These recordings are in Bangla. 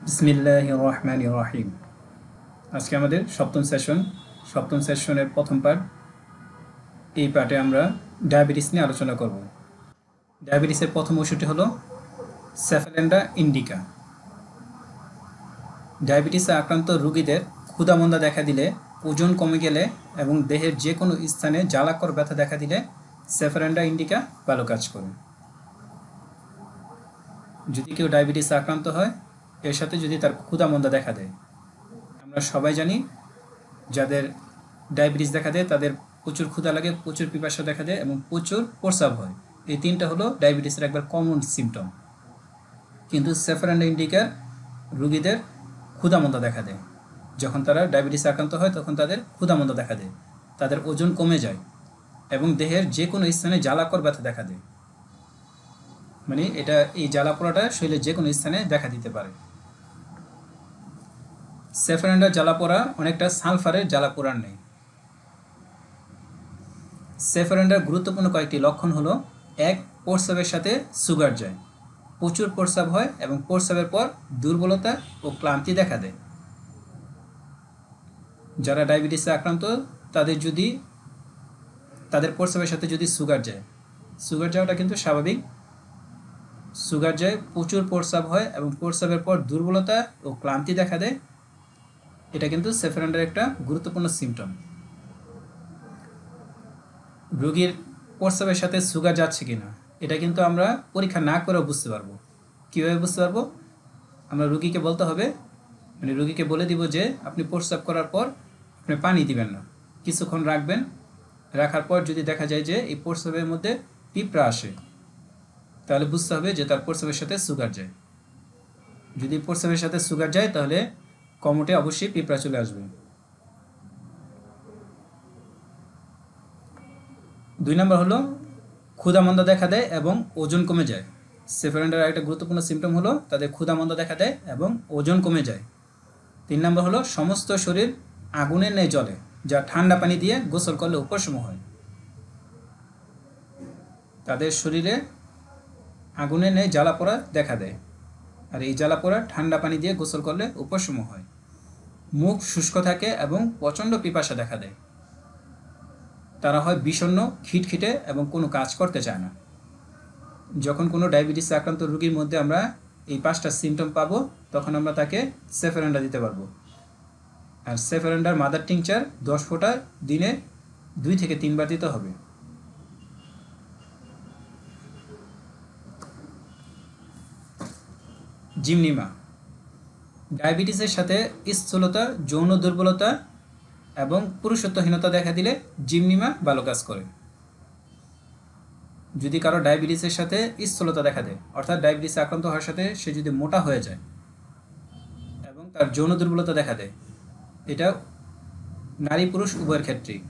বিসমিল্লাহির রহমানির রহিম। আজকে আমাদের সপ্তম সেশনের প্রথম পার্ট। এই পার্টে আমরা ডায়াবেটিস নিয়ে আলোচনা করব। ডায়াবেটিসের প্রথম ওষুধটি হলো স্যাফালেন্ডা ইন্ডিকা। ডায়াবেটিসে আক্রান্ত রোগীদের ক্ষুধামন্দা দেখা দিলে, ওজন কমে গেলে এবং দেহের যে কোনো স্থানে জ্বালাকর ব্যথা দেখা দিলে স্যাফালেন্ডা ইন্ডিকা ভালো কাজ করে। যদি কেউ ডায়াবেটিসে আক্রান্ত হয়, এর সাথে যদি তার ক্ষুধামন্দা দেখা দেয়, আমরা সবাই জানি যাদের ডায়াবেটিস দেখা দেয় তাদের প্রচুর ক্ষুধা লাগে, প্রচুর পিপাসা দেখা দেয় এবং প্রচুর প্রস্রাব হয়। এই তিনটা হলো ডায়াবেটিসের একবার কমন সিমটম। কিন্তু স্যাফালেন্ডা ইন্ডিকার রোগীদের ক্ষুধামন্দা দেখা দেয়। যখন তারা ডায়াবেটিসে আক্রান্ত হয় তখন তাদের ক্ষুধামন্দা দেখা দেয়, তাদের ওজন কমে যায় এবং দেহের যে কোনো স্থানে জ্বালাকর ব্যথা দেখা দেয়। মানে এই জ্বালা পোড়াটা শরীরের যে কোনো স্থানে দেখা দিতে পারে। স্যাফালেন্ডার জ্বালা পোড়া অনেকটা সালফারের জ্বালা পোড়ার নেই। স্যাফালেন্ডার গুরুত্বপূর্ণ কয়েকটি লক্ষণ হলো: 1. প্রস্রাবের সাথে সুগার যায়, প্রচুর প্রস্রাব হয় এবং প্রস্রাবের পর দুর্বলতা ও ক্লান্তি দেখা দেয়। যারা ডায়াবেটিসে আক্রান্ত তাদের প্রস্রাবের সাথে যদি সুগার যাওয়াটা কিন্তু স্বাভাবিক। সুগার যায়, প্রচুর প্রস্রাব হয় এবং প্রস্রাবের পর দুর্বলতা ও ক্লান্তি দেখা দেয়। এটা কিন্তু স্যাফালেন্ডার একটা গুরুত্বপূর্ণ সিমটম। রোগীর প্রস্রাবের সাথে সুগার যাচ্ছে কিনা এটা কিন্তু আমরা পরীক্ষা না করেও বুঝতে পারবো। কীভাবে বুঝতে পারবো? আমরা রোগীকে বলতে হবে, রোগীকে বলে দিব যে আপনি প্রস্রাব করার পর আপনি পানি দিবেন না, কিছুক্ষণ রাখবেন। রাখার পর যদি দেখা যায় যে এই প্রস্রাবের মধ্যে পিঁপড়া আসে, তাহলে বুঝতে হবে যে তার প্রস্রাবের সাথে সুগার যায়। যদি প্রস্রাবের সাথে সুগার যায় তাহলে কমোটে অবশ্যই পিঁপড়া চলে আসবে। 2 নম্বর হলো ক্ষুধামন্দা দেখা দেয় এবং ওজন কমে যায়। স্যাফালেন্ডার একটা গুরুত্বপূর্ণ সিমটম হলো তাদের ক্ষুধামন্দা দেখা দেয় এবং ওজন কমে যায়। 3 নম্বর হলো সমস্ত শরীর আগুনের ন্যায় জ্বলে, যা ঠান্ডা পানি দিয়ে গোসল করলে উপশম হয়। তাদের শরীরে আগুনের ন্যায় জ্বালা পোড়া দেখা দেয়, আর এই জ্বালা পোড়া ঠান্ডা পানি দিয়ে গোসল করলে উপশম হয়। মুখ শুষ্ক থাকে এবং প্রচণ্ড পিপাসা দেখা দেয়। তারা হয় বিষণ্ণ, খিটখিটে এবং কোনো কাজ করতে চায় না। যখন কোনো ডায়াবেটিসে আক্রান্ত রোগীর মধ্যে আমরা এই 5টা সিমটম পাবো, তখন আমরা তাকে স্যাফালেন্ডা দিতে পারবো। আর স্যাফালেন্ডার মাদার টিংচার 10 ফোঁটা দিনে 2 থেকে 3 বার দিতে হবে। জিমনিমা। ডায়াবেটিসের সাথে স্থূলতা, যৌন দুর্বলতা এবং পুরুষত্বহীনতা দেখা দিলে জিমনিমা ভালো কাজ করে। যদি কারো ডায়াবেটিসের সাথে স্থূলতা দেখা দেয়, অর্থাৎ ডায়াবেটিসে আক্রান্ত হওয়ার সাথে সে যদি মোটা হয়ে যায় এবং তার যৌন দুর্বলতা দেখা দেয়, এটা নারী পুরুষ উভয়ের ক্ষেত্রেই,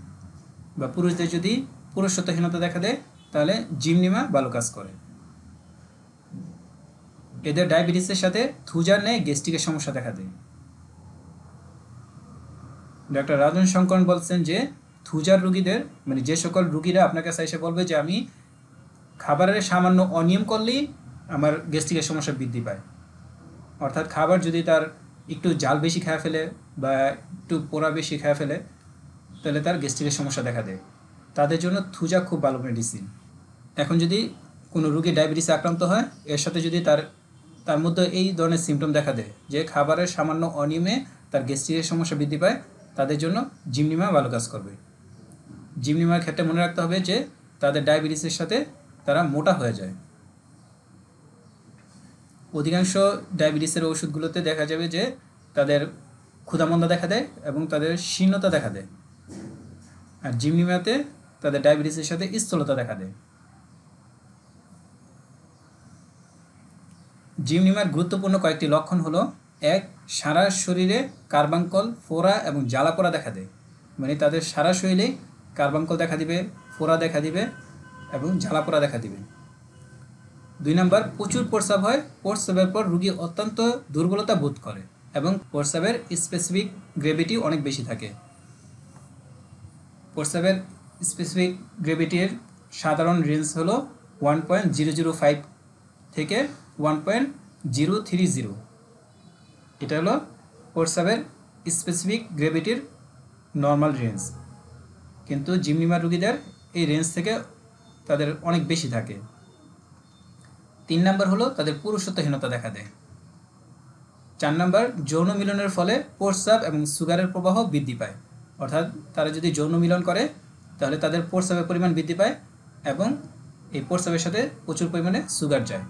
বা পুরুষদের যদি পুরুষত্বহীনতা দেখা দেয় তাহলে জিমনিমা ভালো কাজ করে। এদের ডায়াবেটিসের সাথে থুজার ন্যায় গ্যাস্ট্রিকের সমস্যা দেখা দেয়। ডক্টর রাজন শঙ্করন বলছেন যে থুজার রোগীদের, যে সকল রোগীরা আপনার কাছে এসে বলবে যে আমি খাবারের সামান্য অনিয়ম করলেই আমার গ্যাস্ট্রিকের সমস্যা বৃদ্ধি পায়, অর্থাৎ খাবার যদি তার একটু জাল বেশি খেয়ে ফেলে বা একটু পোড়া বেশি খেয়ে ফেলে তাহলে তার গ্যাস্ট্রিকের সমস্যা দেখা দেয়, তাদের জন্য থুজা খুব ভালো মেডিসিন। এখন যদি কোনো রোগী ডায়াবেটিসে আক্রান্ত হয়, এর সাথে যদি তার মধ্যে এই ধরনের সিমটম দেখা দেয় যে খাবারের সামান্য অনিয়মে তার গ্যাস্ট্রিকের সমস্যা বৃদ্ধি পায়, তাদের জন্য জিমনিমা ভালো কাজ করবে। জিমনিমার ক্ষেত্রে মনে রাখতে হবে যে তাদের ডায়াবেটিসের সাথে তারা মোটা হয়ে যায়। অধিকাংশ ডায়াবেটিসের ওষুধগুলোতে দেখা যাবে যে তাদের ক্ষুধামন্দা দেখা দেয় এবং তাদের শীর্ণতা দেখা দেয়, আর জিমনিমাতে তাদের ডায়াবেটিসের সাথে স্থূলতা দেখা দেয়। জিমনিমার গুরুত্বপূর্ণ কয়েকটি লক্ষণ হলো: 1. সারা শরীরে কার্বাঙ্কল, ফোড়া এবং জ্বালা পোড়া দেখা দেয়। তাদের সারা শরীরে কার্বাঙ্কল দেখা দিবে, ফোড়া দেখা দিবে এবং জ্বালা পোড়া দেখা দিবে। 2 নম্বর, প্রচুর প্রস্রাব হয়। প্রস্রাবের পর রোগী অত্যন্ত দুর্বলতা বোধ করে এবং প্রস্রাবের স্পেসিফিক গ্রেভিটি অনেক বেশি থাকে। প্রস্রাবের স্পেসিফিক গ্রেভিটির সাধারণ রেঞ্জ হলো 1.005 থেকে 1.030। এটা হলো প্রস্রাবের স্পেসিফিক গ্র্যাভিটির নর্মাল রেঞ্জ, কিন্তু জিমনিমা রোগীদের এই রেঞ্জ থেকে তাদের অনেক বেশি থাকে। 3 নাম্বার হলো তাদের পুরুষত্বহীনতা দেখা দেয়। 4 নাম্বার যৌন মিলনের ফলে প্রস্রাব এবং সুগারের প্রবাহ বৃদ্ধি পায়, অর্থাৎ তারা যদি যৌন মিলন করে তাহলে তাদের প্রস্রাবের পরিমাণ বৃদ্ধি পায় এবং এই প্রস্রাবের সাথে প্রচুর পরিমাণে সুগার যায়।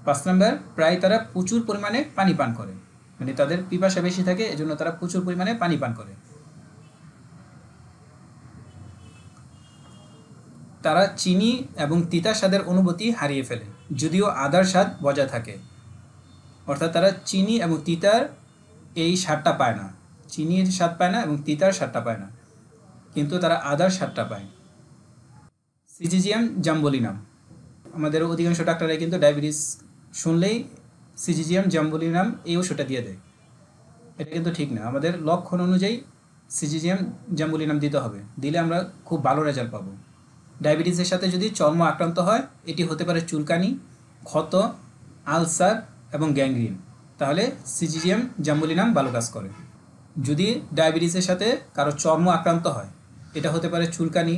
5 নাম্বার প্রায় তারা প্রচুর পরিমাণে পানি পান করে, মানে তাদের পিপাসা বেশি থাকে, এজন্য তারা প্রচুর পরিমাণে পানি পান করে। তারা চিনি এবং তিতা স্বাদের অনুভূতি হারিয়ে ফেলে, যদিও আদার স্বাদ বজায় থাকে। অর্থাৎ তারা চিনি এবং তিতার এই স্বাদটা পায় না, চিনির স্বাদ পায় না এবং তিতার স্বাদটা পায় না, কিন্তু তারা আদার স্বাদটা পায়। সিজিজিয়াম জাম্বুলিনাম, আমাদের অধিকাংশ ডাক্তাররাই কিন্তু ডায়াবেটিস শুনলেই সিজিজিয়াম জাম্বুলিনাম এই ওষুধটা দিয়ে দেয়। এটা কিন্তু ঠিক না, আমাদের লক্ষণ অনুযায়ী সিজিজিয়াম জাম্বুলিনাম দিতে হবে, দিলে আমরা খুব ভালো রেজাল্ট পাবো। ডায়াবেটিসের সাথে যদি চর্ম আক্রান্ত হয়, এটি হতে পারে চুলকানি, ক্ষত, আলসার এবং গ্যাংগ্রিন, তাহলে সিজিজিয়াম জাম্বুলিনাম ভালো কাজ করে। যদি ডায়াবেটিসের সাথে কারো চর্ম আক্রান্ত হয়, এটা হতে পারে চুলকানি,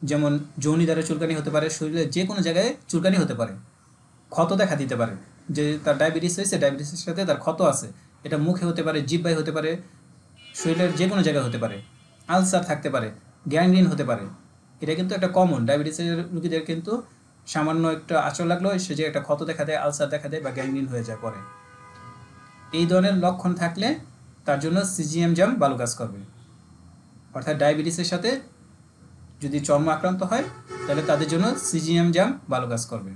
যেমন যৌনিদ্বারের চুলকানি হতে পারে, শরীরের যে কোনো জায়গায় চুলকানি হতে পারে, ক্ষত দেখা দিতে পারে, যে তার ডায়াবেটিস হয়েছে, ডায়াবেটিসের সাথে তার ক্ষত আছে, এটা মুখে হতে পারে, জিহ্বায় হতে পারে, শরীরের যে কোনো জায়গায় হতে পারে, আলসার থাকতে পারে, গ্যাংগ্রিন হতে পারে। এটা কিন্তু একটা কমন, ডায়াবেটিসের রোগীদের কিন্তু সামান্য একটা আঁচড় লাগলো সে যে একটা ক্ষত দেখা দেয়, আলসার দেখা দেয় বা গ্যাংগ্রিন হয়ে যায় পরে। এই ধরনের লক্ষণ থাকলে তার জন্য সিজিএম জাম ভালো কাজ করবে। অর্থাৎ ডায়াবেটিসের সাথে যদি চর্ম আক্রান্ত হয় তাহলে তাদের জন্য সিজিএম জাম ভালো কাজ করবে।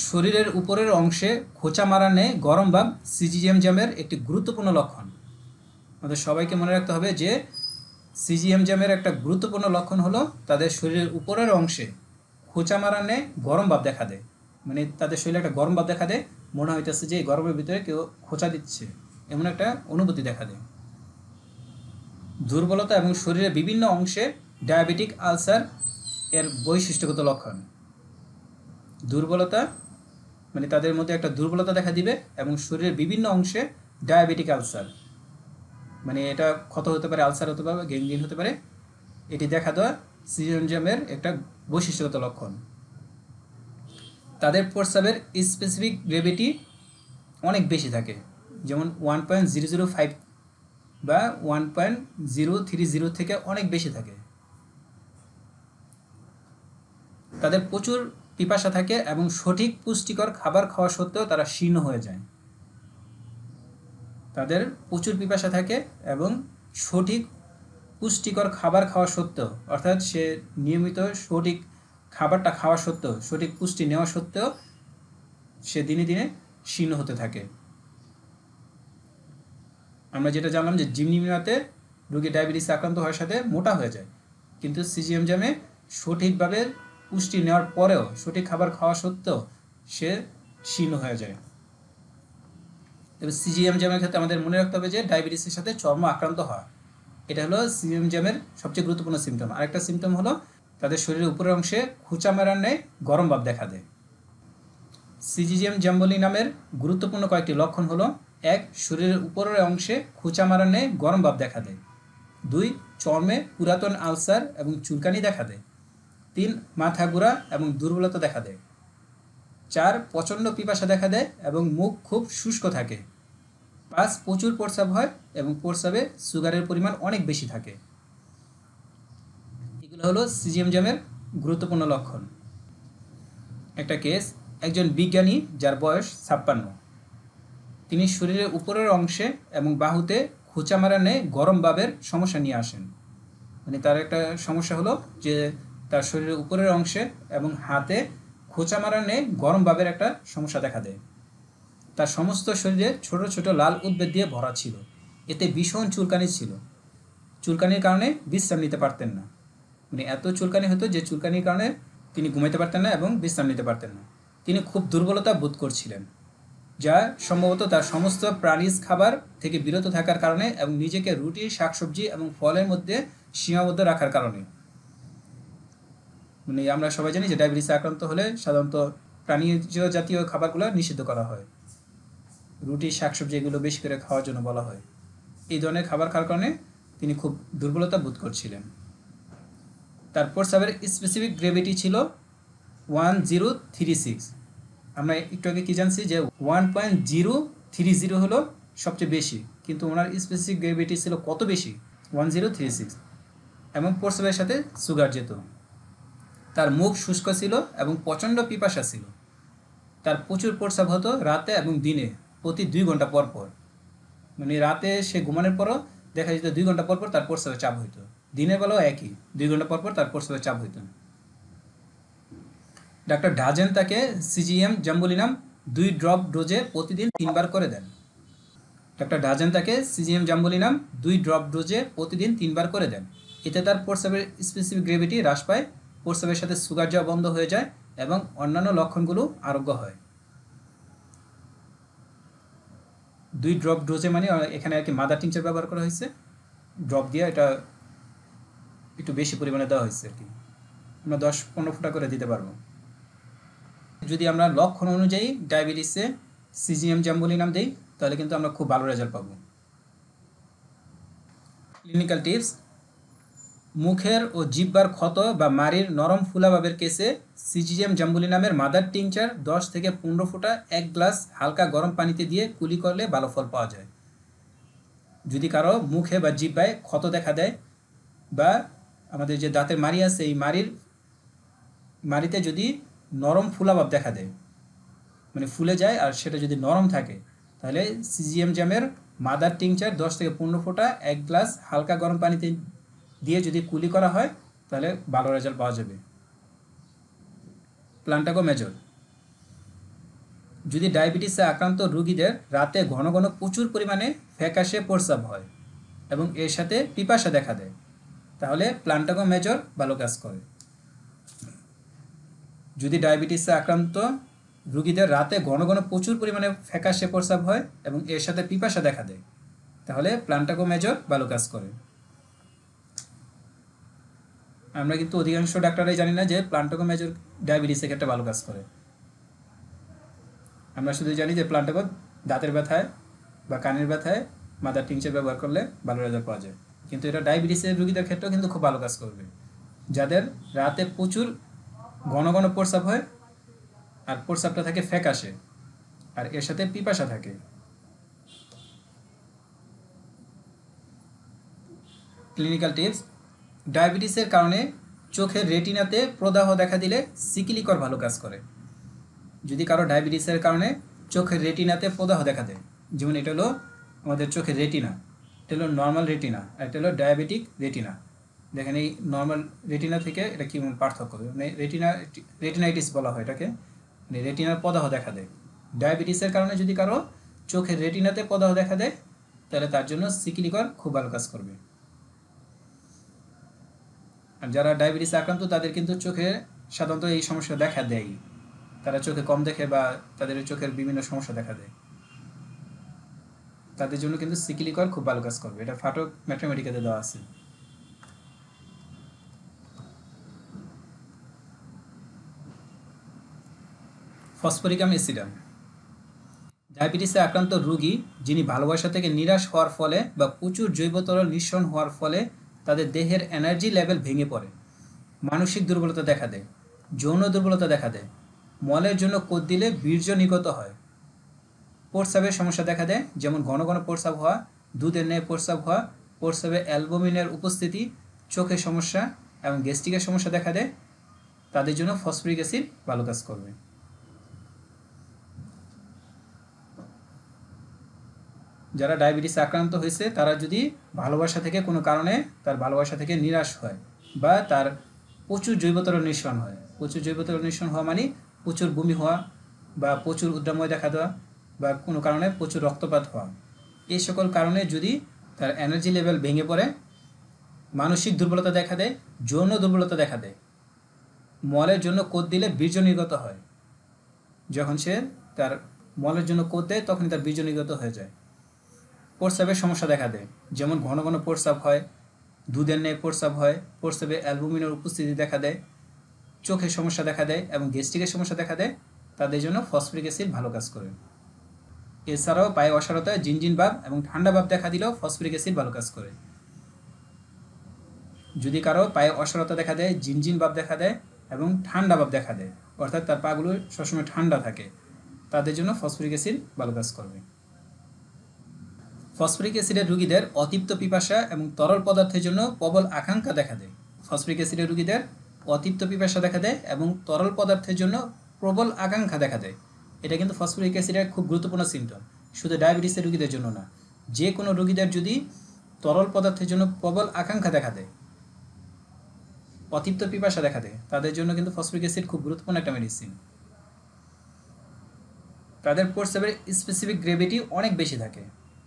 শরীরের উপরের অংশে খোঁচা মারা নেয় গরম ভাব সিজিএম জামের একটি গুরুত্বপূর্ণ লক্ষণ। আমাদের সবাইকে মনে রাখতে হবে যে সিজিএম জামের একটা গুরুত্বপূর্ণ লক্ষণ হলো তাদের শরীরের উপরের অংশে খোঁচা মারা নেয় গরম ভাব দেখা দেয়, মানে তাদের শরীরে একটা গরম ভাব দেখা দেয়, মনে হইতেছে যে এই গরমের ভিতরে কেউ খোঁচা দিচ্ছে, এমন একটা অনুভূতি দেখা দেয়। দুর্বলতা এবং শরীরের বিভিন্ন অংশে ডায়াবেটিক আলসার এর বৈশিষ্ট্যগত লক্ষণ। দুর্বলতা মানে তাদের মধ্যে একটা দুর্বলতা দেখা দিবে এবং শরীরের বিভিন্ন অংশে ডায়াবেটিক আলসার, মানে এটা ক্ষত হতে পারে, আলসার হতে পারে, গ্যাংগ্রিন হতে পারে, এটি দেখা দেওয়া সিজিএম জামের একটা বৈশিষ্ট্যগত লক্ষণ। তাদের প্রস্রাবের স্পেসিফিক গ্র্যাভিটি অনেক বেশি থাকে, যেমন 1.005 বা 1.030 থেকে অনেক বেশি থাকে। তাদের প্রচুর পিপাসা থাকে এবং সঠিক পুষ্টিকর খাবার খাওয়া সত্ত্বেও তারা শীর্ণ হয়ে যায়। তাদের প্রচুর পিপাসা থাকে এবং সঠিক পুষ্টিকর খাবার খাওয়া সত্ত্বেও, অর্থাৎ সে নিয়মিত সঠিক খাবারটা খাওয়া সত্ত্বেও, সঠিক পুষ্টি নেওয়া সত্ত্বেও সে দিনে দিনে শীর্ণ হতে থাকে। আমরা যেটা জানলাম যে জিমনিমাতে রোগী ডায়াবেটিস আক্রান্ত হওয়ার সাথে মোটা হয়ে যায়, কিন্তু সিজিএম জামে সঠিকভাবে পুষ্টি নেওয়ার পরেও, সঠিক খাবার খাওয়া সত্ত্বেও সে শীর্ণ হয়ে যায়। তবে সিজিএম জামের ক্ষেত্রে আমাদের মনে রাখতে হবে যে ডায়াবেটিসের সাথে চর্ম আক্রান্ত হওয়া, এটা হলো সিজিএম জামের সবচেয়ে গুরুত্বপূর্ণ সিমটম। আরেকটা সিমটম হলো তাদের শরীরের উপরের অংশে খোঁচা মারার ন্যায় গরম ভাব দেখা দেয়। সিজিএম জাম্বলি নামের গুরুত্বপূর্ণ কয়েকটি লক্ষণ হলো: 1. শরীরের উপরের অংশে খোঁচা মারার ন্যায় গরম ভাব দেখা দেয়। 2. চর্মে পুরাতন আলসার এবং চুলকানি দেখা দেয়। 3. মাথা ঘোরা এবং দুর্বলতা দেখা দেয়। 4. প্রচণ্ড পিপাসা দেখা দেয় এবং মুখ খুব শুষ্ক থাকে। 5. প্রচুর প্রস্রাব হয় এবং প্রস্রাবে সুগারের পরিমাণ অনেক বেশি থাকে। এগুলো হলো সিজিএম জামের গুরুত্বপূর্ণ লক্ষণ। একটা কেস, একজন বিজ্ঞানী যার বয়স 56, তিনি শরীরের উপরের অংশে এবং বাহুতে খোঁচা মারা নেয় গরম ভাবের সমস্যা নিয়ে আসেন। মানে তার একটা সমস্যা হলো যে তার শরীরের উপরের অংশে এবং হাতে খোঁচা মারা নেয় গরম ভাবের একটা সমস্যা দেখা দেয়। তার সমস্ত শরীরে ছোট ছোট লাল উদ্ভিদ দিয়ে ভরা ছিল, এতে ভীষণ চুলকানি ছিল। চুলকানির কারণে বিশ্রাম নিতে পারতেন না, মানে এত চুলকানি হতো যে চুলকানির কারণে তিনি ঘুমাইতে পারতেন না এবং বিশ্রাম নিতে পারতেন না। তিনি খুব দুর্বলতা বোধ করছিলেন, যা সম্ভবত তার সমস্ত প্রাণীজ খাবার থেকে বিরত থাকার কারণে এবং নিজেকে রুটি, শাকসবজি এবং ফলের মধ্যে সীমাবদ্ধ রাখার কারণে। মানে আমরা সবাই জানি যে ডায়াবেটিসে আক্রান্ত হলে সাধারণত প্রাণীজ জাতীয় খাবারগুলো নিষিদ্ধ করা হয়, রুটি শাকসবজি এগুলো বেশি করে খাওয়ার জন্য বলা হয়। এই ধরনের খাবার খাওয়ার কারণে তিনি খুব দুর্বলতা বোধ করছিলেন। তার প্রস্রাবের স্পেসিফিক গ্রেভিটি ছিল 1036। আমরা একটু আগে কী জানছি যে 1.030 হলো সবচেয়ে বেশি, কিন্তু ওনার স্পেসিফিক গ্রেভিটি ছিল কত বেশি? 1036। এবং প্রস্রাবের সাথে সুগার যেত। তার মুখ শুষ্ক ছিল এবং প্রচণ্ড পিপাসা ছিল। তার প্রচুর প্রস্রাব হতো রাতে এবং দিনে প্রতি 2 ঘন্টা পর পর। মানে রাতে সে ঘুমানোর পরও দেখা যেত 2 ঘন্টা পর পর তার প্রস্রাবের চাপ হইতো, দিনের বেলাও একই, 2 ঘন্টা পর পর তার প্রস্রাবের চাপ হইতো। ডাক্তার ডাজেন তাকে সিজিএম জাম্বুলিনাম 2 ড্রপ ডোজে প্রতিদিন 3 বার করে দেন। ডাক্তার ডাজেন তাকে সিজিএম জাম্বুলিনাম 2 ড্রপ ডোজে প্রতিদিন 3 বার করে দেন। এতে তার প্রস্রাবের স্পেসিফিক গ্রেভিটি হ্রাস পায়, প্রস্রাবের সাথে সুগার যাওয়া বন্ধ হয়ে যায় এবং অন্যান্য লক্ষণগুলো আরোগ্য হয়। 2 ড্রপ ডোজে মানে এখানে আর কি মাদার টিংচার ব্যবহার করা হয়েছে, ড্রপ দিয়ে এটা একটু বেশি পরিমাণে দেওয়া হয়েছে আর কি। আমরা 10-15 ফোঁটা করে দিতে পারবো। যদি আমরা লক্ষণ অনুযায়ী ডায়াবেটিসে সিজিএম জাম্বুলিনাম দিই তাহলে কিন্তু আমরা খুব ভালো রেজাল্ট পাবো। ক্লিনিক্যাল টিপস: মুখের ও জিহ্বার ক্ষত বা মাড়ির নরম ফুলাভাবের কেসে সিজিএম জাম্বুলিনামের মাদার টিংচার 10 থেকে 15 ফোঁটা 1 গ্লাস হালকা গরম পানিতে দিয়ে কুলি করলে ভালো ফল পাওয়া যায়। যদি কারো মুখে বা জিহ্বায় ক্ষত দেখা দেয় বা আমাদের যে দাঁতের মাড়ি আছে এই মাড়িতে যদি নরম ফুলাভাব দেখা দেয়, মানে ফুলে যায় আর সেটা যদি নরম থাকে, তাহলে সিজিএম জ্যামের মাদার টিংচার 10 থেকে 15 ফোঁটা 1 গ্লাস হালকা গরম পানিতে দিয়ে যদি কুলি করা হয় তাহলে ভালো রেজাল্ট পাওয়া যাবে। প্লান্টাগো মেজর: যদি ডায়াবেটিসে আক্রান্ত রোগীদের রাতে ঘন ঘন প্রচুর পরিমাণে ফ্যাকাশে প্রস্রাব হয় এবং এর সাথে পিপাসা দেখা দেয়, তাহলে প্লান্টাগো মেজর ভালো কাজ করে। যদি ডায়াবেটিসে আক্রান্ত রোগীদের রাতে ঘন ঘন প্রচুর পরিমাণে ফ্যাকাশে প্রস্রাব হয় এবং এর সাথে পিপাসা দেখা দেয়, তাহলে প্লান্টাগো মেজর ভালো কাজ করে। আমরা কিন্তু অধিকাংশ ডাক্তাররাই জানি না যে প্লান্টাগো মেজর ডায়াবেটিসের ক্ষেত্রে ভালো কাজ করে। আমরা শুধু জানি যে প্লান্টাগো দাঁতের ব্যথায় বা কানের ব্যথায় মাদার টিংচার ব্যবহার করলে ভালো রেজাল্ট পাওয়া যায়, কিন্তু এটা ডায়াবেটিসের রোগীদের ক্ষেত্রেও কিন্তু খুব ভালো কাজ করবে, যাদের রাতে প্রচুর ঘন ঘন প্রস্রাব হয় আর প্রস্রাবটা থাকে ফ্যাকাশে আর এর সাথে পিপাসা থাকে। ক্লিনিক্যাল টিপস: ডায়াবেটিসের কারণে চোখের রেটিনাতে প্রদাহ দেখা দিলে সিকিলিকর ভালো কাজ করে। যদি কারো ডায়াবেটিসের কারণে চোখের রেটিনাতে প্রদাহ দেখা দেয়, যেমন এটা হলো আমাদের চোখের রেটিনা, এটা হলো নর্মাল রেটিনা আর এটা হলো ডায়াবেটিক রেটিনা। দেখেন এই নর্মাল রেটিনা থেকে এটা কি পার্থক্য, মানে রেটিনাইটিস বলা হয় এটাকে, মানে রেটিনার প্রদাহ দেখা দেয়। ডায়াবেটিসের কারণে যদি কারো চোখের রেটিনাতে প্রদাহ দেখা দেয় তাহলে তার জন্য সিকিলিকর খুব ভালো কাজ করবে। আর যারা ডায়াবেটিসে আক্রান্ত তাদের কিন্তু চোখে সাধারণত এই সমস্যা দেখা দেয়, তারা চোখে কম দেখে বা তাদের চোখের বিভিন্ন সমস্যা দেখা দেয়, তাদের জন্য কিন্তু সিকিলিকর খুব ভালো কাজ করবে। এটা ফাটক ম্যাথমেটিকাতে দেওয়া আছে। ফসফরিকাম অ্যাসিডাম: ডায়াবেটিসে আক্রান্ত রোগী যিনি ভালোবাসা থেকে নিরাশ হওয়ার ফলে বা প্রচুর জৈব তরল নিঃসরণ হওয়ার ফলে তাদের দেহের এনার্জি লেভেল ভেঙে পড়ে, মানসিক দুর্বলতা দেখা দেয়, যৌন দুর্বলতা দেখা দেয়, মলের জন্য কোদ দিলে বীর্য নির্গত হয়, প্রস্রাবের সমস্যা দেখা দেয়, যেমন ঘন ঘন প্রস্রাব হওয়া, দুধের ন্যায় প্রস্রাব হওয়া, প্রস্রাবে অ্যালবুমিনের উপস্থিতি, চোখের সমস্যা এবং গ্যাস্ট্রিকের সমস্যা দেখা দেয়, তাদের জন্য ফসফরিক অ্যাসিড ভালো কাজ করবে। যারা ডায়াবেটিসে আক্রান্ত হয়েছে তারা যদি ভালোবাসা থেকে কোনো কারণে তার ভালোবাসা থেকে নিরাশ হয় বা তার প্রচুর জৈবতরল নিঃসরণ হয়, প্রচুর জৈবতরল নিঃসরণ হওয়া মানে প্রচুর বমি হওয়া বা প্রচুর উদ্রাময় দেখা দেওয়া বা কোনো কারণে প্রচুর রক্তপাত হওয়া, এই সকল কারণে যদি তার এনার্জি লেভেল ভেঙে পড়ে, মানসিক দুর্বলতা দেখা দেয়, যৌন দুর্বলতা দেখা দেয়, মলের জন্য কোদ দিলে বীর্য নির্গত হয়, যখন সে তার মলের জন্য কোদ দেয় তখনই তার বীর্য নির্গত হয়ে যায়, প্রস্রাবের সমস্যা দেখা দেয়, যেমন ঘন ঘন প্রস্রাব হয়, দুধের ন্যায় প্রস্রাব হয়, প্রস্রাবে অ্যালবুমিনের উপস্থিতি দেখা দেয়, চোখের সমস্যা দেখা দেয় এবং গ্যাস্ট্রিকের সমস্যা দেখা দেয়, তাদের জন্য ফসফরিক অ্যাসিড ভালো কাজ করে। এছাড়াও পায়ে অসারতা, জিনজিন ভাব এবং ঠান্ডা ভাব দেখা দিলেও ফসফরিক অ্যাসিড ভালো কাজ করে। যদি কারো পায়ে অসারতা দেখা দেয়, জিনজিন ভাব দেখা দেয় এবং ঠান্ডা ভাব দেখা দেয়, অর্থাৎ তার পাগুলো সবসময় ঠান্ডা থাকে, তাদের জন্য ফসফরিক অ্যাসিড ভালো কাজ করবে। ফসফরিক অ্যাসিডের রোগীদের অতিপ্ত পিপাসা এবং তরল পদার্থের জন্য প্রবল আকাঙ্ক্ষা দেখা দেয়। ফসফরিক অ্যাসিডের রোগীদের অতিপ্ত পিপাসা দেখা দেয় এবং তরল পদার্থের জন্য প্রবল আকাঙ্ক্ষা দেখা দেয়। এটা কিন্তু ফসফরিক অ্যাসিডের খুব গুরুত্বপূর্ণ সিমটম, শুধু ডায়াবেটিসের রোগীদের জন্য না। যে কোনো রোগীদের যদি তরল পদার্থের জন্য প্রবল আকাঙ্ক্ষা দেখা দেয়, অতিপ্ত পিপাসা দেখা দেয়, তাদের জন্য কিন্তু ফসফরিক অ্যাসিড খুব গুরুত্বপূর্ণ একটা মেডিসিন। তাদের প্রস্রাবের স্পেসিফিক গ্রেভিটি অনেক বেশি থাকে।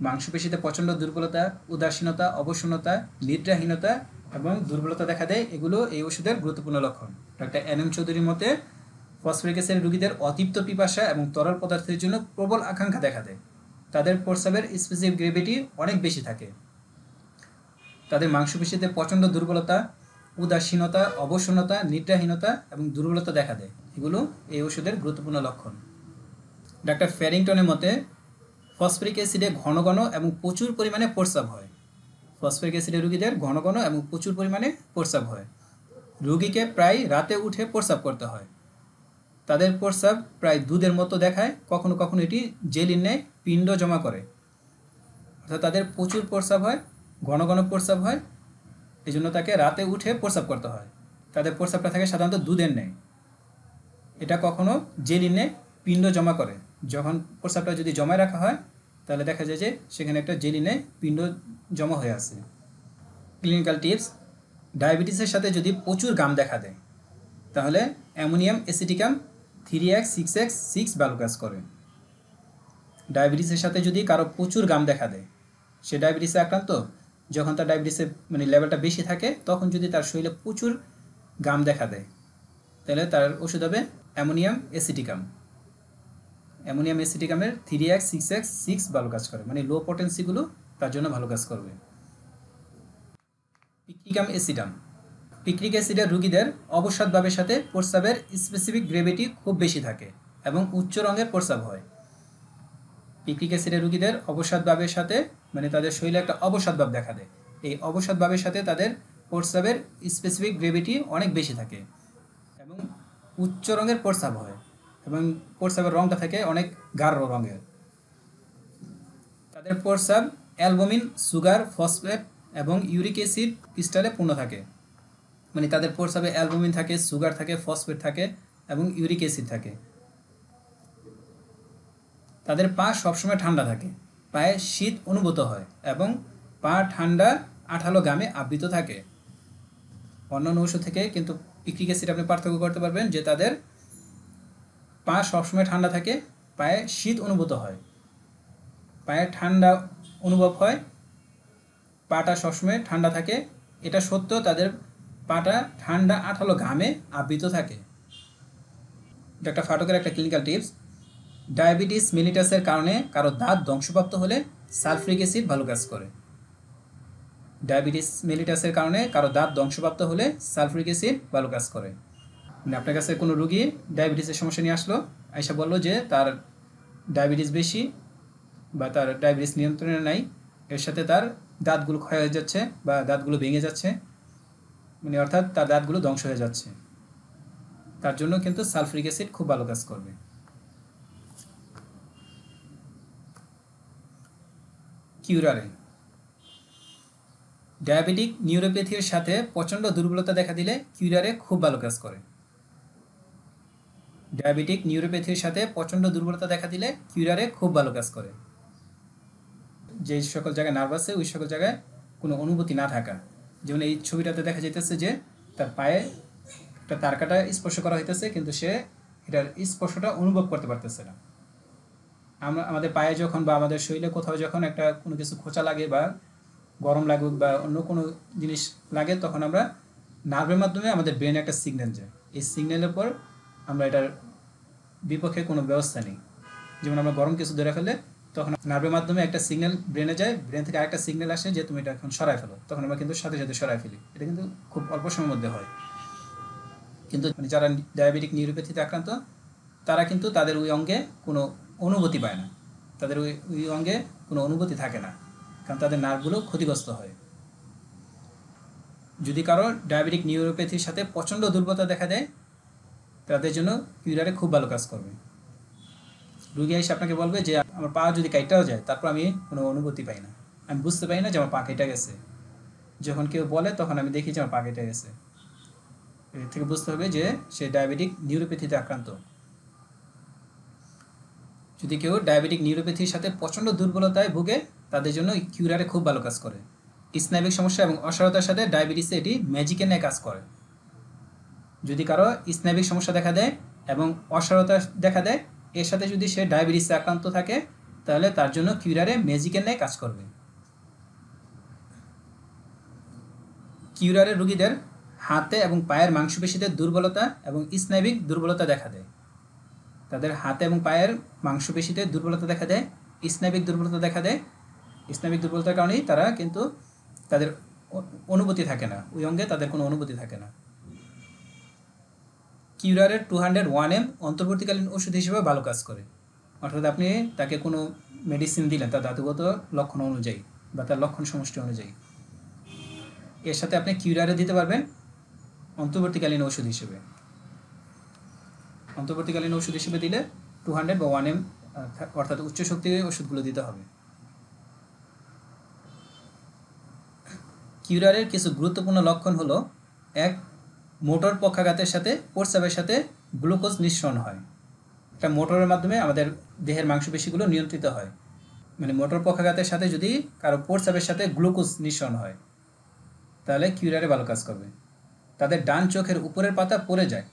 মাংসপেশিতে প্রচণ্ড দুর্বলতা, উদাসীনতা, অবসন্নতা, নিদ্রাহীনতা এবং দুর্বলতা দেখা দেয়। এগুলো এই ওষুধের গুরুত্বপূর্ণ লক্ষণ। ডাক্তার NM চৌধুরীর মতে ফসফরিক অ্যাসিড রোগীদের অতিপ্ত পিপাসা এবং তরল পদার্থের জন্য প্রবল আকাঙ্ক্ষা দেখা দেয়। তাদের প্রস্রাবের স্পেসিফিক গ্রেভিটি অনেক বেশি থাকে। তাদের মাংসপেশিতে প্রচণ্ড দুর্বলতা, উদাসীনতা, অবসন্নতা, নিদ্রাহীনতা এবং দুর্বলতা দেখা দেয়। এগুলো এই ওষুধের গুরুত্বপূর্ণ লক্ষণ। ডাক্তার ফ্যারিংটনের মতে ফসফরিক অ্যাসিডে ঘন ঘন এবং প্রচুর পরিমাণে প্রস্রাব হয়। ফসফরিক অ্যাসিডের রোগীদের ঘন ঘন এবং প্রচুর পরিমাণে প্রস্রাব হয়। রোগীকে প্রায় রাতে উঠে প্রস্রাব করতে হয়। তাদের প্রস্রাব প্রায় দুধের মতো দেখায়, কখনো কখনো এটি জেলির ন্যায় পিণ্ড জমা করে। অর্থাৎ তাদের প্রচুর প্রস্রাব হয়, ঘন ঘন প্রস্রাব হয়, এই জন্য তাকে রাতে উঠে প্রস্রাব করতে হয়। তাদের প্রস্রাবটা থাকে সাধারণত দুধের ন্যায়, এটা কখনো জেলির ন্যায় পিণ্ড জমা করে। যখন প্রস্রাবটা যদি জমায় রাখা হয় তাহলে দেখা যায় যে সেখানে একটা জেলি নেয় পিণ্ড জমা হয়ে আছে। ক্লিনিক্যাল টিপস: ডায়াবেটিসের সাথে যদি প্রচুর গাম দেখা দেয় তাহলে অ্যামোনিয়াম অ্যাসিটিকাম 3x6x6 ভালো কাজ করে। ডায়াবেটিসের সাথে যদি কারো প্রচুর গাম দেখা দেয়, সে ডায়াবেটিসে আক্রান্ত, যখন তার ডায়াবেটিসের লেভেলটা বেশি থাকে তখন যদি তার শরীরে প্রচুর গাম দেখা দেয় তাহলে তার ওষুধ হবে অ্যামোনিয়াম অ্যাসিটিকাম। অ্যামোনিয়াম অ্যাসিটিকামের 3x6x6 ভালো কাজ করে, লো পটেন্সিগুলো তার জন্য ভালো কাজ করবে। পিক্রিকাম অ্যাসিডাম: পিক্রিক অ্যাসিডের রোগীদের অবসাদভাবের সাথে প্রস্রাবের স্পেসিফিক গ্রেভিটি খুব বেশি থাকে এবং উচ্চ রঙের প্রস্রাব হয়। পিক্রিক অ্যাসিডের রোগীদের অবসাদভাবের সাথে তাদের শরীরে একটা অবসাদভাব দেখা দেয়। এই অবসাদভাবের সাথে তাদের প্রস্রাবের স্পেসিফিক গ্রেভিটি অনেক বেশি থাকে এবং উচ্চ রঙের প্রস্রাব হয় এবং প্রস্রাবের রঙটা থাকে অনেক গাঢ় রঙের। তাদের প্রস্রাব অ্যালবুমিন, সুগার, ফসফেট এবং ইউরিক অ্যাসিড ক্রিস্টালে পূর্ণ থাকে। তাদের প্রস্রাবে অ্যালবুমিন থাকে, সুগার থাকে, ফসফেট থাকে এবং ইউরিক অ্যাসিড থাকে। তাদের পা সবসময় ঠান্ডা থাকে, পায়ে শীত অনুভূত হয় এবং পা ঠান্ডা আঠালো গামে আবৃত থাকে। অন্যান্য ওষুধ থেকে কিন্তু পিক্রিক অ্যাসিড আপনি পার্থক্য করতে পারবেন যে তাদের পা সবসময় ঠান্ডা থাকে, পায়ে শীত অনুভূত হয়, পায়ে ঠান্ডা অনুভব হয়, পাটা সবসময় ঠান্ডা থাকে। এটা সত্য, তাদের পাটা ঠান্ডা আঠালো ঘামে আবৃত থাকে। ডক্টর ফাটকের একটা ক্লিনিক্যাল টিপস: ডায়াবেটিস মেলিটাসের কারণে কারো দাঁত ধ্বংসপ্রাপ্ত হলে সালফ্রিক অ্যাসিড ভালো কাজ করে। ডায়াবেটিস মেলিটাসের কারণে কারো দাঁত ধ্বংসপ্রাপ্ত হলে সালফ্রিক অ্যাসিড ভালো কাজ করে। আপনার কাছে কোনো রোগী ডায়াবেটিসের সমস্যা নিয়ে আসলো, আয়সা বললো যে তার ডায়াবেটিস বেশি বা তার ডায়াবেটিস নিয়ন্ত্রণে নাই, এর সাথে তার দাঁতগুলো ক্ষয় হয়ে যাচ্ছে বা দাঁতগুলো ভেঙে যাচ্ছে, অর্থাৎ তার দাঁতগুলো ধ্বংস হয়ে যাচ্ছে, তার জন্য কিন্তু সালফ্রিক অ্যাসিড খুব ভালো কাজ করবে। কিউরারে: ডায়াবেটিক নিউরোপ্যাথির সাথে প্রচণ্ড দুর্বলতা দেখা দিলে কিউরারে খুব ভালো কাজ করে। ডায়াবেটিক নিউরোপ্যাথির সাথে প্রচণ্ড দুর্বলতা দেখা দিলে কিউরারে খুব ভালো কাজ করে। যে সকল জায়গায় নার্ভ আছে ওই সকল জায়গায় কোনো অনুভূতি না থাকা, যেমন এই ছবিটাতে দেখা যেতেছে যে তার পায়ে একটা তারকাটা স্পর্শ করা হইতেছে কিন্তু সে এটার স্পর্শটা অনুভব করতে পারতেছে না। আমাদের পায়ে যখন বা আমাদের শরীরে কোথাও যখন একটা কোনো কিছু খোঁচা লাগে বা গরম লাগুক বা অন্য কোনো জিনিস লাগে, তখন আমরা নার্ভের মাধ্যমে আমাদের ব্রেনে একটা সিগন্যাল যায়। এই সিগন্যালের পর আমরা এটার বিপক্ষে কোনো ব্যবস্থা নেই। যেমন আমরা গরম কিছু ধরে ফেলে তখন নার্ভের মাধ্যমে একটা সিগন্যাল ব্রেনে যায়, ব্রেন থেকে আরেকটা সিগন্যাল আসে যে তুমি এটা এখন সরাই ফেলো, তখন আমরা কিন্তু সাথে সাথে সরাই ফেলি। এটা কিন্তু খুব অল্প সময়ের মধ্যে হয়। কিন্তু যারা ডায়াবেটিক নিউরোপ্যাথিতে আক্রান্ত তারা কিন্তু তাদের ওই অঙ্গে কোনো অনুভূতি পায় না, তাদের ওই অঙ্গে কোনো অনুভূতি থাকে না, কারণ তাদের নার্ভগুলো ক্ষতিগ্রস্ত হয়। যদি কারো ডায়াবেটিক নিউরোপ্যাথির সাথে প্রচণ্ড দুর্বলতা দেখা দেয়, তাদের জন্য কিউরারে খুব ভালো কাজ করবে। রুগী এসে আপনাকে বলবে যে আমার পা যদি কাইটাও যায় তারপর আমি কোনো অনুভূতি পাই না, আমি বুঝতে পারি না যে আমার পা কেটে গেছে। যখন কেউ বলে তখন আমি দেখি যে আমার পা কেটে গেছে। এর থেকে বুঝতে হবে যে সে ডায়াবেটিক নিউরোপ্যাথিতে আক্রান্ত। যদি কেউ ডায়াবেটিক নিউরোপ্যাথির সাথে প্রচণ্ড দুর্বলতায় ভুগে, তাদের জন্য কিউরারে খুব ভালো কাজ করে। স্নায়বিক সমস্যা এবং অসারতার সাথে ডায়াবেটিসে এটি ম্যাজিকের ন্যায় কাজ করে। যদি কারো স্নায়বিক সমস্যা দেখা দেয় এবং অসারতা দেখা দেয়, এর সাথে যদি সে ডায়াবেটিসে আক্রান্ত থাকে, তাহলে তার জন্য কিউরারে ম্যাজিকের ন্যায় কাজ করবে। কিউরারে রোগীদের হাতে এবং পায়ের মাংসপেশিতে দুর্বলতা এবং স্নায়বিক দুর্বলতা দেখা দেয়। তাদের হাতে এবং পায়ের মাংসপেশিতে দুর্বলতা দেখা দেয়, স্নায়বিক দুর্বলতা দেখা দেয়। স্নায়বিক দুর্বলতার কারণেই তারা কিন্তু তাদের অনুভূতি থাকে না, ওই অঙ্গে তাদের কোনো অনুভূতি থাকে না। কিউরারের 201M অন্তর্বর্তীকালীন ওষুধ হিসেবে ভালো কাজ করে। অর্থাৎ আপনি তাকে কোনো মেডিসিন দিলেন তার ধাতুগত লক্ষণ অনুযায়ী বা তার লক্ষণ সমষ্টি অনুযায়ী, এর সাথে আপনি কিউরারে দিতে পারবেন অন্তর্বর্তীকালীন ওষুধ হিসেবে। অন্তর্বর্তীকালীন ওষুধ হিসেবে দিলে 200 বা 1M অর্থাৎ উচ্চ শক্তির ওষুধগুলো দিতে হবে। কিউরারের কিছু গুরুত্বপূর্ণ লক্ষণ হলো: 1. মোটর পক্ষাঘাতের সাথে প্রস্রাবের সাথে গ্লুকোজ নিঃসরণ হয়। একটা মোটরের মাধ্যমে আমাদের দেহের মাংসপেশিগুলো নিয়ন্ত্রিত হয়। মানে মোটর পক্ষাঘাতের সাথে যদি কারো প্রস্রাবের সাথে গ্লুকোজ নিঃসরণ হয়, তাহলে কিউরারে ভালো কাজ করবে। তাদের ডান চোখের উপরের পাতা পড়ে যায়।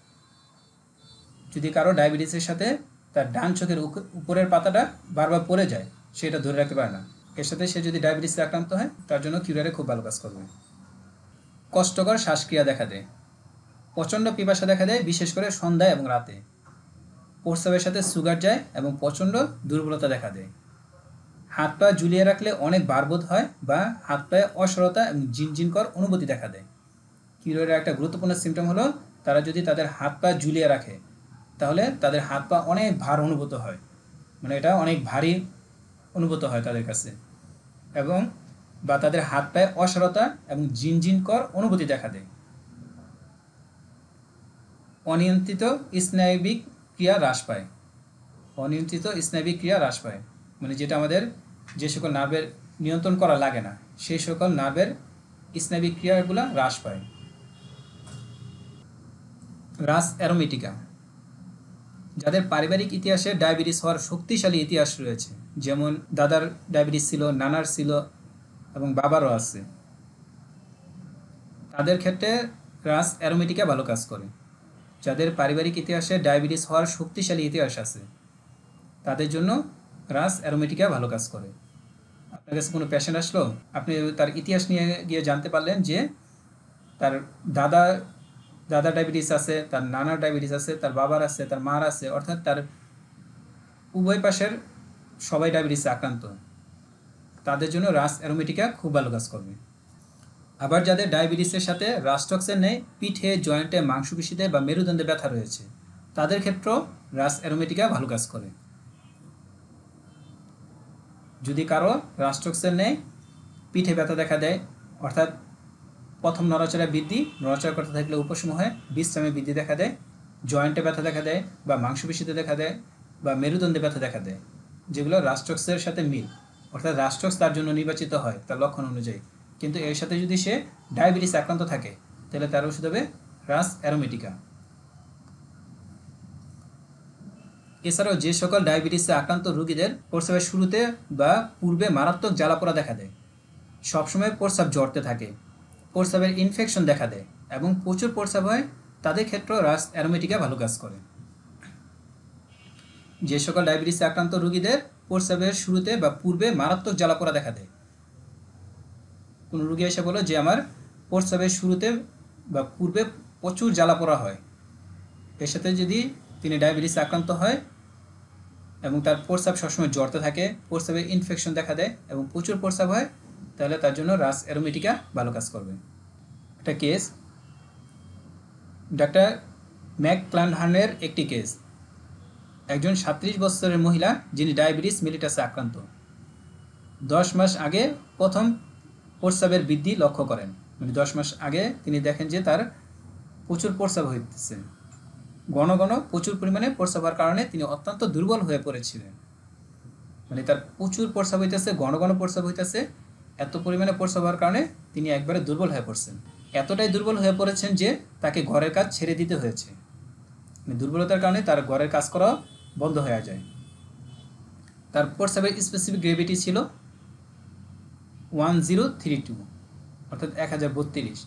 যদি কারো ডায়াবেটিসের সাথে তার ডান চোখের উপরের পাতাটা বারবার পড়ে যায়, সেটা ধরে রাখতে পারে না, এর সাথে সে যদি ডায়াবেটিসে আক্রান্ত হয়, তার জন্য কিউরারে খুব ভালো কাজ করবে। কষ্টকর শ্বাসক্রিয়া দেখা দেয়। প্রচণ্ড পিপাসা দেখা দেয়, বিশেষ করে সন্ধ্যায় এবং রাতে। প্রস্রাবের সাথে সুগার যায় এবং প্রচণ্ড দুর্বলতা দেখা দেয়। হাত পা ঝুলিয়ে রাখলে অনেক ভারবোধ হয় বা হাত পায়ে অসাড়তা এবং ঝিনঝিনকর অনুভূতি দেখা দেয়। কিউরারের একটা গুরুত্বপূর্ণ সিমটম হলো, তারা যদি তাদের হাত পা ঝুলিয়ে রাখে, তাহলে তাদের হাত পা অনেক ভার অনুভূত হয়, মানে এটা অনেক ভারী অনুভূত হয় তাদের কাছে, এবং বা তাদের হাত পায়ে অসাড়তা এবং ঝিনঝিনকর অনুভূতি দেখা দেয়। অনিয়ন্ত্রিত স্নায়বিক ক্রিয়া হ্রাস পায়। অনিয়ন্ত্রিত স্নায়বিক ক্রিয়া হ্রাস পায় মানে যেটা আমাদের যে সকল নার্ভের নিয়ন্ত্রণ করা লাগে না, সেই সকল নার্ভের স্নায়বিক ক্রিয়াগুলো হ্রাস পায়। রাস অ্যারোমেটিকা। যাদের পারিবারিক ইতিহাসে ডায়াবেটিস হওয়ার শক্তিশালী ইতিহাস রয়েছে, যেমন দাদার ডায়াবেটিস ছিল, নানার ছিল এবং বাবারও আছে, তাদের ক্ষেত্রে রাস অ্যারোমেটিকা ভালো কাজ করে। যাদের পারিবারিক ইতিহাসে ডায়াবেটিস হওয়ার শক্তিশালী ইতিহাস আছে, তাদের জন্য রাস অ্যারোমেটিকা ভালো কাজ করে। আপনার কাছে কোনো পেশেন্ট আসলো, আপনি তার ইতিহাস নিয়ে গিয়ে জানতে পারলেন যে তার দাদা ডায়াবেটিস আছে, তার নানার ডায়াবেটিস আছে, তার বাবার আছে, তার মার আছে, অর্থাৎ তার উভয় পাশের সবাই ডায়াবেটিসে আক্রান্ত, তাদের জন্য রাস অ্যারোমেটিকা খুব ভালো কাজ করবে। আবার যাদের ডায়াবেটিসের সাথে রাস্টক্সের নেই, পিঠে, জয়েন্টে, মাংসপেশিতে বা মেরুদণ্ডে ব্যথা রয়েছে, তাদের ক্ষেত্রেও রাস অ্যারোমেটিকা ভালো কাজ করে। যদি কারো রাস্টক্সের নেই, পিঠে ব্যথা দেখা দেয়, অর্থাৎ প্রথম নড়াচড়া বৃদ্ধি, নড়াচড়া করতে থাকলে উপশম হয়, বিশ্রামে বৃদ্ধি দেখা দেয়, জয়েন্টে ব্যথা দেখা দেয় বা মাংসপেশিতে দেখা দেয় বা মেরুদণ্ডে ব্যথা দেখা দেয়, যেগুলো রাস্টক্সের সাথে মিল, অর্থাৎ রাস্টক্স তার জন্য নির্বাচিত হয় তার লক্ষণ অনুযায়ী, কিন্তু এর সাথে যদি সে ডায়াবেটিস আক্রান্ত থাকে, তাহলে তার ওষুধ হবে রাস অ্যারোমেটিকা। এছাড়াও যে সকল ডায়াবেটিসে আক্রান্ত রোগীদের প্রস্রাবের শুরুতে বা পূর্বে মারাত্মক জ্বালাপোড়া দেখা দেয়, সবসময় প্রস্রাব জড়তে থাকে, প্রস্রাবের ইনফেকশন দেখা দেয় এবং প্রচুর প্রস্রাব হয়, তাদের ক্ষেত্রেও রাস অ্যারোমেটিকা ভালো কাজ করে। যে সকল ডায়াবেটিসে আক্রান্ত রোগীদের প্রস্রাবের শুরুতে বা পূর্বে মারাত্মক জ্বালাপোড়া দেখা দেয়, কোনো রোগী এসে বলো যে আমার প্রস্রাবের শুরুতে বা পূর্বে প্রচুর জ্বালাপোড়া হয়, এর সাথে যদি তিনি ডায়াবেটিসে আক্রান্ত হয় এবং তার প্রস্রাব সবসময় জ্বরতে থাকে, প্রস্রাবের ইনফেকশন দেখা দেয় এবং প্রচুর প্রস্রাব হয়, তাহলে তার জন্য রাস অ্যারোমেটিকা ভালো কাজ করবে। একটা কেস, ডাক্তার ম্যাকক্লানহানের একটি কেস। একজন 37 বছরের মহিলা যিনি ডায়াবেটিস মেলিটাসে আক্রান্ত 10 মাস আগে প্রথম প্রস্রাবের বৃদ্ধি লক্ষ্য করেন। মানে 10 মাস আগে তিনি দেখেন যে তার প্রচুর প্রস্রাব হইতেছে, ঘন ঘন প্রচুর পরিমাণে প্রস্রাব হওয়ার কারণে তিনি অত্যন্ত দুর্বল হয়ে পড়েছিলেন। মানে তার প্রচুর প্রস্রাব হইতেছে, ঘন ঘন প্রস্রাব হইতেছে, এত পরিমাণে প্রস্রাব হওয়ার কারণে তিনি একবারে দুর্বল হয়ে পড়ছেন। এতটাই দুর্বল হয়ে পড়েছেন যে তাকে ঘরের কাজ ছেড়ে দিতে হয়েছে। মানে দুর্বলতার কারণে তার ঘরের কাজ করা বন্ধ হয়ে যায়। তার প্রস্রাবের স্পেসিফিক গ্রেভিটি ছিল 1032, অর্থাৎ 1032,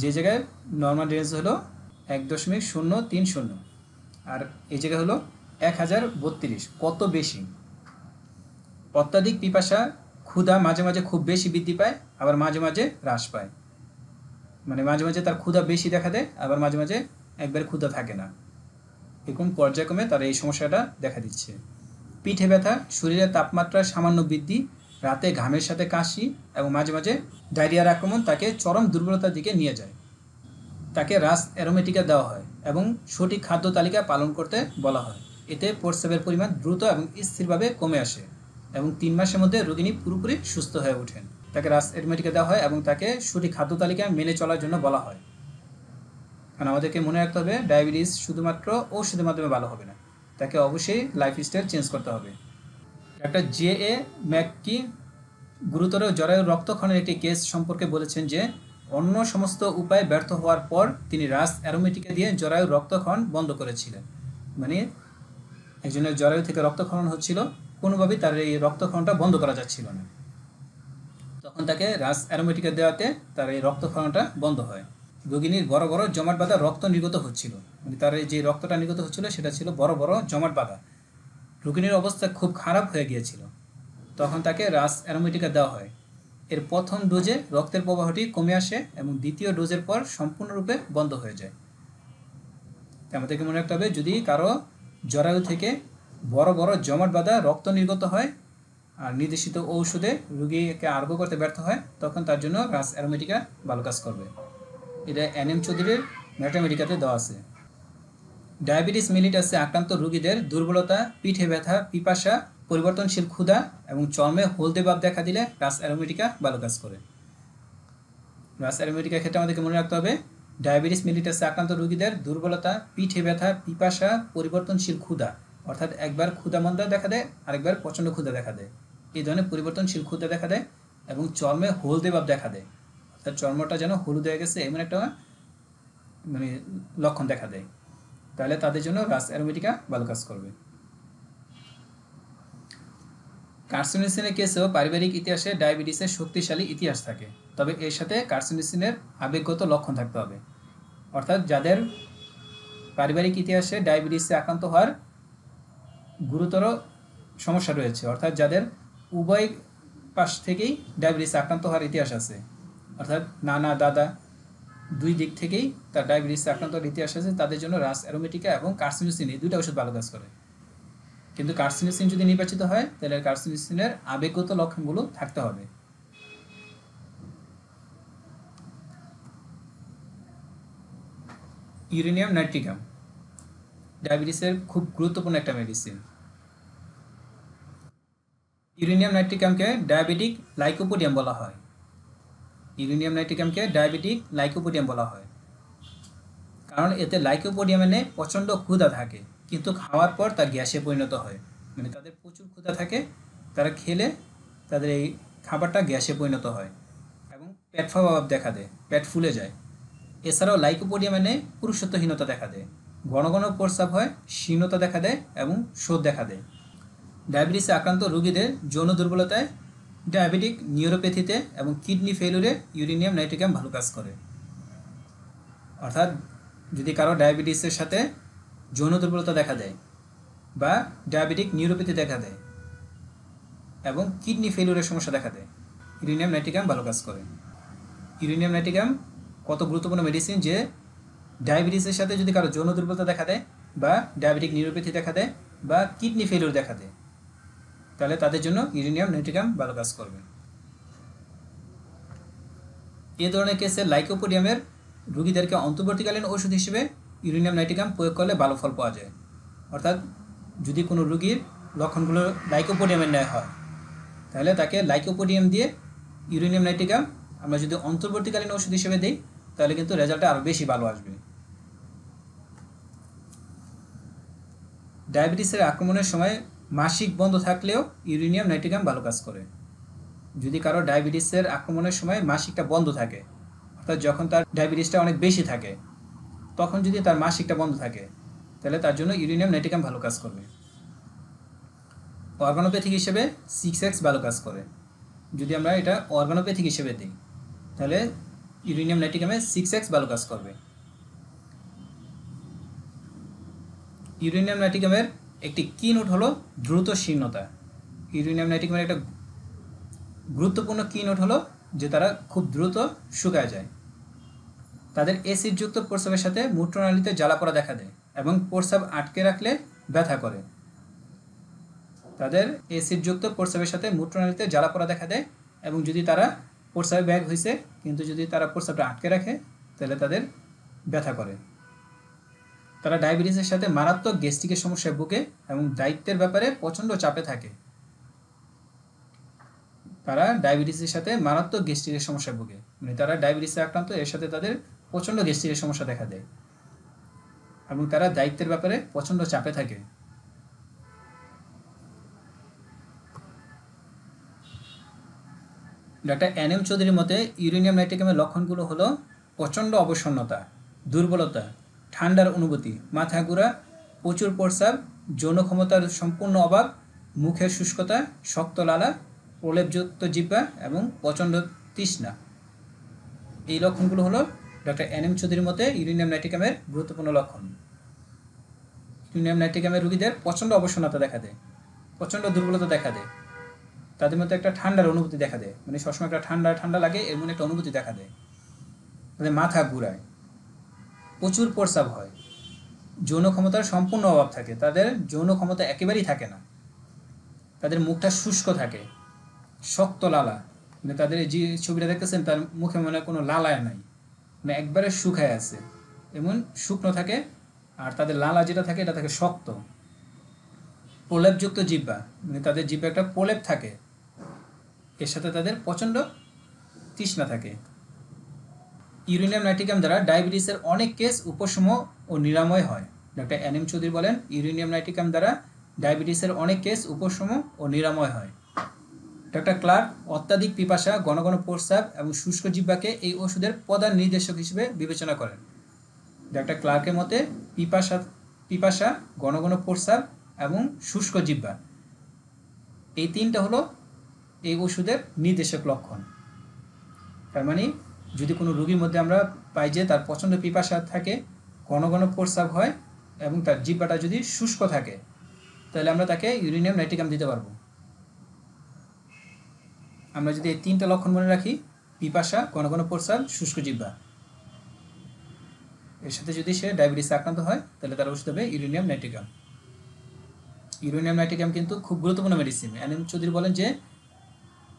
যে জায়গায় নর্মাল রেঞ্জ হলো 1.030, আর এই জায়গায় হলো 1032। কত বেশি! অত্যাধিক পিপাসা, ক্ষুধা মাঝে মাঝে খুব বেশি বৃদ্ধি পায়, আবার মাঝে মাঝে হ্রাস পায়। মানে মাঝে মাঝে তার ক্ষুধা বেশি দেখা দেয়, আবার মাঝে মাঝে একবার ক্ষুধা থাকে না। এরকম পর্যায়ক্রমে তার এই সমস্যাটা দেখা দিচ্ছে। পিঠে ব্যথা, শরীরের তাপমাত্রার সামান্য বৃদ্ধি, রাতে ঘামের সাথে কাশি এবং মাঝে মাঝে ডায়রিয়ার আক্রমণ তাকে চরম দুর্বলতার দিকে নিয়ে যায়। তাকে রাস অ্যারোমেটিকা দেওয়া হয় এবং সঠিক খাদ্য তালিকা পালন করতে বলা হয়। এতে প্রস্রাবের পরিমাণ দ্রুত এবং স্থিরভাবে কমে আসে এবং 3 মাসের মধ্যে রোগিনী পুরোপুরি সুস্থ হয়ে ওঠেন। তাকে রাস অ্যারোমেটিকা দেওয়া হয় এবং তাকে সঠিক খাদ্য তালিকা মেনে চলার জন্য বলা হয়। কারণ আমাদেরকে মনে রাখতে হবে, ডায়াবেটিস শুধুমাত্র ওষুধের মাধ্যমে ভালো হবে না, তাকে অবশ্যই লাইফস্টাইল চেঞ্জ করতে হবে। ডাক্তার জে.এ. ম্যাককি গুরুতর জরায়ু রক্তক্ষরণের একটি কেস সম্পর্কে বলেছেন যে অন্য সমস্ত উপায় ব্যর্থ হওয়ার পর তিনি রাস অ্যারোমেটিকা দিয়ে জরায়ু রক্তক্ষরণ বন্ধ করেছিলেন। মানে একজনের জরায়ু থেকে রক্তক্ষরণ হচ্ছিল, কোনোভাবেই তার এই রক্তক্ষরণটা বন্ধ করা যাচ্ছিল না। তখন তাকে রাস অ্যারোমেটিকা দেওয়াতে তার এই রক্তক্ষরণটা বন্ধ হয়। রোগিনীর বড় বড় জমাট বাঁধা রক্ত নির্গত হচ্ছিল, মানে তার এই যে রক্তটা নির্গত হচ্ছিল সেটা ছিল বড় বড় জমাট বাঁধা। রোগিনীর অবস্থা খুব খারাপ হয়ে গিয়েছিল। তখন তাকে রাস অ্যারোমেটিকা দেওয়া হয়। এর প্রথম ডোজে রক্তের প্রবাহটি কমে আসে এবং দ্বিতীয় ডোজের পর সম্পূর্ণরূপে বন্ধ হয়ে যায়। আমাদেরকে মনে রাখতে হবে, যদি কারো জরায়ু থেকে বড় বড় জমাট বাঁধা রক্ত নির্গত হয় আর নির্দেশিত ঔষধে রোগীকে আরোগ্য করতে ব্যর্থ হয়, তখন তার জন্য রাস অ্যারোমেটিকা ভালো কাজ করবে। এটা এনএম চৌধুরীর ম্যাটামেটিকাতে দেওয়া আছে। ডায়াবেটিস মেলিটাসে আক্রান্ত রোগীদের দুর্বলতা, পিঠে ব্যথা, পিপাসা, পরিবর্তনশীল ক্ষুধা এবং চর্মে হলদে ভাব দেখা দিলে রাস অ্যারোমেটিকা ভালো কাজ করে। রাস অ্যারোমেটিকার ক্ষেত্রে আমাদেরকে মনে রাখতে হবে, ডায়াবেটিস মেলিটাসে আক্রান্ত রোগীদের দুর্বলতা, পিঠে ব্যথা, পিপাসা, পরিবর্তনশীল ক্ষুধা, অর্থাৎ একবার ক্ষুধামন্দা দেখা দেয়, আরেকবার প্রচণ্ড ক্ষুধা দেখা দেয়। এই ধরনের পরিবর্তনশীল ক্ষুধা দেখা দেয় এবং চর্মে হলদে ভাব দেখা দেয়, অর্থাৎ চর্মটা যেন হলুদ হয়ে গেছে এমন একটা মানে লক্ষণ দেখা দেয়, তাহলে তাদের জন্য রাস অ্যারোমেটিকা ভালো কাজ করবে। কার্সিনোসিনের কেসেও পারিবারিক ইতিহাসে ডায়াবেটিসের শক্তিশালী ইতিহাস থাকে, তবে এর সাথে কার্সিনোসিনের আবেগগত লক্ষণ থাকতে হবে। অর্থাৎ যাদের পারিবারিক ইতিহাসে ডায়াবেটিসে আক্রান্ত হওয়ার গুরুতর সমস্যা রয়েছে, অর্থাৎ যাদের উভয় পাশ থেকেই ডায়াবেটিসে আক্রান্ত হওয়ার ইতিহাস আছে, অর্থাৎ নানা দাদা দুই দিক থেকেই তার ডায়াবেটিসে আক্রান্ত হওয়ার ইতিহাস আছে, তাদের জন্য রাস অ্যারোমেটিকা এবং কার্সিনোসিন এই দুইটা ওষুধ ভালো কাজ করে। কিন্তু কার্সিনোসিন যদি নির্বাচিত হয় তাহলে কার্সিনোসিনের আবেগগত লক্ষণগুলো থাকতে হবে। ইউরেনিয়াম নাইট্রিকাম ডায়াবেটিসের খুব গুরুত্বপূর্ণ একটা মেডিসিন। ইউরেনিয়াম নাইট্রিকামকে ডায়াবেটিক লাইকোপোডিয়াম বলা হয়। ইউরেনিয়াম নাইট্রিকামকে ডায়াবেটিক লাইকোপোডিয়াম বলা হয় কারণ এতে লাইকোপোডিয়ামে প্রচণ্ড ক্ষুধা থাকে, কিন্তু খাওয়ার পর তা গ্যাসে পরিণত হয়। মানে তাদের প্রচুর ক্ষুধা থাকে, তারা খেলে তাদের এই খাবারটা গ্যাসে পরিণত হয় এবং পেট ফাঁপা ভাব দেখা দেয়, পেট ফুলে যায়। এছাড়াও লাইকোপোডিয়ামে পুরুষত্বহীনতা দেখা দেয়, ঘন ঘন প্রস্রাব হয়, শীর্ণতা দেখা দেয় এবং শোধ দেখা দেয়। ডায়াবেটিসে আক্রান্ত রোগীদের যৌন দুর্বলতায়, ডায়াবেটিক নিউরোপ্যাথিতে এবং কিডনি ফেলিউরে ইউরেনিয়াম নাইট্রিকাম ভালো কাজ করে। অর্থাৎ যদি কারো ডায়াবেটিসের সাথে যৌন দুর্বলতা দেখা দেয় বা ডায়াবেটিক নিউরোপ্যাথি দেখা দেয় এবং কিডনি ফেলিউরের সমস্যা দেখা দেয়, ইউরেনিয়াম নাইট্রিকাম ভালো কাজ করে। ইউরেনিয়াম নাইট্রিকাম কত গুরুত্বপূর্ণ মেডিসিন যে ডায়াবেটিসের সাথে যদি কারো যৌন দুর্বলতা দেখা দেয় বা ডায়াবেটিক নিউরোপ্যাথি দেখা দেয় বা কিডনি ফেলিউর দেখা দেয়, তাহলে তাদের জন্য ইউরেনিয়াম নাইট্রিকাম ভালো কাজ করবে। এ ধরনের কেসে লাইকোপোডিয়ামের রোগীদেরকে অন্তর্বর্তীকালীন ওষুধ হিসেবে ইউরেনিয়াম নাইট্রিকাম প্রয়োগ করলে ভালো ফল পাওয়া যায়। অর্থাৎ যদি কোনো রোগীর লক্ষণগুলো লাইকোপোডিয়ামের ন্যায় হয়, তাহলে তাকে লাইকোপোডিয়াম দিয়ে ইউরেনিয়াম নাইট্রিকাম আমরা যদি অন্তর্বর্তীকালীন ওষুধ হিসেবে দিই, তাহলে কিন্তু রেজাল্টটা আরও বেশি ভালো আসবে। ডায়াবেটিসের আক্রমণের সময় মাসিক বন্ধ থাকলেও ইউরেনিয়াম নাইট্রিকাম ভালো কাজ করে। যদি কারো ডায়াবেটিসের আক্রমণের সময় মাসিকটা বন্ধ থাকে, অর্থাৎ যখন তার ডায়াবেটিসটা অনেক বেশি থাকে, তখন যদি তার মাসিকটা বন্ধ থাকে, তাহলে তার জন্য ইউরেনিয়াম নাইট্রিকাম ভালো কাজ করবে। অর্গানোপ্যাথিক হিসেবে 6X ভালো কাজ করে। যদি আমরা এটা অর্গানোপ্যাথিক হিসেবে দিই, তাহলে ইউরেনিয়াম নাইট্রিকামে 6X ভালো কাজ করবে। ইউরেনিয়াম নাইট্রিকামের একটি কি নোট হলো দ্রুত শীর্ণতা। ইউরেনিয়াম নাইট্রিকামের একটা গুরুত্বপূর্ণ কি নোট হলো যে তারা খুব দ্রুত শুকায় যায়। তাদের অ্যাসিডযুক্ত প্রস্রাবের সাথে মূত্রনালীতে জ্বালাপোড়া দেখা দেয় এবং প্রস্রাব আটকে রাখলে ব্যথা করে। তাদের অ্যাসিডযুক্ত প্রস্রাবের সাথে মূত্রনালীতে জ্বালাপোড়া দেখা দেয় এবং যদি তারা প্রস্রাবে ব্যাগ হয়েছে কিন্তু যদি তারা প্রস্রাবটা আটকে রাখে, তাহলে তাদের ব্যথা করে। তারা ডায়াবেটিসের সাথে মারাত্মক গ্যাস্ট্রিকের সমস্যায় ভুগে এবং দায়িত্বের ব্যাপারে প্রচণ্ড চাপে থাকে। তারা ডায়াবেটিসের সাথে মারাত্মক গ্যাস্ট্রিকের সমস্যায় ভুগে, মানে তারা ডায়াবেটিসে আক্রান্ত, এর সাথে তাদের প্রচণ্ড গ্যাস্ট্রিকের সমস্যা দেখা দেয় এবং তারা দায়িত্বের ব্যাপারে প্রচণ্ড চাপে থাকে। ডাক্তার NM চৌধুরীর মতে ইউরেনিয়াম নাইট্রিকামের লক্ষণগুলো হলো প্রচণ্ড অবসন্নতা, দুর্বলতা, ঠান্ডার অনুভূতি, মাথা ঘোরা, প্রচুর প্রস্রাব, যৌন ক্ষমতার সম্পূর্ণ অভাব, মুখের শুষ্কতা, শক্ত লালা, প্রলেপযুক্ত জিহ্বা এবং প্রচণ্ড তৃষ্ণা। এই লক্ষণগুলো হলো ডক্টর NM চৌধুরীর মতে ইউরেনিয়াম নাইট্রিকামের গুরুত্বপূর্ণ লক্ষণ। ইউরেনিয়াম নাইট্রিকামের রোগীদের প্রচণ্ড অবসন্নতা দেখা দেয়, প্রচণ্ড দুর্বলতা দেখা দেয়, তাদের মধ্যে একটা ঠান্ডার অনুভূতি দেখা দেয়, মানে সবসময় একটা ঠান্ডা ঠান্ডা লাগে এমন একটা অনুভূতি দেখা দেয়। তাদের মাথা ঘুরায়, প্রচুর প্রস্রাব হয়, যৌন ক্ষমতার সম্পূর্ণ অভাব থাকে, তাদের যৌন ক্ষমতা একেবারেই থাকে না, তাদের মুখটা শুষ্ক থাকে, শক্ত লালা, মানে তাদের যে ছবিটা দেখতেছেন তার মুখে মনে কোনো লালায় নাই, মানে একবারে শুকায় আছে, এমন শুকনো থাকে। আর তাদের লালা যেটা থাকে এটা থাকে শক্ত। প্রলেপযুক্ত জিহ্বা, মানে তাদের জিহ্বা একটা প্রলেপ থাকে, এর সাথে তাদের প্রচণ্ড তৃষ্ণা থাকে। ইউরেনিয়াম নাইট্রিকাম দ্বারা ডায়াবেটিসের অনেক কেস উপশম ও নিরাময় হয়। ডক্টর NM চৌধুরী বলেন ইউরেনিয়াম নাইট্রিকাম দ্বারা ডায়াবেটিসের অনেক কেস উপশম ও নিরাময় হয়। ডক্টর ক্লার্ক অত্যাধিক পিপাসা, ঘন ঘন প্রস্রাব এবং শুষ্ক জিহ্বাকে এই ওষুধের প্রধান নির্দেশক হিসেবে বিবেচনা করেন। ডক্টর ক্লার্কের মতে পিপাসা, ঘন ঘন প্রস্রাব এবং শুষ্ক জিহ্বা, এই তিনটা হলো এই ওষুধের নির্দেশক লক্ষণ। তার মানে যদি কোনো রোগীর মধ্যে আমরা পাই যে তার প্রচণ্ড পিপাসা থাকে, ঘন ঘন প্রস্রাব হয় এবং তার জিহ্বাটা যদি শুষ্ক থাকে, তাহলে আমরা তাকে ইউরেনিয়াম নাইট্রিকাম দিতে পারবো। আমরা যদি এই তিনটা লক্ষণ মনে রাখি, পিপাসা, ঘন ঘন প্রস্রাব, শুষ্ক জিহ্বা, এর সাথে যদি সে ডায়াবেটিসে আক্রান্ত হয়, তাহলে তার ওষুধ হবে ইউরেনিয়াম নাইট্রিকাম। ইউরেনিয়াম নাইট্রিকাম কিন্তু খুব গুরুত্বপূর্ণ মেডিসিন। NM চৌধুরী বলেন যে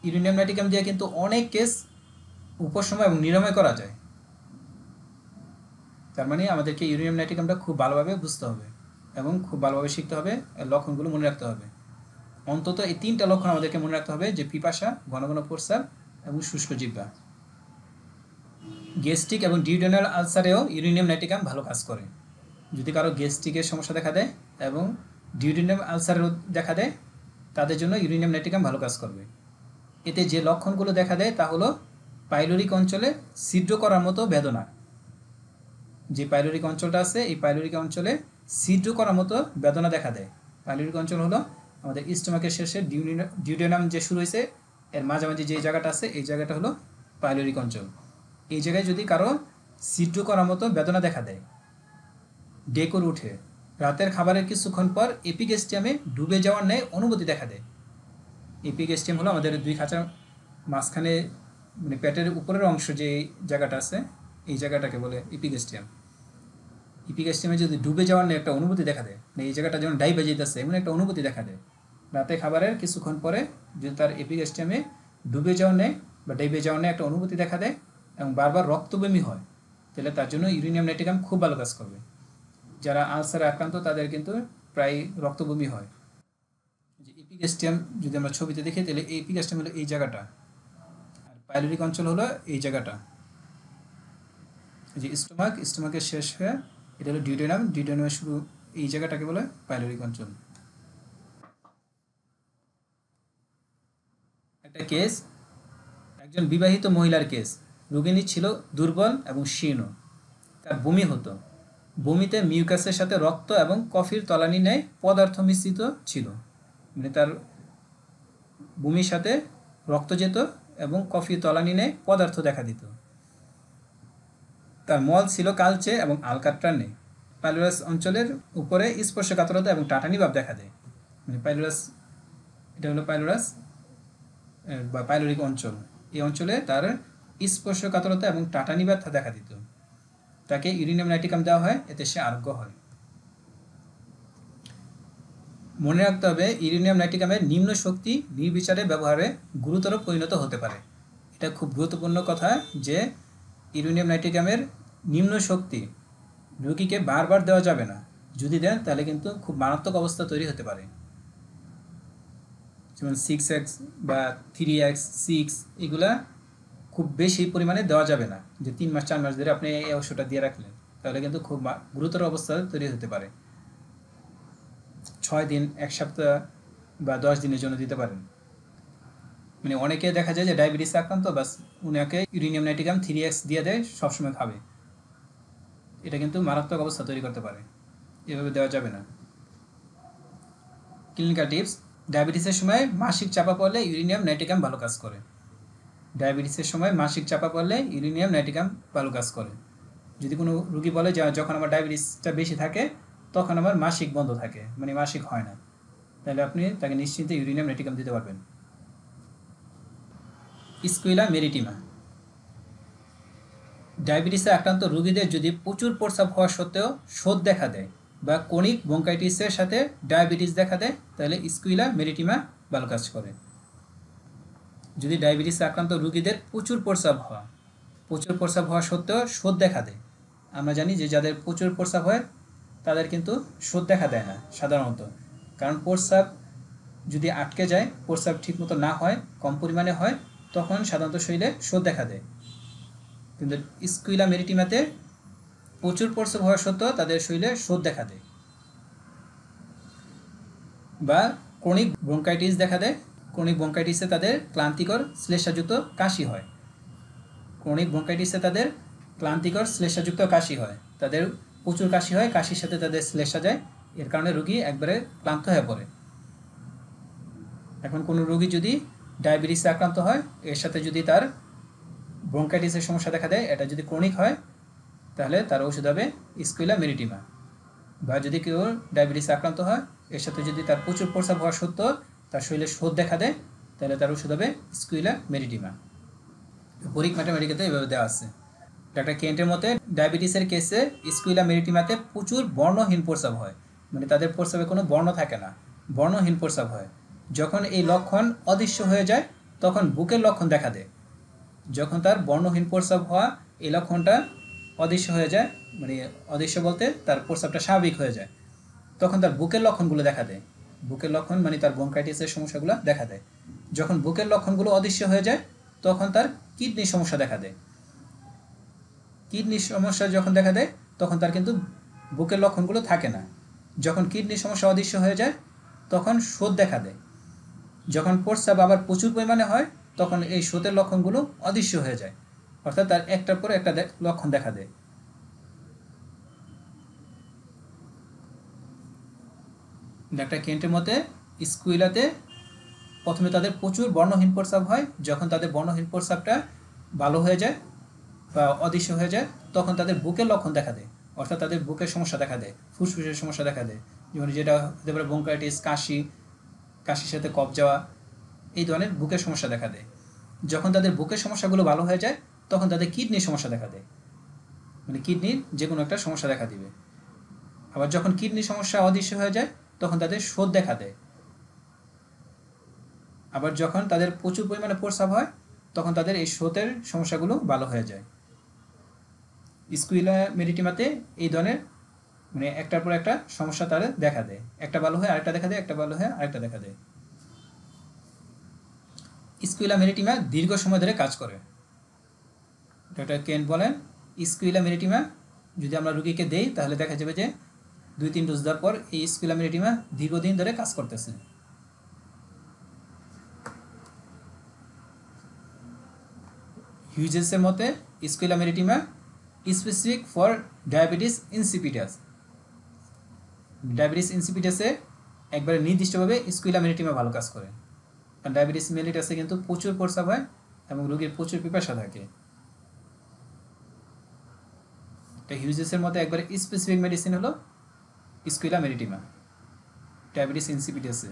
ইউরেনিয়াম নাইট্রিকাম দিয়ে কিন্তু অনেক কেস উপশম এবং নিরাময় করা যায়। তার মানে আমাদেরকে ইউরেনিয়াম নাইট্রিকামটা খুব ভালোভাবে বুঝতে হবে এবং খুব ভালোভাবে শিখতে হবে, লক্ষণগুলো মনে রাখতে হবে। অন্তত এই তিনটা লক্ষণ আমাদেরকে মনে রাখতে হবে, যে পিপাসা, ঘন ঘন প্রস্রাব এবং শুষ্ক জিহ্বা। গ্যাস্ট্রিক এবং ডিউডেনাল আলসারেও ইউরেনিয়াম নাইট্রিকাম ভালো কাজ করে। যদি কারো গ্যাস্ট্রিকের সমস্যা দেখা দেয় এবং ডিউডেনাল আলসারেও দেখা দেয়, তাদের জন্য ইউরেনিয়াম নাইট্রিকাম ভালো কাজ করবে। এতে যে লক্ষণগুলো দেখা দেয় তা হলো পাইলোরিক অঞ্চলে ছিদ্র করার মতো বেদনা। যে পাইলোরিক অঞ্চলটা আছে, এই পাইলোরিক অঞ্চলে ছিদ্র করার মতো বেদনা দেখা দেয়। পাইলোরিক অঞ্চল হলো আমাদের স্টোমাকের শেষে ডিউডেনাম যে শুরু হয়েছে এর মাঝামাঝি যে জায়গাটা আছে, এই জায়গাটা হলো পাইলোরিক অঞ্চল। এই জায়গায় যদি কারো ছিদ্র করার মতো বেদনা দেখা দেয়, ডেকর উঠে, রাতের খাবারের কিছুক্ষণ পর এপিগ্যাস্ট্রিয়ামে ডুবে যাওয়ার ন্যায় অনুভূতি দেখা দেয়। এপিগ্যাস্ট্রিয়াম হলো আমাদের দুই খাঁচার মাঝখানে, মানে পেটের উপরের অংশ যে জায়গাটা আছে, এই জায়গাটাকে বলে এপিগ্যাস্ট্রিয়াম। এপিগ্যাস্ট্রিয়ামে যদি ডুবে যাওয়ার ন্যায় একটা অনুভূতি দেখা দেয়, মানে এই জায়গাটা যেমন ডাইবে যেতেছে এমন একটা অনুভূতি দেখা দেয়। রাতে খাবারের কিছুক্ষণ পরে যদি তার এপিগ্যাস্ট্রিয়ামে ডুবে যাওয়ার ন্যায় বা ডাইবে যাওয়ার ন্যায় একটা অনুভূতি দেখা দেয় এবং বারবার রক্তবমি হয়, তাহলে তার জন্য ইউরেনিয়াম নাইট্রিকাম খুব ভালো কাজ করবে। যারা আলসারে আক্রান্ত তাদের কিন্তু প্রায় রক্তবমি হয়। যে এপিগ্যাস্ট্রিয়াম যদি আমরা ছবিতে দেখি তাহলে এই এপিগ্যাস্ট্রিয়াম হলো এই জায়গাটা, আর পাইলোরিক অঞ্চল হলো এই জায়গাটা। যে স্টোমাকের শেষ হয়ে এটা হলো ডিউডেনামের শুরু, এই জায়গাটাকে বলে পাইলোরিক অঞ্চল। একটা কেস, একজন বিবাহিত মহিলার কেস। রোগিণী ছিল দুর্বল এবং শীর্ণ, তার বমি হতো। বমিতে মিউকাসের সাথে রক্ত এবং কফির তলানি ন্যায় পদার্থ মিশ্রিত ছিল, মানে তার বমির সাথে রক্ত যেত এবং কফির তলানি ন্যায় পদার্থ দেখা দিত। তার মল ছিল কালচে এবং আলকাট্রানে। পাইলোরাস অঞ্চলের উপরে স্পর্শকাতরতা এবং টাটানি ভাব দেখা দেয়। মানে পাইলোরাস, এটা হলো পাইলোরাস বা পাইলোরিক অঞ্চল। এই অঞ্চলে তার স্পর্শকাতরতা এবং টাটানি ব্যথা দেখা দিত। তাকে ইউরেনিয়াম নাইট্রিকাম দেওয়া হয়, এতে সে আরোগ্য হয়। মনে রাখতে হবে ইউরেনিয়াম নাইট্রিকামের নিম্ন শক্তি নির্বিচারে ব্যবহারে গুরুতর পরিণত হতে পারে। এটা খুব গুরুত্বপূর্ণ কথা যে ইউরেনিয়াম নাইট্রিকামের নিম্ন শক্তি রোগীকে বারবার দেওয়া যাবে না। যদি দেন তাহলে কিন্তু খুব মারাত্মক অবস্থা তৈরি হতে পারে। যেমন 6x বা 3x 6 এগুলা খুব বেশি পরিমাণে দেওয়া যাবে না, যে 3 মাস 4 মাস ধরে আপনি এই ওষুধটা দিয়ে রাখলেন, তাহলে কিন্তু খুব গুরুতর অবস্থা তৈরি হতে পারে। 6 দিন, 1 সপ্তাহ বা 10 দিনের জন্য দিতে পারেন। মানে অনেকে দেখা যায় যে ডায়াবেটিস আক্রান্ত, বাস উনাকে ইউরেনিয়াম নাইট্রিকাম 3x দিয়ে দেয়, সবসময় খাবে। এটা কিন্তু মারাত্মক অবস্থা তৈরি করতে পারে, এভাবে দেওয়া যাবে না। ক্লিনিক্যাল টিপস: ডায়াবেটিসের সময় মাসিক চাপা পড়লে ইউরেনিয়াম নাইট্রিকাম ভালো কাজ করে। ডায়াবেটিসের সময় মাসিক চাপা পড়লে ইউরেনিয়াম নাইট্রিকাম ভালো কাজ করে। যদি কোনো রুগী বলে যে যখন আমার ডায়াবেটিসটা বেশি থাকে তখন আমার মাসিক বন্ধ থাকে, মানে মাসিক হয় না, তাহলে আপনি তাকে নিশ্চিন্তে ইউরেনিয়াম নাইট্রিকাম দিতে পারবেন। স্কুইলা মেরিটিমা: ডায়াবেটিসে আক্রান্ত রোগীদের যদি প্রচুর প্রস্রাব হওয়া সত্ত্বেও শোথ দেখা দেয় বা কনিক ব্রঙ্কাইটিসের সাথে ডায়াবেটিস দেখা দেয়, তাহলে স্কুইলা মেরিটিমা ভালো কাজ করে। যদি ডায়াবেটিসে আক্রান্ত রোগীদের প্রচুর প্রস্রাব হওয়া সত্ত্বেও শোথ দেখা দেয়, আমরা জানি যে যাদের প্রচুর প্রস্রাব হয় তাদের কিন্তু শোথ দেখা দেয় না সাধারণত, কারণ প্রস্রাব যদি আটকে যায়, প্রস্রাব ঠিকমতো না হয়, কম পরিমাণে হয়, তখন সাধারণত শরীরে শোথ দেখা দেয়। কিন্তু স্কুইলা মেরিটিমাতে প্রচুর প্রস্রাব হওয়া সত্ত্বেও তাদের শরীরে শোথ দেখা দেয় বা ক্রনিক ব্রঙ্কাইটিস দেখা দেয়। ক্রনিক ব্রঙ্কাইটিসে তাদের ক্লান্তিকর শ্লেষাযুক্ত কাশি হয়। তাদের প্রচুর কাশি হয়, কাশির সাথে তাদের শ্লেষা যায়, এর কারণে রোগী একবারে ক্লান্ত হয়ে পড়ে। এখন কোনো রোগী যদি ডায়াবেটিসে আক্রান্ত হয়, এর সাথে যদি তার ব্রঙ্কাইটিসের সমস্যা দেখা দেয়, এটা যদি ক্রনিক হয়, তাহলে তার ওষুধ হবে স্কুইলা মেরিটিমা। বা যদি কেউ ডায়াবেটিসে আক্রান্ত হয়, এর সাথে যদি তার প্রচুর প্রস্রাব হওয়া সত্ত্বেও তার শরীরে শোথ দেখা দেয়, তাহলে তার ওষুধ হবে স্কুইলা মেরিটিমা। পরীক ম্যাথামেটিকাতে এভাবে দেওয়া আছে। ডাক্তার কেন্টের মতে ডায়াবেটিসের কেসে স্কুইলা মেরিটিমাতে প্রচুর বর্ণহীন প্রস্রাব হয়, মানে তাদের প্রস্রাবে কোনো বর্ণ থাকে না, বর্ণহীন প্রস্রাব হয়। যখন এই লক্ষণ অদৃশ্য হয়ে যায় তখন বুকের লক্ষণ দেখা দেয়। যখন তার বর্ণহীন প্রস্রাব হওয়া এই লক্ষণটা অদৃশ্য হয়ে যায়, মানে অদৃশ্য বলতে তার প্রস্রাবটা স্বাভাবিক হয়ে যায়, তখন তার বুকের লক্ষণগুলো দেখা দেয়। বুকের লক্ষণ মানে তার ব্রঙ্কাইটিসের সমস্যাগুলো দেখা দেয়। যখন বুকের লক্ষণগুলো অদৃশ্য হয়ে যায় তখন তার কিডনির সমস্যা দেখা দেয়। কিডনির সমস্যা যখন দেখা দেয় তখন তার কিন্তু বুকের লক্ষণগুলো থাকে না। যখন কিডনির সমস্যা অদৃশ্য হয়ে যায় তখন শোথ দেখা দেয়। যখন প্রস্রাব আবার প্রচুর পরিমাণে হয় তখন এই শোথের লক্ষণগুলো অদৃশ্য হয়ে যায়, অর্থাৎ তার একটার পর একটা লক্ষণ দেখা দেয়। ডাক্তার কেন্টের মতে স্কুইলাতে প্রথমে তাদের প্রচুর বর্ণহীন প্রস্রাব হয়। যখন তাদের বর্ণহীন প্রস্রাবটা ভালো হয়ে যায় বা অদৃশ্য হয়ে যায় তখন তাদের বুকের লক্ষণ দেখা দেয়, অর্থাৎ তাদের বুকের সমস্যা দেখা দেয়, ফুসফুসের সমস্যা দেখা দেয়, যেমন যেটা হতে পারে ব্রঙ্কাইটিস, কাশির সাথে কফ যাওয়া, এই ধরনের বুকের সমস্যা দেখা দেয়। যখন তাদের বুকের সমস্যাগুলো ভালো হয়ে যায় তখন তাদের কিডনির সমস্যা দেখা দেয়, মানে কিডনির যে কোনো একটা সমস্যা দেখা দিবে। আবার যখন কিডনির সমস্যা অদৃশ্য হয়ে যায় তখন তাদের শোথ দেখা দেয়। আবার যখন তাদের প্রচুর পরিমাণে প্রস্রাব হয় তখন তাদের এই শোথের সমস্যাগুলো ভালো হয়ে যায়। স্কুইলা মেরিটিমাতে এই ধরনের মানে একটার পর একটা সমস্যা তার দেখা দেয়, একটা ভালো হয় আরেকটা দেখা দেয়, একটা ভালো হয় আরেকটা দেখা দেয়। স্কুইলা মেরিটিমা দীর্ঘ সময় ধরে কাজ করে। ডক্টর কেন্ট বলেন স্কুইলা মেরিটিমা যদি আমরা রুগীকে দেই তাহলে দেখা যাবে যে 2-3 ডোজ দেওয়ার পর এই স্কুইলা মেরিটিমা দীর্ঘদিন ধরে কাজ করতেছে। হিউজেসের মতে Squilla maritima specific for diabetes insipidus. Diabetes ইনসিপিটাসে একবারে নির্দিষ্টভাবে স্কুইলা মেরিটিমা ভালো কাজ করে, কারণ ডায়াবেটিস মেলিটাসে কিন্তু প্রচুর প্রস্রাব হয় এবং রোগীর প্রচুর পিপাসা থাকে। এটা হিউজেসের মতে একবারে স্পেসিফিক মেডিসিন হলো স্কুইলা মেরিটিমা ডায়াবেটিস ইনসিপিটাসে।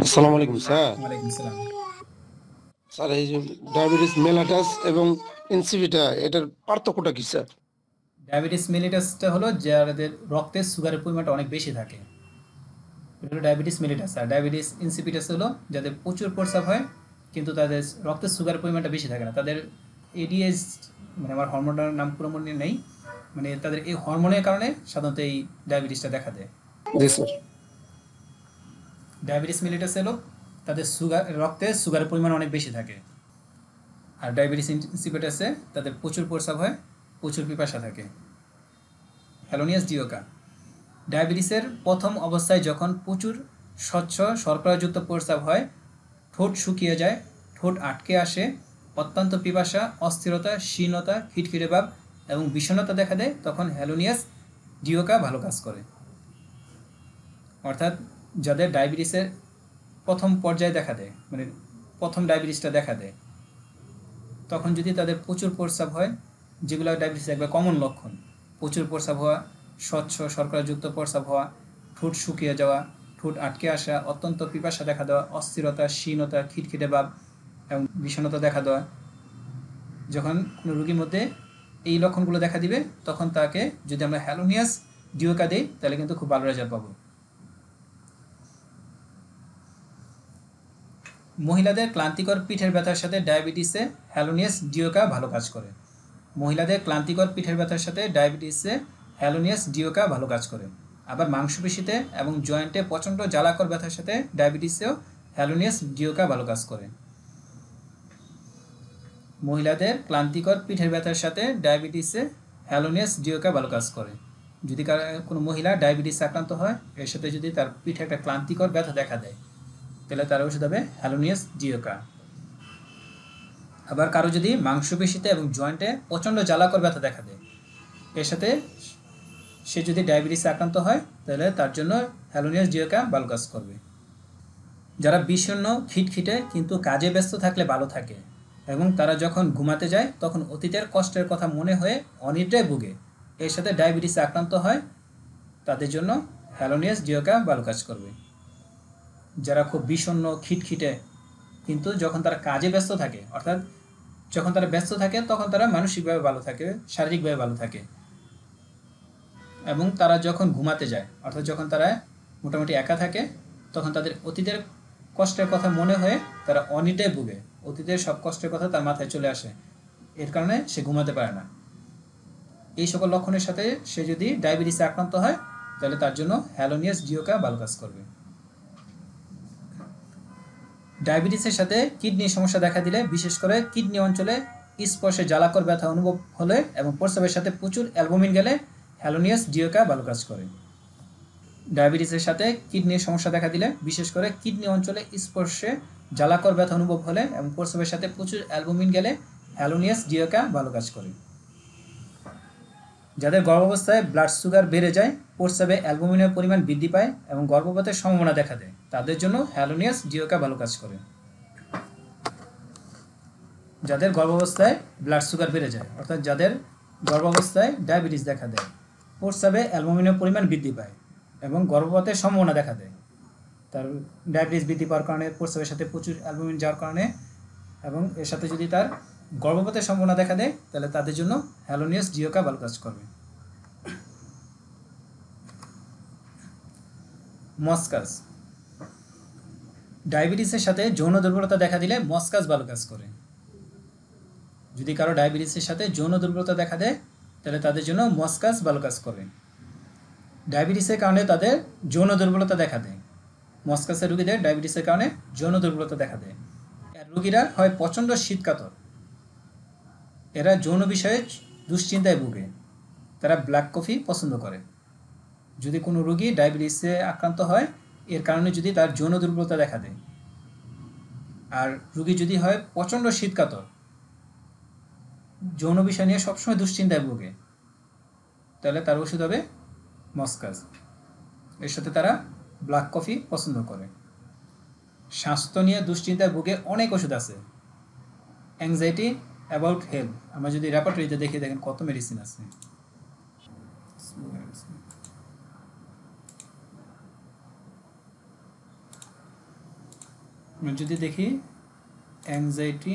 আসসালামু আলাইকুম স্যার। ওয়ালাইকুম আসসালাম। স্যার এই যে ডায়াবেটিস মেলাটাস এবং ইনসিপিটা এটার পার্থক্যটা কি স্যার? ডায়াবেটিস মেলিটাসটা হলো যাদের রক্তে সুগারের পরিমাণটা অনেক বেশি থাকে, এটা হলো ডায়াবেটিস মেলিটাস। আর ডায়াবেটিস ইনসিপিটাস হলো যাদের প্রচুর প্রস্রাব হয় কিন্তু তাদের রক্তের সুগারের পরিমাণটা বেশি থাকে না, তাদের এডিএস মানে আমার হরমোনটার নাম পুরো মনে নেই, মানে তাদের এই হরমোনের কারণে সাধারণত এই ডায়াবেটিসটা দেখা দেয়। জি স্যার। ডায়াবেটিস মেলিটাস হলো তাদের রক্তে সুগারের পরিমাণ অনেক বেশি থাকে, আর ডায়াবেটিস ইনসিপিটাসে তাদের প্রচুর প্রস্রাব হয়, প্রচুর পিপাসা থাকে। হ্যালোনিয়াস ডিওকা ডায়াবেটিসের প্রথম অবস্থায় যখন প্রচুর স্বচ্ছ শর্করাযুক্ত প্রস্রাব হয়, ঠোঁট শুকিয়ে যায়, ঠোঁট আটকে আসে, অত্যন্ত পিপাসা, অস্থিরতা, শীর্ণতা, খিটখিটে ভাব এবং বিষণ্ণতা দেখা দেয়, তখন হ্যালোনিয়াস ডিওকা ভালো কাজ করে। অর্থাৎ যাদের ডায়াবেটিসের প্রথম পর্যায়ে দেখা দেয়, মানে প্রথম ডায়াবেটিসটা দেখা দেয়, তখন যদি তাদের প্রচুর প্রস্রাব হয়, যেগুলো ডায়াবেটিসের একবার কমন লক্ষণ, প্রচুর প্রস্রাব হওয়া, স্বচ্ছ শর্করাযুক্ত প্রস্রাব হওয়া, ঠোঁট শুকিয়ে যাওয়া, ঠোঁট আটকে আসা, অত্যন্ত পিপাসা দেখা দেওয়া, অস্থিরতা, শীর্ণতা, খিটখিটে ভাব এবং বিষণ্ণতা দেখা দেওয়া, যখন কোনো রোগীর মধ্যে এই লক্ষণগুলো দেখা দিবে তখন তাকে যদি আমরা হ্যালোনিয়াস ডিওকা দিই তাহলে কিন্তু খুব ভালো রেজাল্ট পাবো। মহিলাদের ক্লান্তিকর পিঠের ব্যথার সাথে ডায়াবেটিসে হ্যালোনিয়াস ডিওকা ভালো কাজ করে। মহিলাদের ক্লান্তিকর পিঠের ব্যথার সাথে ডায়াবেটিসে হ্যালোনিয়াস ডিওকা ভালো কাজ করে। আবার মাংসপেশিতে এবং জয়েন্টে প্রচণ্ড জ্বালাকর ব্যথার সাথে ডায়াবেটিসেও হ্যালোনিয়াস ডিওকা ভালো কাজ করে। মহিলাদের ক্লান্তিকর পিঠের ব্যথার সাথে ডায়াবেটিসে হ্যালোনিয়াস ডিওকা ভালো কাজ করে। যদি কোনো মহিলা ডায়াবেটিস আক্রান্ত হয়, এর সাথে যদি তার পিঠে একটা ক্লান্তিকর ব্যথা দেখা দেয় তাহলে তার ওষুধ হবে হ্যালোনিয়াস ডিওকা। আবার কারো যদি মাংসপেশিতে এবং জয়েন্টে প্রচণ্ড জ্বালাকর ব্যথা দেখা দেয়, এর সাথে সে যদি ডায়াবেটিসে আক্রান্ত হয় তাহলে তার জন্য হ্যালোনিয়াস ডিওকা ভালো কাজ করবে। যারা বিষণ্ণ, খিটখিটে কিন্তু কাজে ব্যস্ত থাকলে ভালো থাকে এবং তারা যখন ঘুমাতে যায় তখন অতীতের কষ্টের কথা মনে হয়ে অনিদ্রায় ভুগে, এর সাথে ডায়াবেটিসে আক্রান্ত হয়, তাদের জন্য হ্যালোনিয়াস ডিওকা ভালো কাজ করবে। যারা খুব বিষণ্ণ, খিটখিটে কিন্তু যখন তারা কাজে ব্যস্ত থাকে, অর্থাৎ যখন তারা ব্যস্ত থাকে তখন তারা মানসিকভাবে ভালো থাকে, শারীরিকভাবে ভালো থাকে, এবং তারা যখন ঘুমাতে যায় অর্থাৎ যখন তারা মোটামুটি একা থাকে তখন তাদের অতীতের কষ্টের কথা মনে হয়ে তারা অনিদ্রায় ভুগে, অতীতের সব কষ্টের কথা তার মাথায় চলে আসে, এর কারণে সে ঘুমাতে পারে না। এই সকল লক্ষণের সাথে সে যদি ডায়াবেটিসে আক্রান্ত হয় তাহলে তার জন্য হ্যালোনিয়াস ডিওকা ভালো কাজ করবে। ডায়াবেটিসের সাথে কিডনির সমস্যা দেখা দিলে, বিশেষ করে কিডনি অঞ্চলে স্পর্শে জ্বালাকর ব্যথা অনুভব হলে এবং প্রস্রাবের সাথে প্রচুর অ্যালবুমিন গেলে হ্যালোনিয়াস ডিওকা ভালো কাজ করে। ডায়াবেটিসের সাথে কিডনির সমস্যা দেখা দিলে, বিশেষ করে কিডনি অঞ্চলে স্পর্শে জ্বালাকর ব্যথা অনুভব হলে এবং প্রস্রাবের সাথে প্রচুর অ্যালবুমিন গেলে হ্যালোনিয়াস ডিওকা ভালো কাজ করে। যাদের গর্ভাবস্থায় ব্লাড সুগার বেড়ে যায়, প্রস্রাবে অ্যালবুমিনের পরিমাণ বৃদ্ধি পায় এবং গর্ভপাতের সম্ভাবনা দেখা দেয়, তাদের জন্য হ্যালোনিয়াস ডিওকা ভালো কাজ করে। যাদের গর্ভাবস্থায় ব্লাড সুগার বেড়ে যায়, অর্থাৎ যাদের গর্ভাবস্থায় ডায়াবেটিস দেখা দেয়, প্রস্রাবে অ্যালবুমিনের পরিমাণ বৃদ্ধি পায় এবং গর্ভপাতের সম্ভাবনা দেখা দেয়, তার ডায়াবেটিস বৃদ্ধি পাওয়ার কারণে প্রস্রাবের সাথে প্রচুর অ্যালবুমিন যাওয়ার কারণে এবং এর সাথে যদি তার গর্ভপাতের সম্ভাবনা দেখা দেয় তাহলে তাদের জন্য হ্যালোনিয়াস ডিওকা ভালো কাজ করবে। মসকাস ডায়াবেটিসের সাথে যৌন দুর্বলতা দেখা দিলে মসকাস ভালো কাজ করে। যদি কারো ডায়াবেটিসের সাথে যৌন দুর্বলতা দেখা দেয় তাহলে তাদের জন্য মস্কাস ভালো কাজ করে। ডায়াবেটিসের কারণে তাদের যৌন দুর্বলতা দেখা দেয়। মস্কাসের রোগীদের ডায়াবেটিসের কারণে যৌন দুর্বলতা দেখা দেয়। এর রোগীরা হয় প্রচণ্ড শীতকাতর, এরা যৌন বিষয়ে দুশ্চিন্তায় ভুগে, তারা ব্ল্যাক কফি পছন্দ করে। যদি কোনো রোগী ডায়াবেটিসে আক্রান্ত হয় এর কারণে যদি তার যৌন দুর্বলতা দেখা দেয়, আর রোগী যদি হয় প্রচণ্ড শীতকাতর, যৌন বিষয় নিয়ে সবসময় দুশ্চিন্তায় ভোগে, তাহলে তার ওষুধ হবে মস্কাস। এর সাথে তারা ব্ল্যাক কফি পছন্দ করে। স্বাস্থ্য নিয়ে দুশ্চিন্তায় ভুগে অনেক ওষুধ আছে। অ্যাংজাইটি অ্যাবাউট হেলথ, আমরা যদি রেপার্টরিতে দেখি দেখেন কত মেডিসিন আছে। আমরা যদি দেখি অ্যাংজাইটি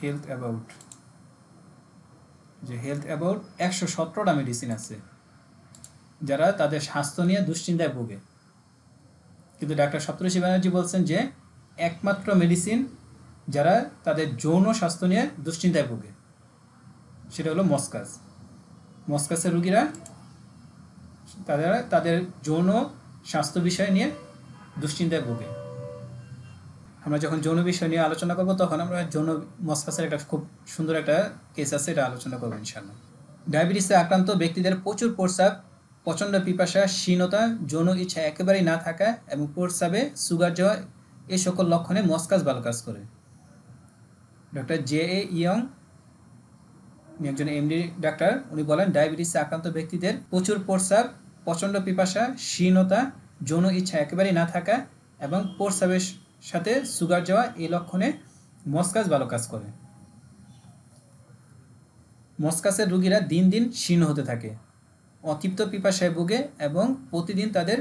হেলথ অ্যাবাউট, যে হেলথ অ্যাবাউট 117টা মেডিসিন আছে যারা তাদের স্বাস্থ্য নিয়ে দুশ্চিন্তায় ভোগে। কিন্তু ডাক্তার সপ্তর্ষি ব্যানার্জি বলছেন যে একমাত্র মেডিসিন যারা তাদের যৌন স্বাস্থ্য নিয়ে দুশ্চিন্তায় ভোগে সেটা হলো মস্কাস। মস্কাসের রোগীরা তাদের যৌন স্বাস্থ্য বিষয় নিয়ে দুশ্চিন্তায় ভোগে। আমরা যখন যৌন বিষয় নিয়ে আলোচনা করব তখন আমরা যৌন মস্কাসের একটা খুব সুন্দর একটা কেস আছে, এটা আলোচনা করবো ইনশাআল্লাহ। ডায়াবেটিসে আক্রান্ত ব্যক্তিদের প্রচুর প্রস্রাব, প্রচণ্ড পিপাসা, ক্ষীণতা, যৌন ইচ্ছা একেবারেই না থাকা এবং প্রস্রাবে সুগার যাওয়া, এই সকল লক্ষণে মস্কাস ভালো কাজ করে। ডক্টর জে.এ. ইয়ং, উনি একজন এমডি ডাক্তার, উনি বলেন ডায়াবেটিসে আক্রান্ত ব্যক্তিদের প্রচুর প্রস্রাব, প্রচণ্ড পিপাসা, ক্ষীণতা, যৌন ইচ্ছা একেবারেই না থাকা এবং প্রস্রাবের সাথে সুগার যাওয়া, এই লক্ষণে মস্কাস ভালো কাজ করে। মস্কাসের রোগীরা দিন দিন ক্ষীণ হতে থাকে, অতৃপ্ত পিপাসায় ভোগে এবং প্রতিদিন তাদের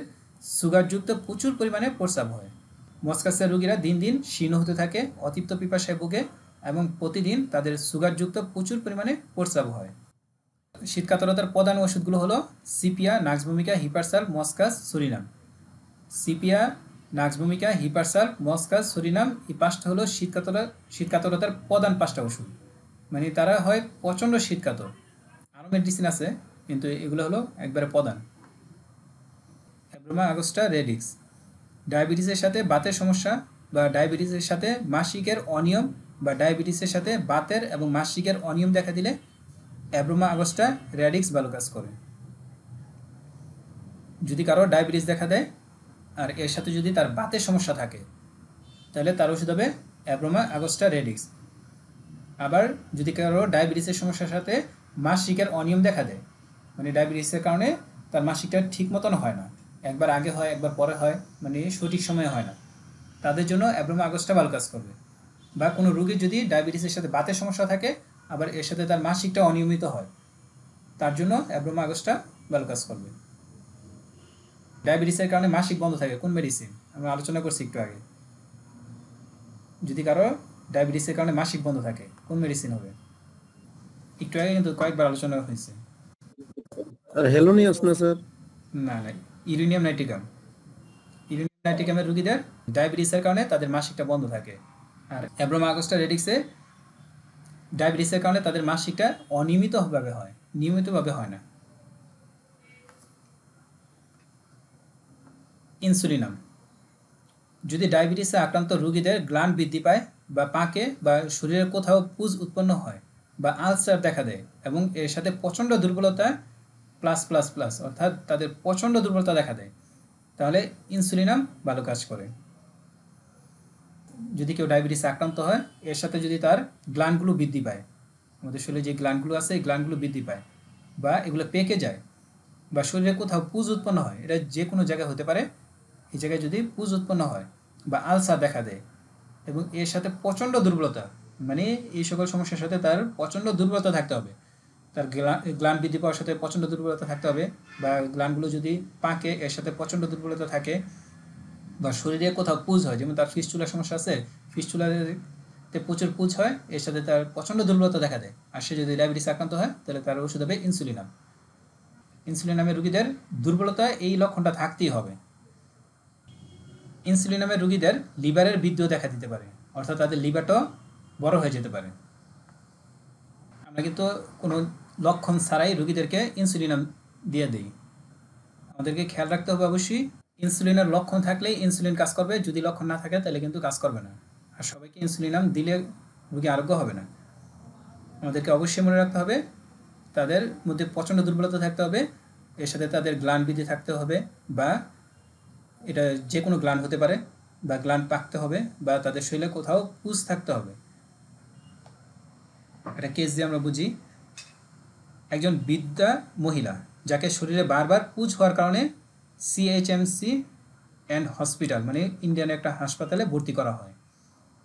সুগারযুক্ত প্রচুর পরিমাণে প্রস্রাব হয়। মস্কাসের রোগীরা দিন দিন ক্ষীণ হতে থাকে, অতৃপ্ত পিপাসায় ভোগে এবং প্রতিদিন তাদের সুগারযুক্ত প্রচুর পরিমাণে প্রস্রাব হয়। শীতকাতরতার প্রধান ওষুধগুলো হলো Sepia, Nux vomica, Hepar sulph, Moschus, Psorinum. Sepia, Nux vomica, Hepar sulph, Moschus, Psorinum, এই পাঁচটা হলো শীতকাতরতার প্রধান পাঁচটা ওষুধ। মানে তারা হয় প্রচণ্ড শীতকাতর। আরও মেডিসিন আছে কিন্তু এগুলো হলো একবারে প্রধান। অ্যাব্রোমা আগস্টা রেডিক্স, ডায়াবেটিসের সাথে বাতের সমস্যা বা ডায়াবেটিসের সাথে মাসিকের অনিয়ম বা ডায়াবেটিসের সাথে বাতের এবং মাসিকের অনিয়ম দেখা দিলে অ্যাব্রোমা আগস্টা রেডিক্স ভালো কাজ করে। যদি কারো ডায়াবেটিস দেখা দেয় আর এর সাথে যদি তার বাতের সমস্যা থাকে তাহলে তার ওষুধ হবে অ্যাব্রোমা আগস্টা রেডিক্স। আবার যদি কারো ডায়াবেটিসের সমস্যার সাথে মাসিকের অনিয়ম দেখা দেয়, মানে ডায়াবেটিসের কারণে তার মাসিকটা ঠিক মতন হয় না, একবার আগে হয় একবার পরে হয়, মানে সঠিক সময়ে হয় না, তাদের জন্য অ্যাব্রোমা আগস্টা ভালো কাজ করবে। বা কোনো রোগীর যদি ডায়াবেটিসের সাথে বাতের সমস্যা থাকে আবার এর সাথে তার মাসিকটা অনিয়মিত হয়, তার জন্য অ্যাব্রোমা আগস্টা ভালো কাজ করবে। ডায়াবেটিসের কারণে মাসিক বন্ধ থাকে, কোন মেডিসিন আমরা আলোচনা করছি একটু আগে। যদি কারো ডায়াবেটিসের কারণে মাসিক বন্ধ থাকে কোন মেডিসিন হবে, একটু আগে কিন্তু কয়েকবার আলোচনা হয়েছে। আর হেলোনিয়াস না স্যার? না না, ইউরেনিয়াম নাইট্রিকাম। ইউরেনিয়াম নাইট্রিকামের রোগীদের ডায়াবেটিসের কারণে তাদের মাসিকটা বন্ধ থাকে। আর অ্যাব্রোমা আগস্টা রেডিক্সে ডায়াবেটিসের কারণে তাদের মাসিকটা অনিয়মিতভাবে হয়, নিয়মিতভাবে হয় না। ইনসুলিনাম, যদি ডায়াবেটিসে আক্রান্ত রোগীদের গ্ল্যান্ড বৃদ্ধি পায় বা পাকে বা শরীরের কোথাও পুজ উৎপন্ন হয় বা আলসার দেখা দেয় এবং এর সাথে প্রচণ্ড দুর্বলতা প্লাস প্লাস প্লাস অর্থাৎ তাদের প্রচণ্ড দুর্বলতা দেখা দেয়, তাহলে ইনসুলিনাম ভালো কাজ করে। যদি কেউ ডায়াবেটিসে আক্রান্ত হয় এর সাথে যদি তার গ্ল্যান্ডগুলো বৃদ্ধি পায়, আমাদের শরীরে যে গ্ল্যান্ডগুলো আছে এই গ্ল্যান্ডগুলো বৃদ্ধি পায় বা এগুলো পেকে যায় বা শরীরে কোথাও পুজ উৎপন্ন হয়, এটা যে কোনো জায়গায় হতে পারে, এই জায়গায় যদি পুজ উৎপন্ন হয় বা আলসার দেখা দেয় এবং এর সাথে প্রচণ্ড দুর্বলতা, মানে এই সকল সমস্যার সাথে তার প্রচণ্ড দুর্বলতা থাকতে হবে, তার গ্ল্যান্ড বৃদ্ধি পাওয়ার সাথে প্রচণ্ড দুর্বলতা থাকতে হবে বা গ্ল্যান্ডগুলো যদি পাকে এর সাথে প্রচণ্ড দুর্বলতা থাকে বা শরীরে কোথাও পুজ হয়, যেমন তার ফিস্চুলার সমস্যা আছে, ফিস্চুলাতে প্রচুর পুজ হয়, এর সাথে তার প্রচণ্ড দুর্বলতা দেখা দেয়, আর সে যদি ডায়াবেটিস আক্রান্ত হয় তাহলে তার ওষুধ হবে ইনসুলিনাম। ইনসুলিনামের রোগীদের দুর্বলতা এই লক্ষণটা থাকতেই হবে। ইনসুলিনামের রোগীদের লিভারের বৃদ্ধিও দেখা দিতে পারে, অর্থাৎ তাদের লিভারটাও বড় হয়ে যেতে পারে। আমরা কিন্তু কোনো লক্ষণ ছাড়াই রোগীদেরকে ইনসুলিনাম দিয়ে দিই। আমাদেরকে খেয়াল রাখতে হবে অবশ্যই ইনসুলিনের লক্ষণ থাকলেই ইনসুলিন কাজ করবে, যদি লক্ষণ না থাকে তাহলে কিন্তু কাজ করবে না। আর সবাইকে ইনসুলিনাম দিলে রোগী আরোগ্য হবে না। আমাদেরকে অবশ্যই মনে রাখতে হবে তাদের মধ্যে প্রচণ্ড দুর্বলতা থাকতে হবে, এর সাথে তাদের গ্ল্যান্ড বৃদ্ধি থাকতে হবে, বা এটা যে কোনো গ্ল্যান্ড হতে পারে, বা গ্ল্যান্ড পাকতে হবে, বা তাদের শরীরে কোথাও পুঁজ থাকতে হবে। একটা কেস দিয়ে আমরা বুঝি, একজন বৃদ্ধা মহিলা যাকে শরীরে বারবার পুঁজ হওয়ার কারণে সিএইচএমসি অ্যান্ড হসপিটাল মানে ইন্ডিয়ান একটা হাসপাতালে ভর্তি করা হয়।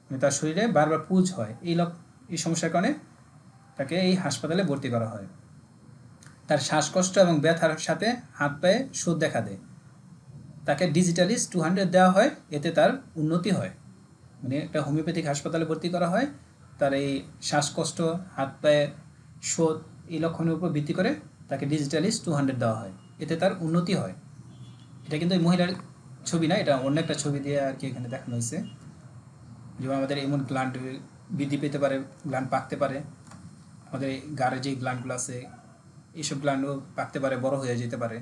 মানে তার শরীরে বারবার পুঁজ হয়, এই সমস্যার কারণে তাকে এই হাসপাতালে ভর্তি করা হয়। তার শ্বাসকষ্ট এবং ব্যথার সাথে হাত পায়ে শোধ দেখা দেয়। তাকে ডিজিটালিস 200 দেওয়া হয়, এতে তার উন্নতি হয়। মানে একটা হোমিওপ্যাথিক হাসপাতালে ভর্তি করা হয়, তার এই শ্বাসকষ্ট, হাত পায়ে শোধ এই লক্ষণের উপর ভিত্তি করে তাকে ডিজিটালিস 200 দেওয়া হয়, এতে তার উন্নতি হয়। এটা কিন্তু এই মহিলার ছবি না, এটা অন্য একটা ছবি দিয়ে আর কি এখানে দেখানো হয়েছে। যেমন আমাদের এমন গ্ল্যান্ড বৃদ্ধি পেতে পারে, গ্ল্যান্ড পাকতে পারে, আমাদের গাড়ে যে গ্ল্যান্ডগুলো আছে এইসব গ্ল্যান্ডও পাকতে পারে, বড় হয়ে যেতে পারে।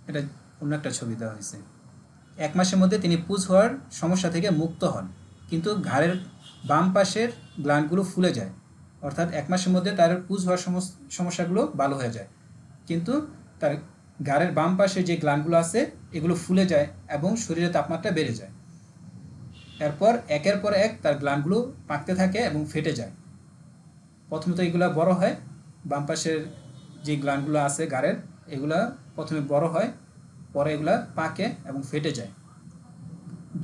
এটা অন্য একটা ছবি দেওয়া হয়েছে। 1 মাসের মধ্যে তিনি পুঁজ হওয়ার সমস্যা থেকে মুক্ত হন, কিন্তু ঘাড়ের বাম পাশের গ্ল্যান্ডগুলো ফুলে যায়। অর্থাৎ 1 মাসের মধ্যে তার পুঁজ হওয়ার সমস্যাগুলো ভালো হয়ে যায়, কিন্তু তার ঘাড়ের বাম পাশে যে গ্ল্যান্ডগুলো আছে এগুলো ফুলে যায় এবং শরীরের তাপমাত্রা বেড়ে যায়। এরপর একের পর এক তার গ্ল্যান্ডগুলো পাকতে থাকে এবং ফেটে যায়। প্রথমত এগুলো বড় হয়, বাম পাশের যে গ্ল্যান্ডগুলো আছে ঘাড়ের এগুলো প্রথমে বড় হয়, পরে এগুলা পাকে এবং ফেটে যায়।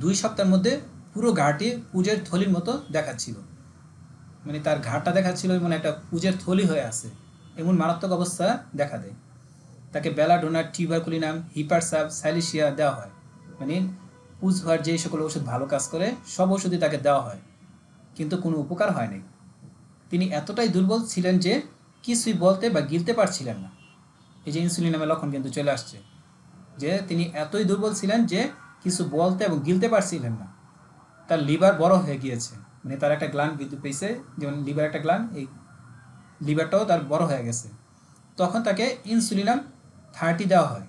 2 সপ্তাহের মধ্যে পুরো ঘাড়টি পুজের থলির মতো দেখাচ্ছিল। মানে তার ঘাড়টা দেখাচ্ছিল মানে একটা পুজের থলি হয়ে আছে, এমন মারাত্মক অবস্থা দেখা দেয়। তাকে বেলাডোনা, টিউবারকুলিনাম, হিপারসাব, সাইলিশিয়া দেওয়া হয়। মানে পুজ হওয়ার যে সকল ওষুধ ভালো কাজ করে সব ওষুধই তাকে দেওয়া হয়, কিন্তু কোনো উপকার হয়নি। তিনি এতটাই দুর্বল ছিলেন যে কিছুই বলতে বা গিলতে পারছিলেন না। এই যে ইনসুলিন নামের লক্ষণ কিন্তু চলে আসছে, যে তিনি এতই দুর্বল ছিলেন যে কিছু বলতে এবং গিলতে পারছিলেন না। তার লিভার বড় হয়ে গিয়েছে, মানে তার একটা গ্ল্যান্ড বৃদ্ধি পেয়েছে, যেমন লিভার একটা গ্ল্যান্ড, এই লিভারটাও তার বড় হয়ে গেছে। তখন তাকে ইনসুলিনাম 30 দেওয়া হয়,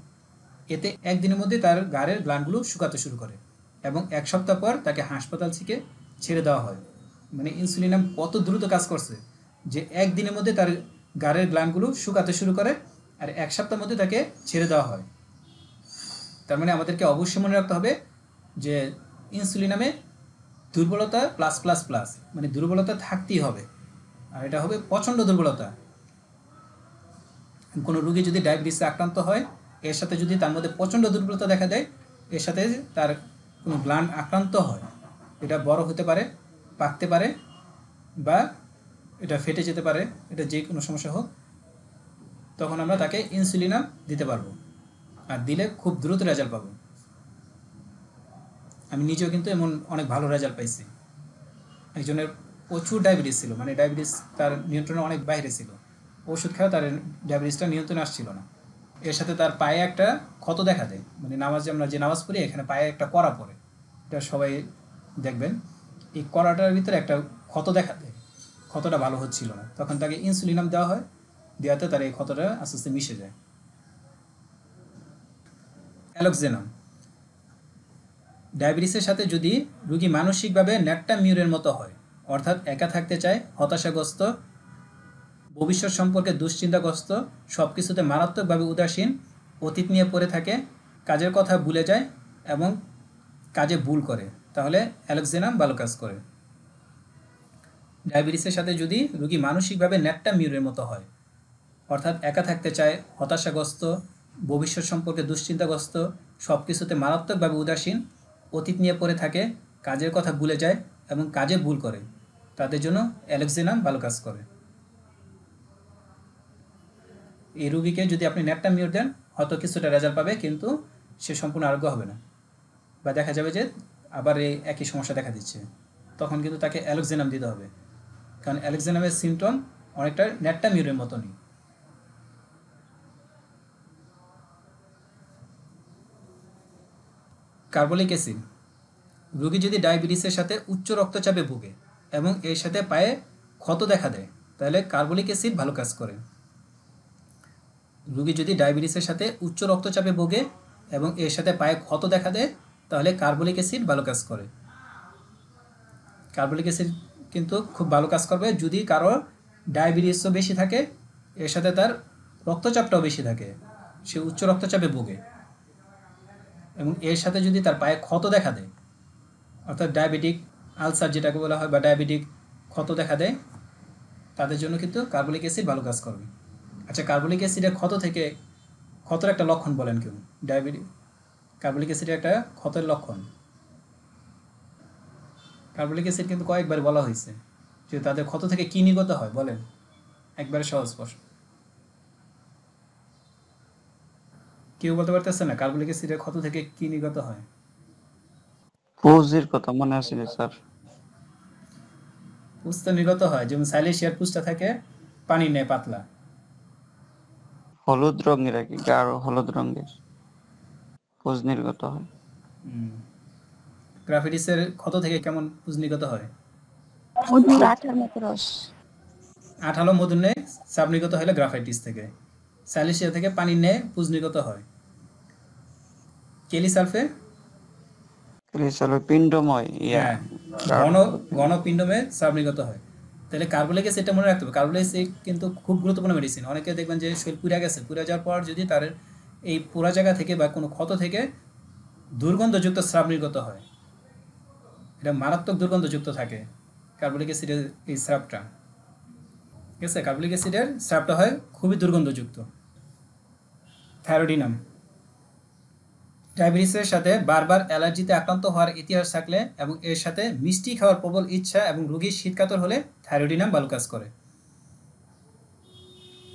এতে একদিনের মধ্যে তার ঘাড়ের গ্ল্যান্ডগুলো শুকাতে শুরু করে এবং 1 সপ্তাহ পর তাকে হাসপাতাল থেকে ছেড়ে দেওয়া হয়। মানে ইনসুলিনাম কত দ্রুত কাজ করছে যে একদিনের মধ্যে তার ঘাড়ের গ্ল্যান্ডগুলো শুকাতে শুরু করে আর 1 সপ্তাহের মধ্যে তাকে ছেড়ে দেওয়া হয়। তার মানে আমাদেরকে অবশ্যই মনে রাখতে হবে যে ইনসুলিনামে দুর্বলতা প্লাস প্লাস প্লাস, মানে দুর্বলতা থাকতেই হবে, আর এটা হবে প্রচণ্ড দুর্বলতা। কোনো রোগী যদি ডায়াবেটিসে আক্রান্ত হয়, এর সাথে যদি তার মধ্যে প্রচণ্ড দুর্বলতা দেখা দেয়, এর সাথে তার কোনো গ্ল্যান্ড আক্রান্ত হয়, এটা বড় হতে পারে, পাকতে পারে, বা এটা ফেটে যেতে পারে, এটা যে কোনো সমস্যা হোক, তখন আমরা তাকে ইনসুলিনাম দিতে পারবো, আর দিলে খুব দ্রুত রেজাল্ট পাবো। আমি নিজেও কিন্তু এমন অনেক ভালো রেজাল্ট পাইছি। একজনের প্রচুর ডায়াবেটিস ছিল, মানে ডায়াবেটিস তার নিয়ন্ত্রণের অনেক বাইরে ছিল, ওষুধ খাওয়া তার ডায়াবেটিসটা নিয়ন্ত্রণে আসছিল না। এর সাথে তার পায়ে একটা ক্ষত দেখা দেয়, মানে নামাজে আমরা যে নামাজ পড়ি এখানে পায়ে একটা কড়া পড়ে, এটা সবাই দেখবেন, এই কড়াটার ভিতরে একটা ক্ষত দেখা দেয়, ক্ষতটা ভালো হচ্ছিল না, তখন তাকে ইনসুলিনাম দেওয়া হয়, দেওয়াতে তার এই ক্ষতটা আস্তে আস্তে মিশে যায়। অ্যালোক্সেনাম, ডায়াবেটিসের সাথে যদি রোগী মানসিকভাবে ন্যাট্টা মিউরের মতো হয়, অর্থাৎ একা থাকতে চায়, হতাশাগ্রস্ত, ভবিষ্যৎ সম্পর্কে দুশ্চিন্তাগ্রস্ত, সব কিছুতে মারাত্মকভাবে উদাসীন, অতীত নিয়ে পড়ে থাকে, কাজের কথা ভুলে যায় এবং কাজে ভুল করে, তাহলে অ্যালোক্সেনাম ভালো কাজ করে। ডায়াবেটিসের সাথে যদি রোগী মানসিকভাবে ন্যাট্টা মিউরের মতো হয়, অর্থাৎ একা থাকতে চায়, হতাশাগ্রস্ত, ভবিষ্যৎ সম্পর্কে দুশ্চিন্তাগ্রস্ত, সব কিছুতে মারাত্মকভাবে উদাসীন, অতীত নিয়ে পড়ে থাকে, কাজের কথা ভুলে যায় এবং কাজে ভুল করে, তাদের জন্য অ্যালোক্সেনাম ভালো কাজ করে। এই রোগীকে যদি আপনি ন্যাট্টা মিউর দেন হয়তো কিছুটা রেজাল্ট পাবে, কিন্তু সে সম্পূর্ণ আরোগ্য হবে না, বা দেখা যাবে যে আবার এই একই সমস্যা দেখা দিচ্ছে, তখন কিন্তু তাকে অ্যালোক্সেনাম দিতে হবে, কারণ অ্যালোক্সেনামের সিমটম অনেকটা ন্যাট্টা মিউরের মতনই। কার্বলিক অ্যাসিড, রোগী যদি ডায়াবেটিসের সাথে উচ্চ রক্তচাপে ভোগে এবং এর সাথে পায়ে ক্ষত দেখা দেয় তাহলে কার্বলিক অ্যাসিড ভালো কাজ করে। রোগী যদি ডায়াবেটিসের সাথে উচ্চ রক্তচাপে ভোগে এবং এর সাথে পায়ে ক্ষত দেখা দেয় তাহলে কার্বলিক অ্যাসিড ভালো কাজ করে। কার্বলিক অ্যাসিড কিন্তু খুব ভালো কাজ করবে যদি কারো ডায়াবেটিসও বেশি থাকে, এর সাথে তার রক্তচাপটাও বেশি থাকে, সে উচ্চ রক্তচাপে ভোগে এবং এর সাথে যদি তার পায়ে ক্ষত দেখা দেয়, অর্থাৎ ডায়াবেটিক আলসার যেটাকে বলা হয় বা ডায়াবেটিক ক্ষত দেখা দেয়, তাদের জন্য কিন্তু কার্বলিক অ্যাসিড ভালো কাজ করবে। আচ্ছা, কার্বলিক অ্যাসিডের ক্ষত থেকে ক্ষতের একটা লক্ষণ বলেন কেউ? কার্বলিক অ্যাসিডের একটা ক্ষতের লক্ষণ, কার্বলিক অ্যাসিড কিন্তু কয়েকবার বলা হয়েছে যে তাদের ক্ষত থেকে কী নির্গত হয়, বলেন একবারে সহজ প্রশ্ন। কেউ বলতে পারতেছে না কার্বলিক অ্যাসিডের ক্ষত থেকে কী নির্গত হয়? পুঁজির কথা মনে আছে স্যার। পুস্ত নির্গত হয়, যেমন সাইলেশিয়ার পুস্তা থাকে পানির ন্যায় পাতলা। হলুদ রঙের আর কি, গাঢ় হলুদ রঙের পুঁজ নির্গত হয়। গ্রাফিটিসের ক্ষত থেকে কেমন পুঁজ নির্গত হয়? মধুর আঠার মতো রস। আঠালো মধুর ন্যায় সাব নির্গত হলে গ্রাফাইটিস থেকে। সাইলেশিয়া থেকে পানির ন্যায় পুঁজ নির্গত হয়। কেলিসালফে পিণ্ডময় হ্যাঁ, ঘন পিণ্ডমে সাব নির্গত হয়। তাহলে কার্বলিক অ্যাসিডটা মনে রাখতে হবে। কার্বলিক অ্যাসিড কিন্তু খুব গুরুত্বপূর্ণ মেডিসিন। অনেকে দেখবেন যে শরীর পুড়ে গেছে, পুড়ে যাওয়ার পর যদি তার এই পোড়া জায়গা থেকে বা কোনো ক্ষত থেকে দুর্গন্ধযুক্ত স্রাব নির্গত হয়, এটা মারাত্মক দুর্গন্ধযুক্ত থাকে কার্বলিক অ্যাসিডের এই স্রাবটা। ঠিক আছে, কার্বলিক অ্যাসিডের স্রাবটা হয় খুবই দুর্গন্ধযুক্ত। থাইরোডিনাম, ডায়াবেটিসের সাথে বারবার অ্যালার্জিতে আক্রান্ত হওয়ার ইতিহাস থাকলে এবং এর সাথে মিষ্টি খাওয়ার প্রবল ইচ্ছা এবং রোগীর শীতকাতর হলে থাইরোডিনাম ভালো কাজ করে।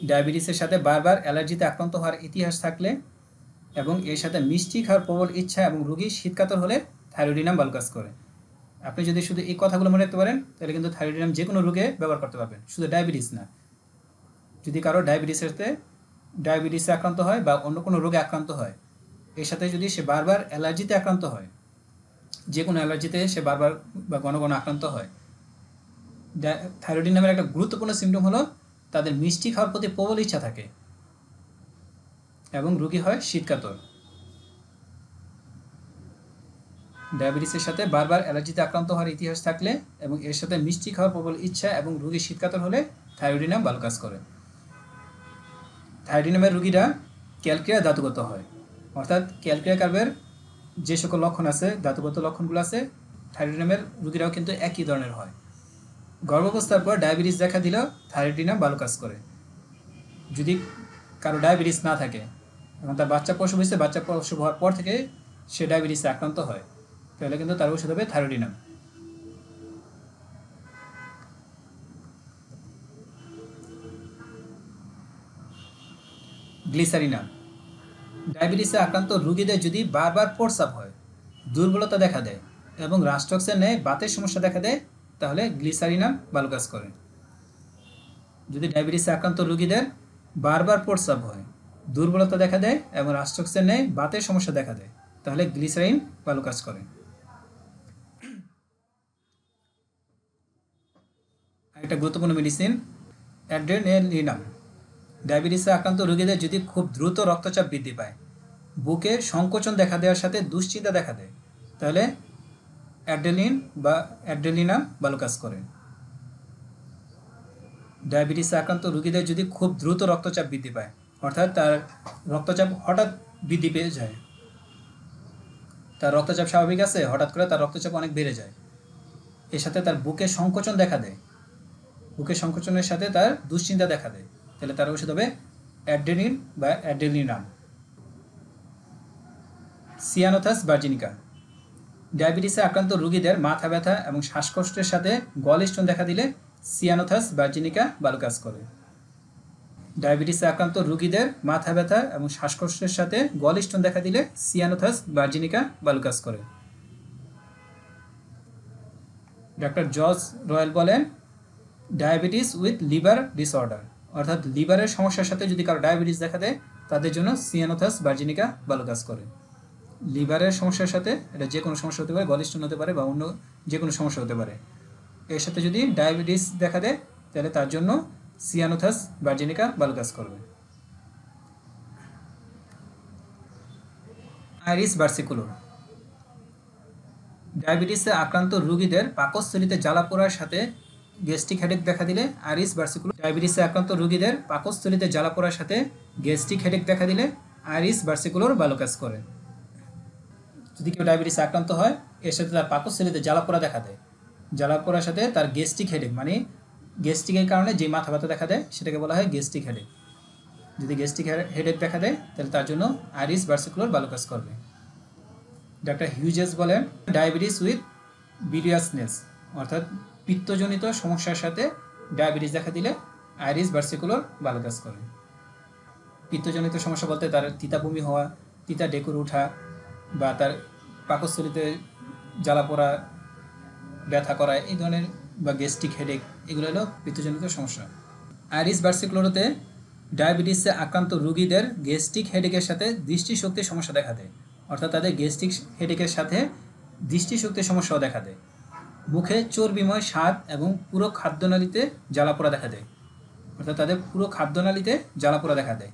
ডায়াবেটিসের সাথে বারবার অ্যালার্জিতে আক্রান্ত হওয়ার ইতিহাস থাকলে এবং এর সাথে মিষ্টি খাওয়ার প্রবল ইচ্ছা এবং রোগীর শীতকাতর হলে থাইরোডিনাম ভালো কাজ করে। আপনি যদি শুধু এই কথাগুলো মনে রাখতে পারেন তাহলে কিন্তু থাইরোডিনাম যে কোনো রোগে ব্যবহার করতে পারবেন, শুধু ডায়াবেটিস না। যদি কারো ডায়াবেটিসে আক্রান্ত হয় বা অন্য কোনো রোগে আক্রান্ত হয়, এর সাথে যদি সে বারবার অ্যালার্জিতে আক্রান্ত হয়, যে কোনো অ্যালার্জিতে সে বারবার বা ঘন ঘন আক্রান্ত হয়, থাইরোডিনামের একটা গুরুত্বপূর্ণ সিমটম হলো তাদের মিষ্টি খাওয়ার প্রতি প্রবল ইচ্ছা থাকে এবং রোগী হয় শীতকাতর। ডায়াবেটিসের সাথে বারবার অ্যালার্জিতে আক্রান্ত হওয়ার ইতিহাস থাকলে এবং এর সাথে মিষ্টি খাওয়ার প্রবল ইচ্ছা এবং রোগী শীতকাতর হলে থাইরোডিনাম ভালো কাজ করে। থাইরোডিনামের রোগীরা ক্যালক্রিয়া ধাতুগত হয়, অর্থাৎ ক্যালক্রিয়া কার্বের যে সকল লক্ষণ আছে, ধাতুগত লক্ষণগুলো আছে, থাইরোডিনামের রোগীরাও কিন্তু একই ধরনের হয়। গর্ভাবস্থার পর ডায়াবেটিস দেখা দিলেও থাইরোডিনাম ভালো কাজ করে। যদি কারো ডায়াবেটিস না থাকে এবং তার বাচ্চা প্রসব হয়েছে, বাচ্চা প্রসব হওয়ার পর থেকে সে ডায়াবেটিসে আক্রান্ত হয়, তাহলে কিন্তু তার ওষুধ হবে থাইরোডিনাম। গ্লিসারিনাম, ডায়াবেটিসে আক্রান্ত রোগীদের যদি বারবার প্রস্রাব হয়, দুর্বলতা দেখা দেয় এবং রাস্টক্সের ন্যায় বাতের সমস্যা দেখা দেয় তাহলে গ্লিসারিনাম ভালো কাজ করে। যদি ডায়াবেটিসে আক্রান্ত রোগীদের বারবার প্রস্রাব হয়, দুর্বলতা দেখা দেয় এবং রাস্টক্সের ন্যায় বাতের সমস্যা দেখা দেয় তাহলে গ্লিসারিন ভালো কাজ করে। একটা গুরুত্বপূর্ণ মেডিসিন অ্যাড্রেনালিনাম, ডায়াবেটিসে আক্রান্ত রোগীদের যদি খুব দ্রুত রক্তচাপ বৃদ্ধি পায়, বুকে সংকোচন দেখা দেওয়ার সাথে দুশ্চিন্তা দেখা দেয় তাহলে অ্যাড্রেনালিনাম ভালো কাজ করে। ডায়াবেটিসে আক্রান্ত রোগীদের যদি খুব দ্রুত রক্তচাপ বৃদ্ধি পায়, অর্থাৎ তার রক্তচাপ হঠাৎ বৃদ্ধি পেয়ে যায়, তার রক্তচাপ স্বাভাবিক আছে, হঠাৎ করে তার রক্তচাপ অনেক বেড়ে যায়, এর সাথে তার বুকে সংকোচন দেখা দেয়, বুকের সংকোচনের সাথে তার দুশ্চিন্তা দেখা দেয়, তাহলে তার ওষুধ হবে অ্যাড্রেনিন বা অ্যাড্রেলিনাম। সিয়ানোথাস ভার্জিনিকা, ডায়াবেটিসে আক্রান্ত রোগীদের মাথা ব্যথা এবং শ্বাসকষ্টের সাথে গল স্টোন দেখা দিলে সিয়ানোথাস ভার্জিনিকা ভালো কাজ করে। ডায়াবেটিসে আক্রান্ত রোগীদের মাথা ব্যথা এবং শ্বাসকষ্টের সাথে গল স্টোন দেখা দিলে সিয়ানোথাস ভার্জিনিকা ভালো কাজ করে। ডক্টর জর্জ রয়েল বলেন, ডায়াবেটিস উইথ লিভার ডিসঅর্ডার, অর্থাৎ লিভারের সমস্যার সাথে যদি কারো ডায়াবেটিস দেখা দেয় তাদের জন্য সিয়ানোথাস ভার্জিনিকা ভালো কাজ করে। লিভারের সমস্যার সাথে এটা যে কোনো সমস্যা হতে পারে, গলস্টোন হতে পারে বা অন্য যে কোনো সমস্যা হতে পারে। এর সাথে যদি ডায়াবেটিস দেখা দেয় তাহলে তার জন্য সিয়ানোথাস ভার্জিনিকা ভালো কাজ করবে। আইরিস ভার্সিকুলোর, ডায়াবেটিসে আক্রান্ত রোগীদের পাকস্থলীতে জ্বালা পোড়ার সাথে গ্যাস্ট্রিক হেডেক দেখা দিলে আইরিস ভার্সিকুলোর, ডায়াবেটিসে আক্রান্ত রোগীদের পাকস্থলীতে জ্বালা পোড়ার সাথে গ্যাস্ট্রিক হেডেক দেখা দিলে আইরিস ভার্সিকুলোর ভালো কাজ করে। যদি কেউ ডায়াবেটিসে আক্রান্ত হয় এর সাথে তার পাকস্থলীতে জ্বালা পোড়া দেখা দেয়, জ্বালা পোড়ার সাথে তার গ্যাস্ট্রিক হেডেক মানে গ্যাস্ট্রিকের কারণে যে মাথা ব্যথা দেখা দেয় সেটাকে বলা হয় গ্যাস্ট্রিক হেডেক। যদি গ্যাস্ট্রিক হেডেক দেখা দেয় তাহলে তার জন্য আইরিস ভার্সিকুলোর ভালো কাজ করবে। ডাক্তার হিউজেস বলেন ডায়াবেটিস উইথ বিলিয়াসনেস অর্থাৎ পিত্তজনিত সমস্যার সাথে ডায়াবেটিস দেখা দিলে আইরিস ভার্সিকুলোর ভালো কাজ করে। পিত্তজনিত সমস্যা বলতে তার তিতা বমি হওয়া, তিতা ডেকুর ওঠা বা তার পাকস্থলীতে জ্বালা পোড়া, ব্যথা করা, এই ধরনের বা গ্যাস্ট্রিক হেডেক, এগুলো হলো পিত্তজনিত সমস্যা। আইরিস ভার্সিকুলোরতে ডায়াবেটিসে আক্রান্ত রোগীদের গ্যাস্ট্রিক হেডেকের সাথে দৃষ্টিশক্তির সমস্যা দেখা দেয়, অর্থাৎ তাদের গ্যাস্ট্রিক হেডেকের সাথে দৃষ্টিশক্তির সমস্যাও দেখা দেয়। মুখে চর্বিময় স্বাদ এবং পুরো খাদ্যনালীতে জ্বালাপোড়া দেখা দেয়, অর্থাৎ তাদের পুরো খাদ্যনালীতে জ্বালাপোড়া দেখা দেয়।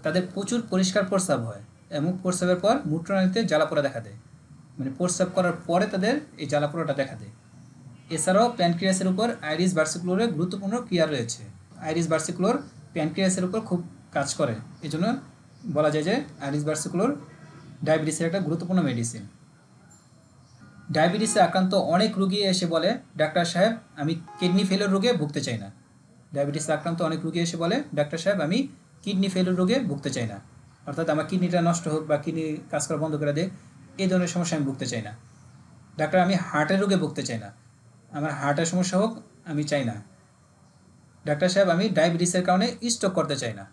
তাদের প্রচুর পরিষ্কার প্রস্রাব হয় এবং প্রস্রাবের পর মূত্রনালীতে জ্বালাপোড়া দেখা দেয়, মানে প্রস্রাব করার পরে তাদের এই জ্বালাপোড়াটা দেখা দেয়। এছাড়াও প্যানক্রিয়াসের উপর আইরিস ভার্সিকুলোরের গুরুত্বপূর্ণ ক্রিয়া রয়েছে। আইরিস ভার্সিকুলোর প্যানক্রিয়াসের উপর খুব কাজ করে, এজন্য বলা যায় যে আইরিস ভার্সিকুলোর ডায়াবেটিসের একটা গুরুত্বপূর্ণ মেডিসিন। ডায়াবেটিসে আক্রান্ত অনেক রোগী এসে বলে ডাক্তার সাহেব আমি কিডনি ফেলিওর রোগে ভুগতে চাই না। ডায়াবেটিসে আক্রান্ত অনেক রোগী এসে বলে ডাক্তার সাহেব আমি কিডনি ফেলিওর রোগে ভুগতে চাই না, অর্থাৎ আমার কিডনিটা নষ্ট হোক বা কিডনি কাজ করা বন্ধ করে দেয়, এই ধরনের সমস্যা আমি ভুগতে চাই না। ডাক্তার আমি হার্টের রোগে ভুগতে চাই না, আমার হার্টের সমস্যা হোক আমি চাই না। ডাক্তার সাহেব আমি ডায়াবেটিসের কারণে স্ট্রোক করতে চাই না।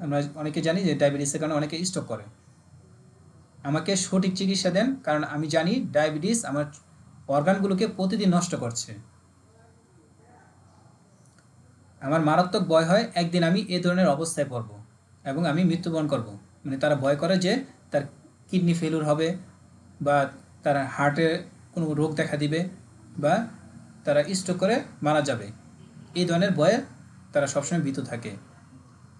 আমরা অনেকে জানি যে ডায়াবেটিসের কারণে অনেকে স্ট্রোক করে। আমাকে সঠিক চিকিৎসা দেন, কারণ আমি জানি ডায়াবেটিস আমার অর্গানগুলোকে প্রতিদিন নষ্ট করছে। আমার মারাত্মক ভয় হয় একদিন আমি এ ধরনের অবস্থায় পড়ব এবং আমি মৃত্যুবরণ করব। মানে তারা ভয় করে যে তার কিডনি ফেলিউর হবে বা তার হার্টে কোনো রোগ দেখা দিবে বা তারা স্ট্রোক করে মারা যাবে, এই ধরনের ভয়ে তারা সবসময় ভীত থাকে।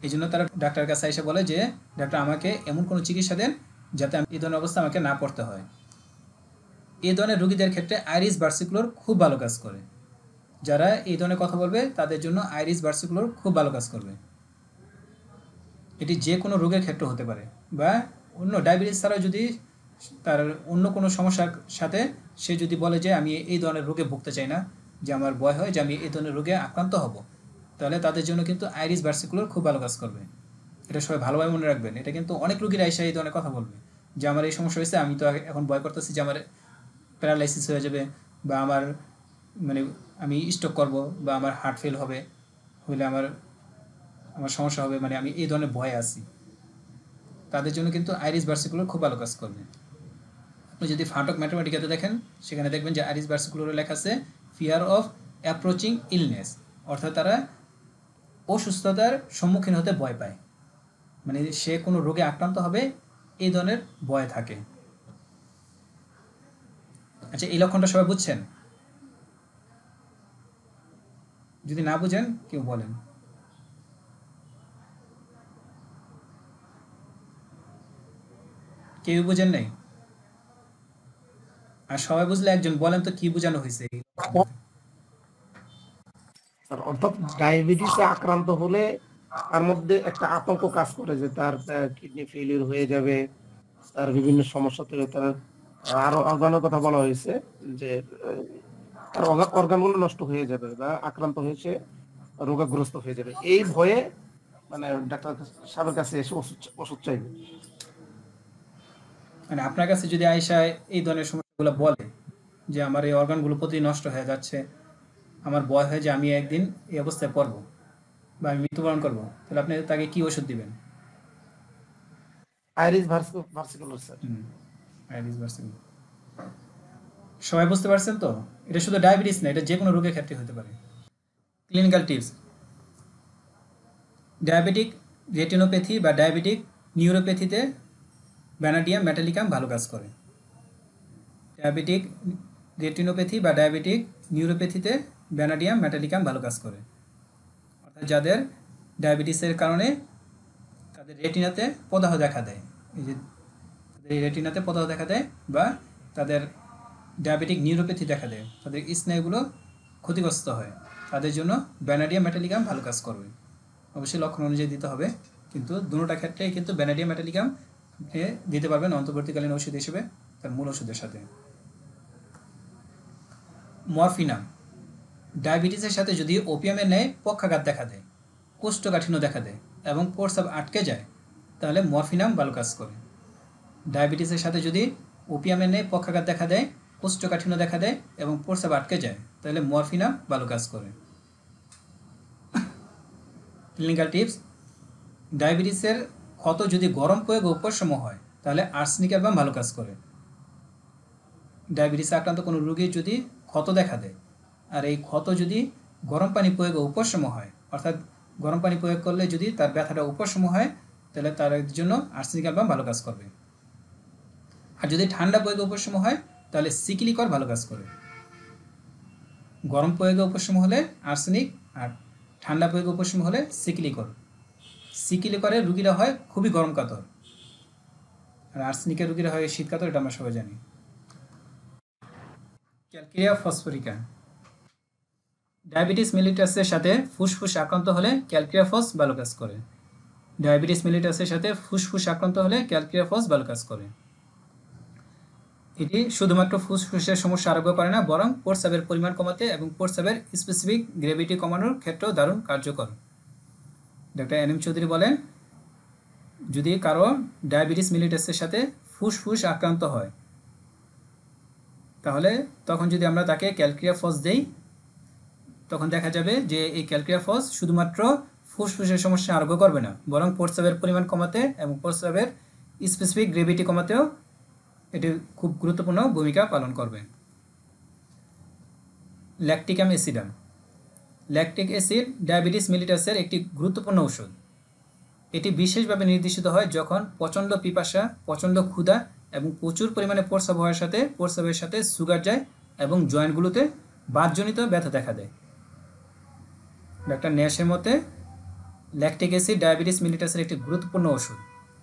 এই জন্য তারা ডাক্তারের কাছে এসে বলে যে ডাক্তার আমাকে এমন কোনো চিকিৎসা দেন যাতে আমি এই ধরনের অবস্থা আমাকে না পড়তে হয়। এই ধরনের রোগীদের ক্ষেত্রে আইরিস ভার্সিকুলোর খুব ভালো কাজ করে। যারা এই ধরনের কথা বলবে তাদের জন্য আইরিস ভার্সিকুলোর খুব ভালো কাজ করবে। এটি যে কোনো রোগের ক্ষেত্রে হতে পারে বা অন্য ডায়াবেটিস ছাড়াও যদি তার অন্য কোনো সমস্যার সাথে সে যদি বলে যে আমি এই ধরনের রোগে ভুগতে চাই না, যে আমার ভয় হয় যে আমি এই ধরনের রোগে আক্রান্ত হব, তাহলে তাদের জন্য কিন্তু আইরিস ভার্সিকুলোর খুব ভালো কাজ করবে। এটা সবাই ভালোভাবে মনে রাখবেন। এটা কিন্তু অনেক রোগীরা এসে এই ধরনের কথা বলবে যে আমার এই সমস্যা হয়েছে, আমি তো এখন ভয় করতেছি যে আমার প্যারালাইসিস হয়ে যাবে বা আমার মানে আমি স্ট্রোক করব বা আমার হার্ট ফেল হবে, হলে আমার আমার সমস্যা হবে, মানে আমি এই ধরনের ভয়ে আছি। তাদের জন্য কিন্তু আইরিস ভার্সিকুলোর খুব ভালো কাজ করবে। আপনি যদি ফাটক ম্যাথমেটিকাতে দেখেন সেখানে দেখবেন যে আইরিস ভার্সিকুলোরে লেখা আছে ফিয়ার অফ অ্যাপ্রোচিং ইলনেস, অর্থাৎ তারা অসুস্থতার সম্মুখীন হতে ভয় পায়, মানে সে কোনো রোগে আক্রান্ত হবে এই ধরনের ভয় থাকে। আচ্ছা, এই লক্ষণটা সবাই বুঝছেন? যদি না বুঝেন কেউ বলেন। কেউ বুঝেন নাই? আর সবাই বুঝলে একজন বলেন তো কি বোঝানো হয়েছে? অর্থাৎ ডায়াবেটিসে আক্রান্ত হলে তার মধ্যে একটা আতঙ্ক কাজ করে যে তার কিডনি ফেলিউর হয়ে যাবে, তার বিভিন্ন সমস্যা থেকে তার আরো অর্গানের কথা বলা হয়েছে যে তার অর্গানগুলো নষ্ট হয়ে যাবে বা আক্রান্ত হয়েছে রোগাগ্রস্ত হয়ে যাবে, এই ভয়ে মানে ডাক্তার সাহেবের কাছে এসে ওষুধ চাইবে। মানে আপনার কাছে যদি আয়সা এই ধরনের সমস্যাগুলো বলে যে আমার এই অর্গানগুলো প্রতিদিন নষ্ট হয়ে যাচ্ছে, আমার ভয় হয় যে আমি একদিন এই অবস্থায় পড়বো বা আমি মৃত্যুবরণ করবো, তাহলে আপনি তাকে কি ওষুধ দিবেন? Iris versicolor sir. আইরিস ভার্সিকুলোর। সবাই বুঝতে পারছেন তো? এটা শুধু ডায়াবেটিস না, এটা যে কোনো রোগের ক্ষেত্রে হতে পারে। ক্লিনিক্যাল টিপস: ডায়াবেটিক রেটিনোপ্যাথি বা ডায়াবেটিক নিউরোপ্যাথিতে ভ্যানাডিয়াম মেটালিকাম ভালো কাজ করে। ডায়াবেটিক রেটিনোপ্যাথি বা ডায়াবেটিক নিউরোপ্যাথিতে ভ্যানাডিয়াম মেটালিকাম ভালো কাজ করে। অর্থাৎ যাদের ডায়াবেটিসের কারণে তাদের রেটিনাতে প্রদাহ দেখা দেয়, এই যে তাদের রেটিনাতে প্রদাহ দেখা দেয় বা তাদের ডায়াবেটিক নিউরোপ্যাথি দেখা দেয়, তাদের স্নায়ুগুলো ক্ষতিগ্রস্ত হয়, তাদের জন্য ভ্যানাডিয়াম মেটালিকাম ভালো কাজ করবে। অবশ্যই লক্ষণ অনুযায়ী দিতে হবে, কিন্তু দুটোটা ক্ষেত্রেই কিন্তু ভ্যানাডিয়াম মেটালিকাম দিতে পারবেন অন্তর্বর্তীকালীন ওষুধ হিসেবে তার মূল ওষুধের সাথে। মরফিনাম ডায়াবেটিসের সাথে যদি ওপিয়ামের ন্যায় পক্ষাঘাত দেখা দেয়, কোষ্ঠকাঠিন্য দেখা দেয় এবং প্রস্রাব আটকে যায়, তাহলে মরফিনাম ভালো কাজ করে। ডায়াবেটিসের সাথে যদি ওপিয়ামের ন্যায় পক্ষাঘাত দেখা দেয়, কোষ্ঠকাঠিন্য দেখা দেয় এবং প্রস্রাব আটকে যায়, তাহলে মরফিনাম ভালো কাজ করে। ক্লিনিক্যাল টিপস: ডায়াবেটিসের ক্ষত যদি গরম প্রয়োগে উপশম হয়, তাহলে আর্সেনিক অ্যালবাম ভালো কাজ করে। ডায়াবেটিসে আক্রান্ত কোনো রোগীর যদি ক্ষত দেখা দেয় আর এই ক্ষত যদি গরম পানি প্রয়োগে উপশম হয়, অর্থাৎ গরম পানি প্রয়োগ করলে যদি তার ব্যথাটা উপশম হয়, তাহলে তার জন্য আর্সেনিক অ্যালবাম ভালো কাজ করবে। আর যদি ঠান্ডা প্রয়োগে উপশম হয়, তাহলে সিকিলিকর ভালো কাজ করে। গরম প্রয়োগে উপশম হলে আর্সেনিক, আর ঠান্ডা প্রয়োগে উপশম হলে সিকিলিকর। সিকিলিকরের রুগীরা হয় খুবই গরম কাতর, আর আর্সেনিকের রুগীরা হয় শীত কাতর, এটা আমরা সবাই জানি। ক্যালকেরিয়া ফসফরিকা ডায়াবেটিস মেলিটাসের সাথে ফুসফুস আক্রান্ত হলে ক্যালকেরিয়া ফস ভালো কাজ করে। ডায়াবেটিস মেলিটাসের সাথে ফুসফুস আক্রান্ত হলে ক্যালকেরিয়া ফস ভালো কাজ করে। এটি শুধুমাত্র ফুসফুসের সমস্যা আরোগ্য করে না, বরং প্রস্রাবের পরিমাণ কমাতে এবং প্রস্রাবের স্পেসিফিক গ্রেভিটি কমানোর ক্ষেত্রেও দারুণ কার্যকর। ডক্টর এন এম চৌধুরী বলেন, যদি কারো ডায়াবেটিস মেলিটাসের সাথে ফুসফুস আক্রান্ত হয়, তাহলে তখন যদি আমরা তাকে ক্যালকেরিয়া ফস দেই, তখন দেখা যাবে যে এই ক্যালকেরিয়া ফস শুধুমাত্র ফুসফুসের সমস্যা আরোগ্য করবে না, বরং প্রস্রাবের পরিমাণ কমাতে এবং প্রস্রাবের স্পেসিফিক গ্রেভিটি কমাতেও এটি খুব গুরুত্বপূর্ণ ভূমিকা পালন করবে। ল্যাকটিকাম অ্যাসিডাম ল্যাকটিক অ্যাসিড ডায়াবেটিস মেলিটাসের একটি গুরুত্বপূর্ণ ওষুধ। এটি বিশেষভাবে নির্দেশিত হয় যখন প্রচণ্ড পিপাসা, প্রচণ্ড ক্ষুধা এবং প্রচুর পরিমাণে প্রস্রাব হওয়ার সাথে প্রস্রাবের সাথে সুগার যায় এবং জয়েন্টগুলোতে বাতজনিত ব্যথা দেখা দেয়। ডক্টর ন্যাশের মতে ল্যাকটিক অ্যাসিড ডায়াবেটিস মেলিটাসের একটি গুরুত্বপূর্ণ ওষুধ।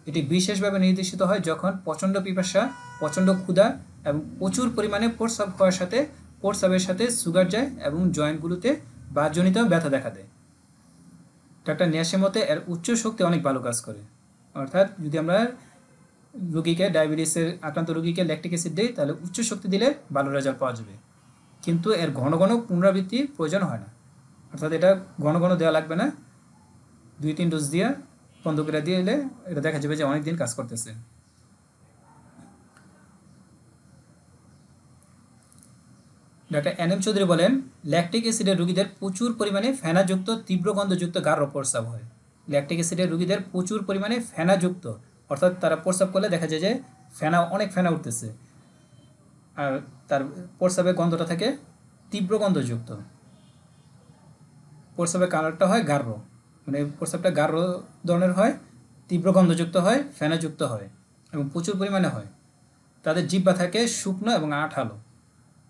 এটি বিশেষভাবে নির্দেশিত হয় যখন প্রচণ্ড পিপাসা, প্রচণ্ড ক্ষুধা এবং প্রচুর পরিমাণে প্রস্রাব হওয়ার সাথে প্রস্রাবের সাথে সুগার যায় এবং জয়েন্টগুলোতে বাতজনিত ব্যথা দেখা দেয়। ডক্টর ন্যাশের মতে এর উচ্চ শক্তি অনেক ভালো কাজ করে। অর্থাৎ যদি আমরা রোগীকে, ডায়াবেটিসের আক্রান্ত রোগীকে ল্যাকটিক অ্যাসিড দিই, তাহলে উচ্চ শক্তি দিলে ভালো রেজাল্ট পাওয়া যাবে, কিন্তু এর ঘন ঘন পুনরাবৃত্তির প্রয়োজন হয় না। অর্থাৎ এটা ঘন ঘন দেওয়া লাগবে না, 2-3 ডোজ দিয়ে বন্ধ করে দিয়ে এলে এটা দেখা যাবে যে অনেক দিন কাজ করতেছে। ডক্টর এন এম চৌধুরী বলেন, ল্যাকটিক অ্যাসিডের রোগীদের প্রচুর পরিমাণে ফেনাযুক্ত তীব্র গন্ধযুক্ত গাঢ় প্রস্রাব হয়। ল্যাকটিক অ্যাসিডের রোগীদের প্রচুর পরিমাণে ফেনাযুক্ত, অর্থাৎ তারা প্রস্রাব করলে দেখা যায় যে অনেক ফেনা উঠতেছে, আর তার প্রস্রাবের গন্ধটা থাকে তীব্র গন্ধযুক্ত। প্রস্রাবের কালারটা হয় গাঢ়, মানে প্রস্রাবটা গাঢ় ধরনের হয়, তীব্র গন্ধযুক্ত হয়, ফেনাযুক্ত হয় এবং প্রচুর পরিমাণে হয়। তাদের জিহ্বা থাকে শুকনো এবং আঠালো,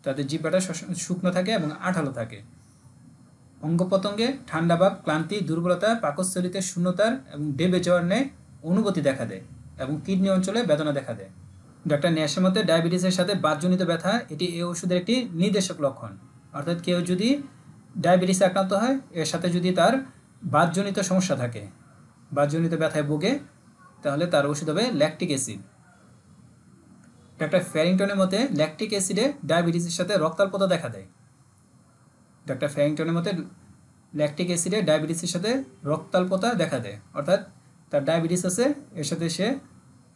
তাদের জিহ্বাটা শুকনো থাকে এবং আঠালো থাকে। অঙ্গ প্রত্যঙ্গে ঠান্ডা ভাব, ক্লান্তি, দুর্বলতা, পাকস্থলীতে শূন্যতার এবং ডেবে যাওয়ার ন্যায় অনুভূতি দেখা দেয় এবং কিডনি অঞ্চলে বেদনা দেখা দেয়। ডক্টর ন্যাশের মতে ডায়াবেটিসের সাথে বাতজনিত ব্যথা এটি এই ওষুধের একটি নির্দেশক লক্ষণ। অর্থাৎ কেউ যদি ডায়াবেটিসে আক্রান্ত হয়, এর সাথে যদি তার বাতজনিত সমস্যা থাকে, বাতজনিত ব্যথায় ভোগে, তাহলে তার ওষুধ হবে ল্যাকটিক অ্যাসিড। ডক্টর ফ্যারিংটনের মতে ল্যাকটিক অ্যাসিডে ডায়াবেটিসের সাথে রক্তাল্পতা দেখা দেয়। ডক্টর ফ্যারিংটনের মতে ল্যাকটিক অ্যাসিডে ডায়াবেটিসের সাথে রক্তাল্পতা দেখা দেয়, অর্থাৎ তার ডায়াবেটিস আছে, এর সাথে সে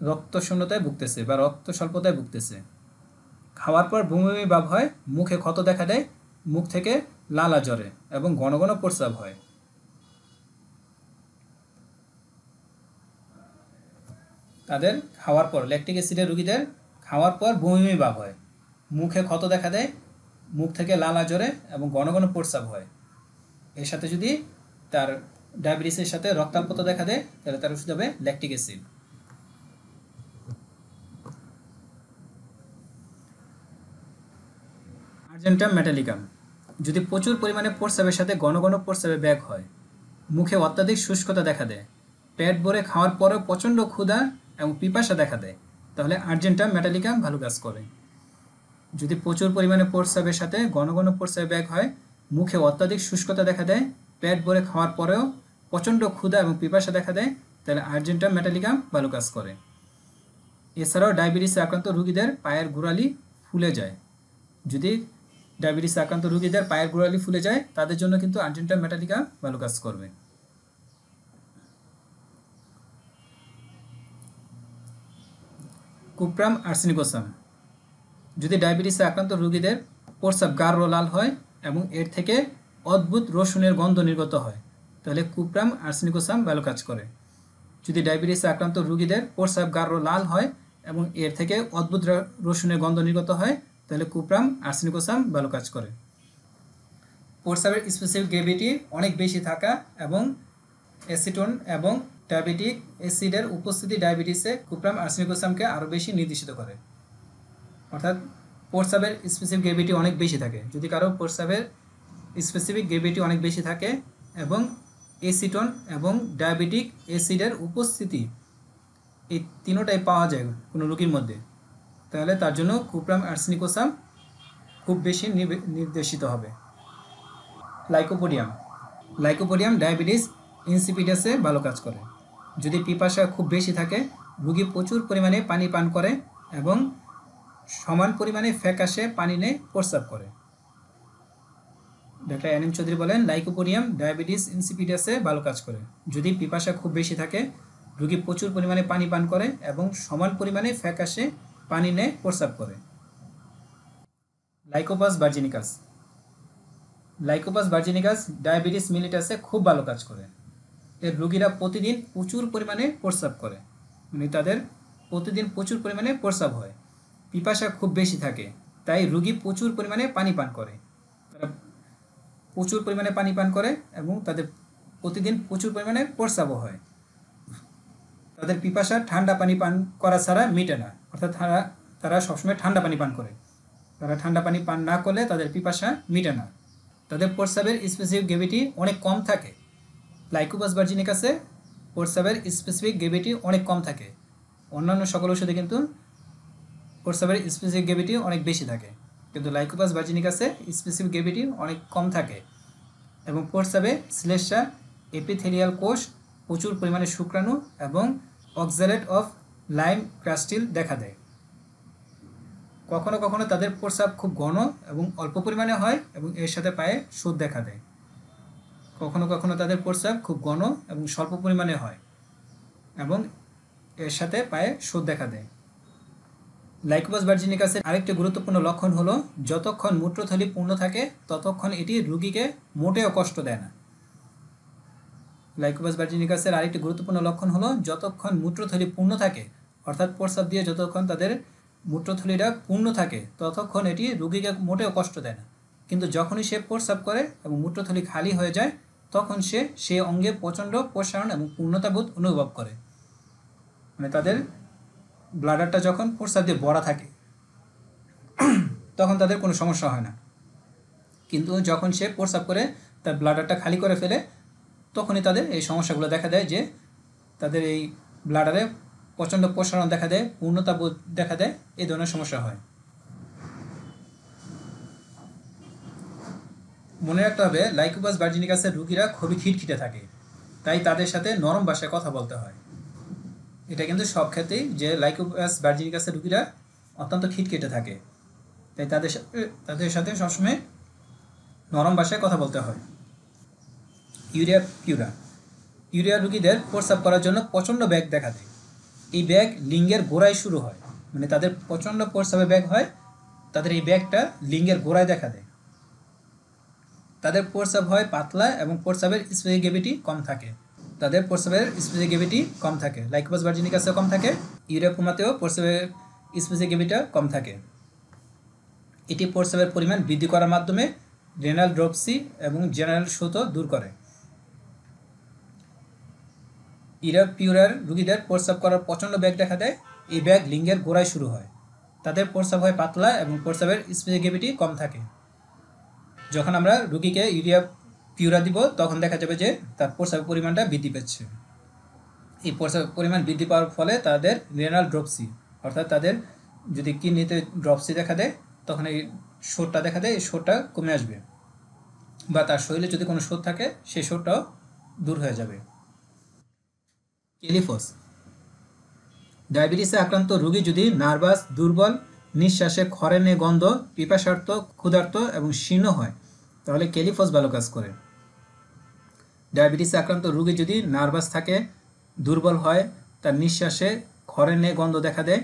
রক্তশূন্যতায় ভুগতেছে বা রক্ত স্বল্পতায় ভুগতেছে। খাওয়ার পর বমি বমি ভাব হয়, মুখে ক্ষত দেখা দেয়, মুখ থেকে লালা ঝরে এবং ঘন ঘন প্রস্রাব হয়। তাদের খাওয়ার পর, ল্যাকটিক অ্যাসিডের রোগীদের খাওয়ার পর বমি বমি ভাব হয়, মুখে ক্ষত দেখা দেয়, মুখ থেকে লালা ঝরে এবং ঘন ঘন প্রস্রাব হয়। এর সাথে যদি তার ডায়াবেটিসের সাথে রক্তাল্পতা দেখা দেয়, তাহলে তার ওষুধ হবে ল্যাকটিক অ্যাসিড। আর্জেন্টাম মেটালিকাম যদি প্রচুর পরিমাণে প্রস্রাবের সাথে ঘন ঘন প্রস্রাবে ব্যাগ হয়, মুখে অত্যাধিক শুষ্কতা দেখা দেয়, পেট ভরে খাওয়ার পরেও প্রচণ্ড ক্ষুধা এবং পিপাসা দেখা দেয়, তাহলে আর্জেন্টাম মেটালিকাম ভালো কাজ করে। যদি প্রচুর পরিমাণে প্রস্রাবের সাথে ঘন ঘন প্রস্রাবে ব্যাগ হয়, মুখে অত্যাধিক শুষ্কতা দেখা দেয়, পেট ভরে খাওয়ার পরেও প্রচণ্ড ক্ষুধা এবং পিপাসা দেখা দেয়, তাহলে আর্জেন্টাম মেটালিকাম ভালো কাজ করে। এছাড়াও ডায়াবেটিসে আক্রান্ত রোগীদের পায়ের গোড়ালি ফুলে যায়। যদি ডায়াবেটিসে আক্রান্ত রোগীদের পায়ের গোড়ালি ফুলে যায়, তাদের জন্য কিন্তু আর্জেন্টাম মেটালিকাম ভালো কাজ করবে। কুপ্রাম আর্সেনিকোসাম যদি ডায়াবেটিসে আক্রান্ত রোগীদের প্রস্রাব গাঢ় লাল হয় এবং এর থেকে অদ্ভুত রসুনের গন্ধ নির্গত হয়, তাহলে কুপ্রাম আর্সেনিকোসাম ভালো কাজ করে। যদি ডায়াবেটিসে আক্রান্ত রোগীদের প্রস্রাব গাঢ় লাল হয় এবং এর থেকে অদ্ভুত রসুনের গন্ধ নির্গত হয়, তাহলে কুপ্রাম আর্সেনিকোসাম ভালো কাজ করে। প্রস্রাবের স্পেসিফিক গ্রেভিটি অনেক বেশি থাকা এবং অ্যাসিটোন এবং ডায়াবেটিক অ্যাসিডের উপস্থিতি ডায়াবেটিসে কুপ্রাম আর্সেনিকোসামকে আরও বেশি নির্দেশিত করে। অর্থাৎ প্রস্রাবের স্পেসিফিক গ্রেভিটি অনেক বেশি থাকে। যদি কারো প্রস্রাবের স্পেসিফিক গ্রেভিটি অনেক বেশি থাকে এবং অ্যাসিটোন এবং ডায়াবেটিক অ্যাসিডের উপস্থিতি এই তিনোটাই পাওয়া যায় কোনো রোগীর মধ্যে, তাহলে তার জন্য কুপ্রাম আর্সেনিকোসাম খুব বেশি নির্দেশিত হবে। লাইকোপোডিয়াম ডায়াবেটিস ইনসিপিডাসে ভালো কাজ করে। যদি পিপাসা খুব বেশি থাকে, রোগী প্রচুর পরিমাণে পানি পান করে এবং সমান পরিমাণে ফ্যাকাশে পানি নিয়ে প্রস্রাব করে। ডাক্তার এন এম চৌধুরী বলেন লাইকোপোডিয়াম ডায়াবেটিস ইনসিপিডাসে ভালো কাজ করে। যদি পিপাসা খুব বেশি থাকে, রোগী প্রচুর পরিমাণে পানি পান করে এবং সমান পরিমাণে ফ্যাকাশে পানি নিয়ে প্রস্রাব করে। লাইকোপাস ভার্জিনিকাস ডায়াবেটিস মিলিটাসে খুব ভালো কাজ করে। এর রোগীরা প্রতিদিন প্রচুর পরিমাণে প্রস্রাব করে, মানে তাদের প্রতিদিন প্রচুর পরিমাণে প্রস্রাব হয়। পিপাসা খুব বেশি থাকে, তাই রোগী প্রচুর পরিমাণে পানি পান করে। তারা প্রচুর পরিমাণে পানি পান করে এবং তাদের প্রতিদিন প্রচুর পরিমাণে প্রস্রাবও হয়। তাদের পিপাসা ঠান্ডা পানি পান করা ছাড়া মিটে না, অর্থাৎ তারা সবসময় ঠান্ডা পানি পান করে। তারা ঠান্ডা পানি পান না করলে তাদের পিপাসা মিটে না। তাদের প্রস্রাবের স্পেসিফিক গ্রেভিটি অনেক কম থাকে। লাইকোপাস ভার্জিনিকাসে প্রস্রাবের স্পেসিফিক গ্রেভিটি অনেক কম থাকে। অন্যান্য সকল ওষুধে কিন্তু প্রস্রাবের স্পেসিফিক গ্রেভিটি অনেক বেশি থাকে, কিন্তু লাইকোপাস ভার্জিনিকাসে স্পেসিফিক গ্রেভিটি অনেক কম থাকে এবং প্রস্রাবে শ্লেষ্মা, এপিথেলিয়াল কোষ, প্রচুর পরিমাণে শুক্রাণু এবং অক্সালেট অফ লাইম ক্রাস্টিল দেখা দেয়। কখনো কখনো তাদের প্রস্রাব খুব ঘন এবং অল্প পরিমাণে হয় এবং এর সাথে পায়ে শোথ দেখা দেয়। কখনো কখনো তাদের প্রস্রাব খুব ঘন এবং স্বল্প পরিমাণে হয় এবং এর সাথে পায়ে শোথ দেখা দেয়। লাইকোপাস ভার্জিনিকাসের আরেকটি গুরুত্বপূর্ণ লক্ষণ হলো যতক্ষণ মূত্রথলি পূর্ণ থাকে ততক্ষণ এটি রোগীকে মোটেও কষ্ট দেয় না। লাইকোপাস ভার্জিনিকাসের আরেকটি গুরুত্বপূর্ণ লক্ষণ হলো যতক্ষণ মূত্রথলি পূর্ণ থাকে, অর্থাৎ প্রস্রাব দিয়ে যতক্ষণ তাদের মূত্রথলিটা পূর্ণ থাকে ততক্ষণ এটি রোগীকে মোটেও কষ্ট দেয় না। কিন্তু যখনই সে প্রস্রাব করে এবং মূত্রথলি খালি হয়ে যায়, তখন সে অঙ্গে প্রচণ্ড প্রসারণ এবং পূর্ণতাবোধ অনুভব করে। মানে তাদের ব্লাডারটা যখন প্রস্রাব দিয়ে ভরা থাকে তখন তাদের কোনো সমস্যা হয় না, কিন্তু যখন সে প্রস্রাব করে তার ব্লাডারটা খালি করে ফেলে তখনই তাদের এই সমস্যাগুলো দেখা দেয়, যে তাদের এই ব্লাডারে প্রচণ্ড প্রসারণ দেখা দেয়, পূর্ণতাবোধ দেখা দেয়, এই ধরনের সমস্যা হয়। মনে রাখতে হবে লাইকোপাস ভার্জিনিকাসের রোগীরা খুবই খিটখিটে থাকে, তাই তাদের সাথে নরম ভাষায় কথা বলতে হয়। এটা কিন্তু সব ক্ষেত্রেই যে লাইকোপাস ভার্জিনিকাসের রোগীরা অত্যন্ত খিটখিটে থাকে, তাই তাদের সাথে সবসময় নরম ভাষায় কথা বলতে হয়। ইউরিয়া রোগীদের প্রস্রাব করার জন্য প্রচণ্ড ব্যাগ দেখা দেয়। এই ব্যাগ লিঙ্গের গোড়ায় শুরু হয়, মানে তাদের প্রচণ্ড প্রস্রাবের ব্যাগ হয়, তাদের এই ব্যাগটা লিঙ্গের গোড়ায় দেখা দেয়। তাদের প্রস্রাব হয় পাতলা এবং প্রস্রাবের স্পেসিফিক গ্রেভিটি কম থাকে। লাইকোপাস ভার্জিনিকাসেও কম থাকে, ইউরিয়া পুমাতেও প্রস্রাবের স্পেসিফিক গ্রেভিটা কম থাকে। এটি প্রস্রাবের পরিমাণ বৃদ্ধি করার মাধ্যমে রেনাল ড্রপসি এবং জেনারেল শোথ দূর করে। ইউরিয়া রোগীদের প্রস্রাব করার প্রচণ্ড ব্যাগ দেখা দেয়। এই ব্যাগ লিঙ্গের গোড়ায় শুরু হয়, তাদের প্রস্রাব হয় পাতলা এবং প্রস্রাবের স্পেসিফিক গ্রেভিটি কম থাকে। যখন আমরা রুগীকে ইউরিয়া পিউরা দিব তখন দেখা যাবে যে তার প্রস্রাবের পরিমাণটা বৃদ্ধি পাচ্ছে। এই প্রস্রাবের পরিমাণ বৃদ্ধি পাওয়ার ফলে তাদের রেনাল ড্রপসি, অর্থাৎ তাদের যদি কিডনিতে ড্রপসি দেখা দেয় তখন এই শোরটা দেখা দেয়, এই শোরটা কমে আসবে, বা তার শরীরে যদি কোনো শোর থাকে সেই শোরটাও দূর হয়ে যাবে। কেলিফস, ডায়াবেটিসে আক্রান্ত রোগী যদি নার্ভাস, দুর্বল, নিঃশ্বাসে খরেনে গন্ধ, পিপাসার্ত, ক্ষুধার্ত এবং শীর্ণ হয় তাহলে কেলিফস ভালো কাজ করে। ডায়াবেটিসে আক্রান্ত রোগী যদি নার্ভাস থাকে, দুর্বল হয়, তার নিঃশ্বাসে খরেনে গন্ধ দেখা দেয়,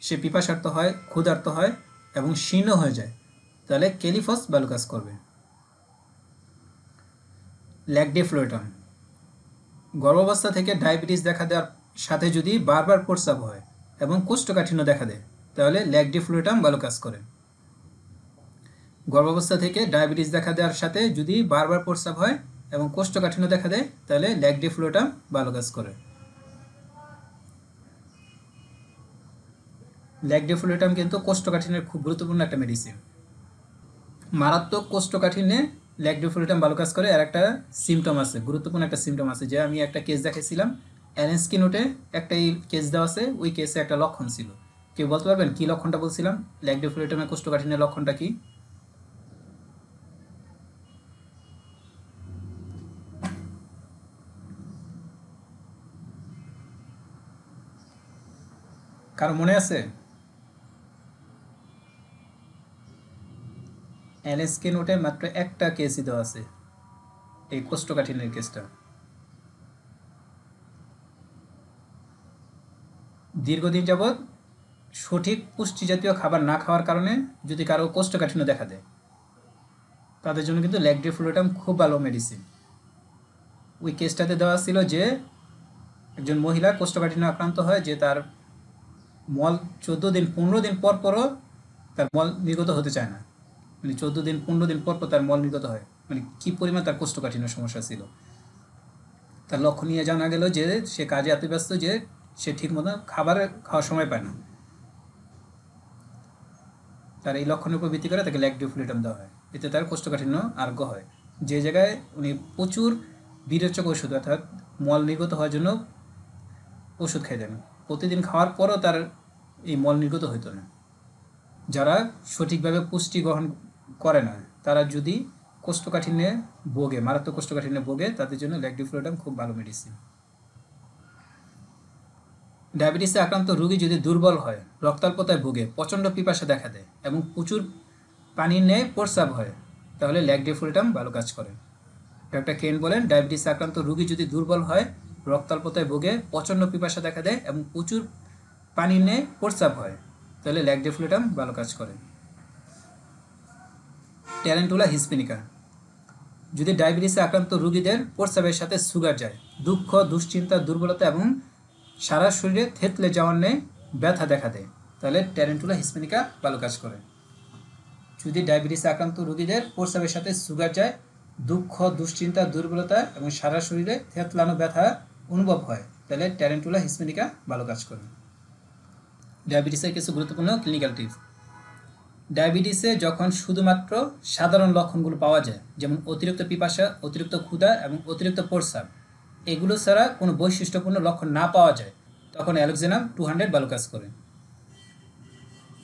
সে পিপাসার্ত হয়, ক্ষুধার্ত হয় এবং শীর্ণ হয়ে যায় তাহলে কেলিফস ভালো কাজ করবে। ল্যাকডিফ্লোয়েটাম, গর্ভাবস্থা থেকে ডায়াবেটিস দেখা দেওয়ার সাথে যদি বারবার প্রস্রাব হয় এবং কোষ্ঠকাঠিন্য দেখা দেয় তাহলে ল্যাকডিফ্লোয়েটাম ভালো কাজ করে। গর্ভাবস্থা থেকে ডায়াবেটিস দেখা দেওয়ার সাথে যদি বারবার প্রস্রাব হয় এবং কোষ্ঠকাঠিন্য দেখা দেয় তাহলে ল্যাকডিফ্লোয়েটাম ভালো কাজ করে। ল্যাকডিফ্লোয়েটাম কিন্তু কোষ্ঠকাঠিন্যের খুব গুরুত্বপূর্ণ একটা মেডিসিন। মারাত্মক কোষ্ঠকাঠিন্যে ল্যাকডিফ্লোয়েটাম ভালো কাজ করে। আর একটা সিমটম আছে, গুরুত্বপূর্ণ একটা সিমটম আছে, যে আমি একটা কেস দেখাইছিলাম অ্যালেন্সকি নোটে একটা কেস দেওয়া আছে, ওই কেসে একটা লক্ষণ ছিল। কেউ বলতে পারবেন কি লক্ষণটা বলছিলাম? ল্যাকডিফ্লোয়েটামের কোষ্ঠকাঠিন্যের লক্ষণটা কি? কারো মনে আছে? অ্যালেন্সকি নোটে মাত্র একটা কেসই দেওয়া আছে, এই কোষ্ঠকাঠিন্যের কেসটা। দীর্ঘদিন যাবৎ সঠিক পুষ্টি জাতীয় খাবার না খাওয়ার কারণে যদি কারো কোষ্ঠকাঠিন্য দেখা দেয় তাদের জন্য কিন্তু ল্যাকডিফ্লোয়েটাম খুব ভালো মেডিসিন। ওই কেসটাতে দেওয়া ছিল যে একজন মহিলা কোষ্ঠকাঠিন্য আক্রান্ত হয়, যে তার মল 14 দিন 15 দিন পর পরও তার মল নির্গত হতে চায় না, মানে 14 দিন 15 দিন পর পর তার মল নির্গত হয়, মানে কী পরিমাণ তার কোষ্ঠকাঠিন্য সমস্যা ছিল। তার লক্ষ্য নিয়ে জানা গেল যে সে কাজে এত ব্যস্ত যে সে ঠিক মতো খাবার খাওয়ার সময় পায় না। তার এই লক্ষণের উপর ভিত্তি করে তাকে ল্যাকডিফ্লোয়েটাম দেওয়া হয়, এতে তার কোষ্ঠকাঠিন্য আরোগ্য হয়। যে জায়গায় উনি প্রচুর বিরেচক ওষুধ, অর্থাৎ মল নির্গত হওয়ার জন্য ওষুধ খাইতেন, প্রতিদিন খাওয়ার পরও তার এই মল নির্গত হইতো না। যারা সঠিকভাবে পুষ্টি গ্রহণ করে না তারা যদি কোষ্ঠকাঠিন্যে ভোগে, মারাত্মক কোষ্ঠকাঠিন্যে ভোগে, তাদের জন্য ল্যাকডিফ্লোয়েটাম খুব ভালো মেডিসিন। ডায়াবেটিসে আক্রান্ত রোগী যদি দুর্বল হয়, রক্তাল্পতায় ভোগে, প্রচণ্ড পিপাসা দেখা দেয় এবং প্রচুর পানির ন্যায় প্রস্রাব হয় তাহলে ল্যাকডিফ্লোয়েটাম ভালো কাজ করে। ডক্টর কেন বলেন, ডায়াবেটিসে আক্রান্ত রোগী যদি দুর্বল হয়, রক্তাল্পতায় ভোগে, প্রচণ্ড পিপাসা দেখা দেয় এবং প্রচুর পানির ন্যায় প্রস্রাব হয় তাহলে ল্যাকডিফ্লোয়েটাম ভালো কাজ করে। ট্যারেন্টুলা হিসপ্যানিকা, যদি ডায়াবেটিসে আক্রান্ত রোগীদের প্রস্রাবের সাথে সুগার যায়, দুঃখ, দুশ্চিন্তা, দুর্বলতা এবং সারা শরীরে থেতলে যাওয়ার ন্যায় ব্যথা দেখা দেয় তাহলে ট্যারেন্টুলা হিসপ্যানিকা ভালো কাজ করে। যদি ডায়াবেটিসে আক্রান্ত রোগীদের প্রস্রাবের সাথে সুগার যায়, দুঃখ, দুশ্চিন্তা, দুর্বলতা এবং সারা শরীরে থেতলানো ব্যথা অনুভব হয় তাহলে ট্যারেন্টুলা হিসপ্যানিকা ভালো কাজ করে। ডায়াবেটিসের কিছু গুরুত্বপূর্ণ ক্লিনিক্যাল টিপস। ডায়াবেটিসে যখন শুধুমাত্র সাধারণ লক্ষণগুলো পাওয়া যায়, যেমন অতিরিক্ত পিপাসা, অতিরিক্ত ক্ষুধা এবং অতিরিক্ত প্রস্রাব, এগুলো ছাড়া কোনো বৈশিষ্ট্যপূর্ণ লক্ষণ না পাওয়া যায়, তখন অ্যালোক্সিনাম 200 ভালো কাজ করে।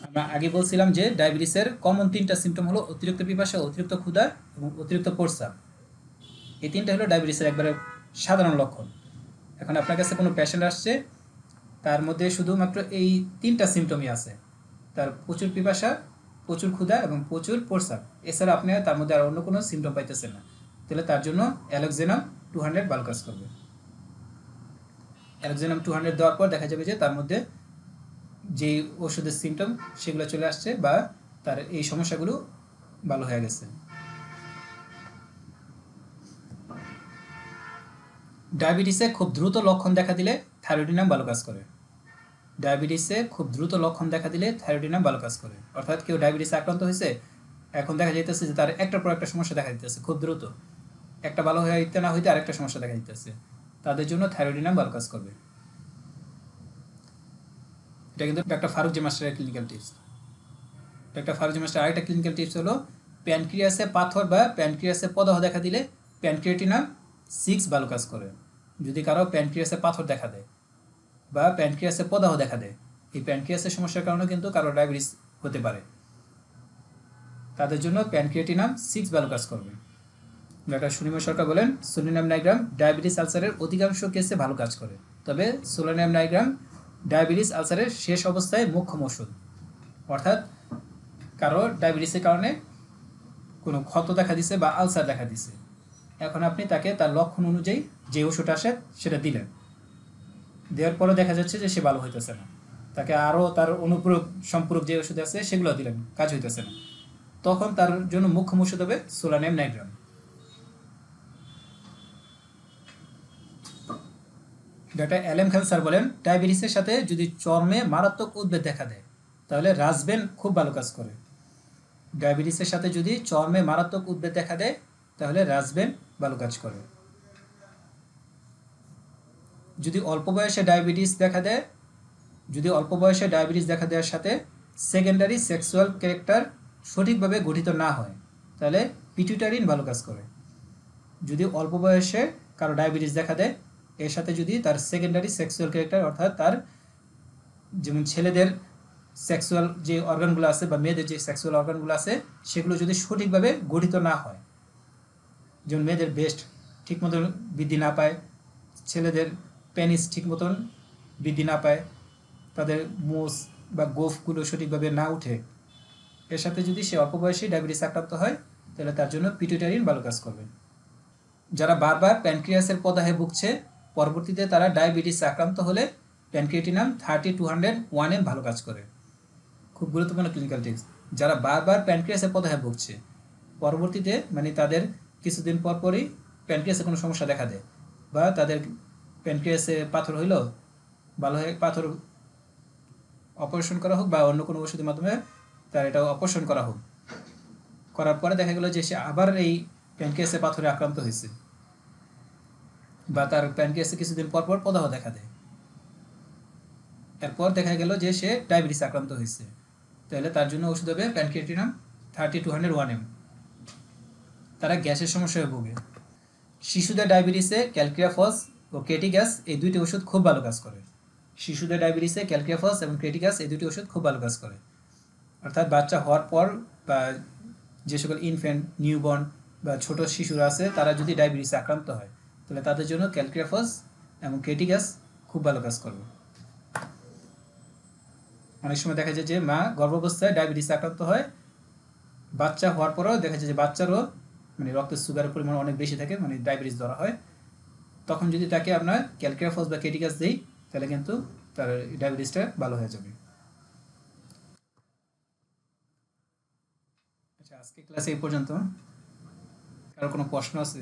আমরা আগে বলছিলাম যে ডায়াবেটিসের কমন 3টা সিমটম হলো অতিরিক্ত পিপাসা, অতিরিক্ত ক্ষুধা এবং অতিরিক্ত প্রস্রাব। এই 3টা হলো ডায়াবেটিসের একবারে সাধারণ লক্ষণ। এখন আপনার কাছে কোনো পেশেন্ট আসছে, তার মধ্যে শুধুমাত্র এই 3টা সিমটমই আছে, তার প্রচুর পিপাসা, প্রচুর ক্ষুধা এবং প্রচুর প্রস্রাব, এছাড়া আপনি তার মধ্যে আর অন্য কোনো সিমটম পাইতেছেন না, তাহলে তার জন্য অ্যালোক্সিনাম 200 ভালো কাজ করবে। অ্যালোক্সিনাম 200 দেওয়ার পর দেখা যাবে যে তার মধ্যে যে ওষুধের সিমটম সেগুলো চলে আসছে বা তার এই সমস্যাগুলো ভালো হয়ে গেছে। ডায়াবেটিসে খুব দ্রুত লক্ষণ দেখা দিলে থাইরয়েডিনাম ভালো কাজ করে। ডায়াবেটিসে খুব দ্রুত লক্ষণ দেখা দিলে থাইরয়েডিনাম ভালো কাজ করে, অর্থাৎ কেউ ডায়াবেটিসে আক্রান্ত হয়েছে, এখন দেখা যাইতেছে যে তার একটার পর একটা সমস্যা দেখা দিতেছে খুব দ্রুত, একটা ভালো হইতে না হইতে আরেকটা সমস্যা দেখা দিতেছে, তাদের জন্য থাইরয়েডিনাম ভালো কাজ করবে। এটা কিন্তু ডাক্তার ফারুকজি মাস্টারের ক্লিনিক্যাল টিপস। ডাক্তার ফারুকজি মাস্টার আরেকটা ক্লিনিক্যাল টিপস হলো প্যানক্রিয়াসে পাথর বা প্যানক্রিয়াসে প্রদাহ দেখা দিলে প্যানক্রিয়েটিনাম 6 ভালো কাজ করে। যদি কারো প্যানক্রিয়াসে পাথর দেখা দেয় বা প্যানক্রিয়াসে প্রদাহ দেখা দেয়, এই প্যানক্রিয়াসের সমস্যার কারণে কিন্তু কারো ডায়াবেটিস হতে পারে, তাদের জন্য প্যানক্রিয়েটিনাম 6 ভালো কাজ করবে। ডাক্তার সুনিময় সরকার বলেন সোলানিয়াম নাইগ্রাম ডায়াবেটিস আলসারের অধিকাংশ কেসে ভালো কাজ করে, তবে সোলানিয়াম নাইগ্রাম ডায়াবেটিস আলসারের শেষ অবস্থায় মোক্ষম ওষুধ। অর্থাৎ কারো ডায়াবেটিসের কারণে কোনো ক্ষত দেখা দিছে বা আলসার দেখা দিছে, এখন আপনি তাকে তার লক্ষণ অনুযায়ী যে ওষুধ আসে সেটা দিলেন, দেওয়ার পরে দেখা যাচ্ছে যে সে ভালো হইতেছে না, তাকে আরও তার অনুপূরক সম্পূরক যে ওষুধ আছে সেগুলো দিলেন, কাজ হইতেছে না, তখন তার জন্য মুখ্য ওষুধ হবে সোলানিয়াম নাইগ্রাম। ডাক্তার এলএম খান স্যার বলেন ডায়াবেটিসের সাথে যদি চর্মে মারাত্মক উদ্বেগ দেখা দেয় তাহলে রাজবেন খুব ভালো কাজ করে। ডায়াবেটিসের সাথে যদি চর্মে মারাত্মক উদ্বেগ দেখা দেয় তাহলে রাজবেন ভালো কাজ করে। যদি অল্প বয়সে ডায়াবেটিস দেখা দেয়, যদি অল্প বয়সে ডায়াবেটিস দেখা দেওয়ার সাথে সেকেন্ডারি সেক্সুয়াল ক্যারেক্টার সঠিকভাবে গঠিত না হয় তাহলে পিটুইটারিন ভালো কাজ করে। যদি অল্প বয়সে কারো ডায়াবেটিস দেখা দেয়, এর সাথে যদি তার সেকেন্ডারি সেক্সুয়াল ক্যারেক্টার অর্থাৎ তার যেমন ছেলেদের সেক্সুয়াল যে অর্গানগুলো আছে বা মেয়েদের যে সেক্সুয়াল অর্গানগুলো আছে সেগুলো যদি সঠিকভাবে গঠিত না হয়, যেমন মেয়েদের ব্রেস্ট ঠিক মতন বৃদ্ধি না পায়, ছেলেদের পেনিস ঠিক মতন বৃদ্ধি না পায়, তাদের মোষ বা গোফগুলো সঠিকভাবে না উঠে, এর সাথে যদি সে অল্প বয়সে ডায়াবেটিস আক্রান্ত হয় তাহলে তার জন্য পিটুইটারিন ভালো কাজ করবে। যারা বারবার প্যানক্রিয়াসের প্রদাহে ভুগছে পরবর্তীতে তারা ডায়াবেটিস আক্রান্ত হলে প্যানক্রিয়েটিনাম 30-201 ভালো কাজ করে। খুব গুরুত্বপূর্ণ ক্লিনিক্যাল টিপস, যারা বারবার প্যানক্রিয়াসের প্রদাহে ভুগছে পরবর্তীতে মানে তাদের কিছুদিন পর পরই প্যানক্রিয়াসে কোনো সমস্যা দেখা দেয় বা তাদের প্যানক্রিয়াসে পাথর হইল, ভালো হয়ে পাথর অপারেশন করা হোক বা অন্য কোনো ওষুধের মাধ্যমে তার এটা অপারেশন করা হোক, করার পরে দেখা গেল যে সে আবার এই প্যানক্রিয়াসে পাথরে আক্রান্ত হয়েছে বা তার প্যানক্রিয়াসে কিছুদিন পর পর প্রদাহ দেখা দেয়, এরপর দেখা গেল যে সে ডায়াবেটিস আক্রান্ত হয়েছে, তাহলে তার জন্য ওষুধ হবে প্যানক্রিয়েটিনাম 30-201 তারা গ্যাসের সমস্যায় ভোগে। শিশুদের ডায়াবেটিসে ক্যালক্রিয়াফস ও ক্রেটিগাস এই দুইটি ওষুধ খুব ভালো কাজ করে। শিশুদের ডায়াবেটিসে ক্যালক্রিয়াফস এবং ক্রেটিগাস এই দুটি ওষুধ খুব ভালো কাজ করে। অর্থাৎ বাচ্চা হওয়ার পর বা যে সকল ইনফ্যান্ট নিউবর্ন বা ছোট শিশুরা আছে তারা যদি ডায়াবেটিসে আক্রান্ত হয় তাহলে তাদের জন্য ক্যালক্রিয়াফস এবং ক্রেটিগাস খুব ভালো কাজ করবে। অনেক সময় দেখা যায় যে মা গর্ভাবস্থায় ডায়াবেটিসে আক্রান্ত হয়, বাচ্চা হওয়ার পরেও দেখা যায় যে বাচ্চারও মানে রক্তের সুগারের পরিমাণ অনেক বেশি থাকে, মানে ডায়াবেটিস ধরা হয়, তখন যদি তাকে আপনার ক্যালক্রিয়াফস বা ক্রেটিগাস দেই তাহলে কিন্তু তার ডায়াবেটিসটা ভালো হয়ে যাবে। আচ্ছা, আজকে ক্লাসে এই পর্যন্ত। কারো কোনো প্রশ্ন আছে?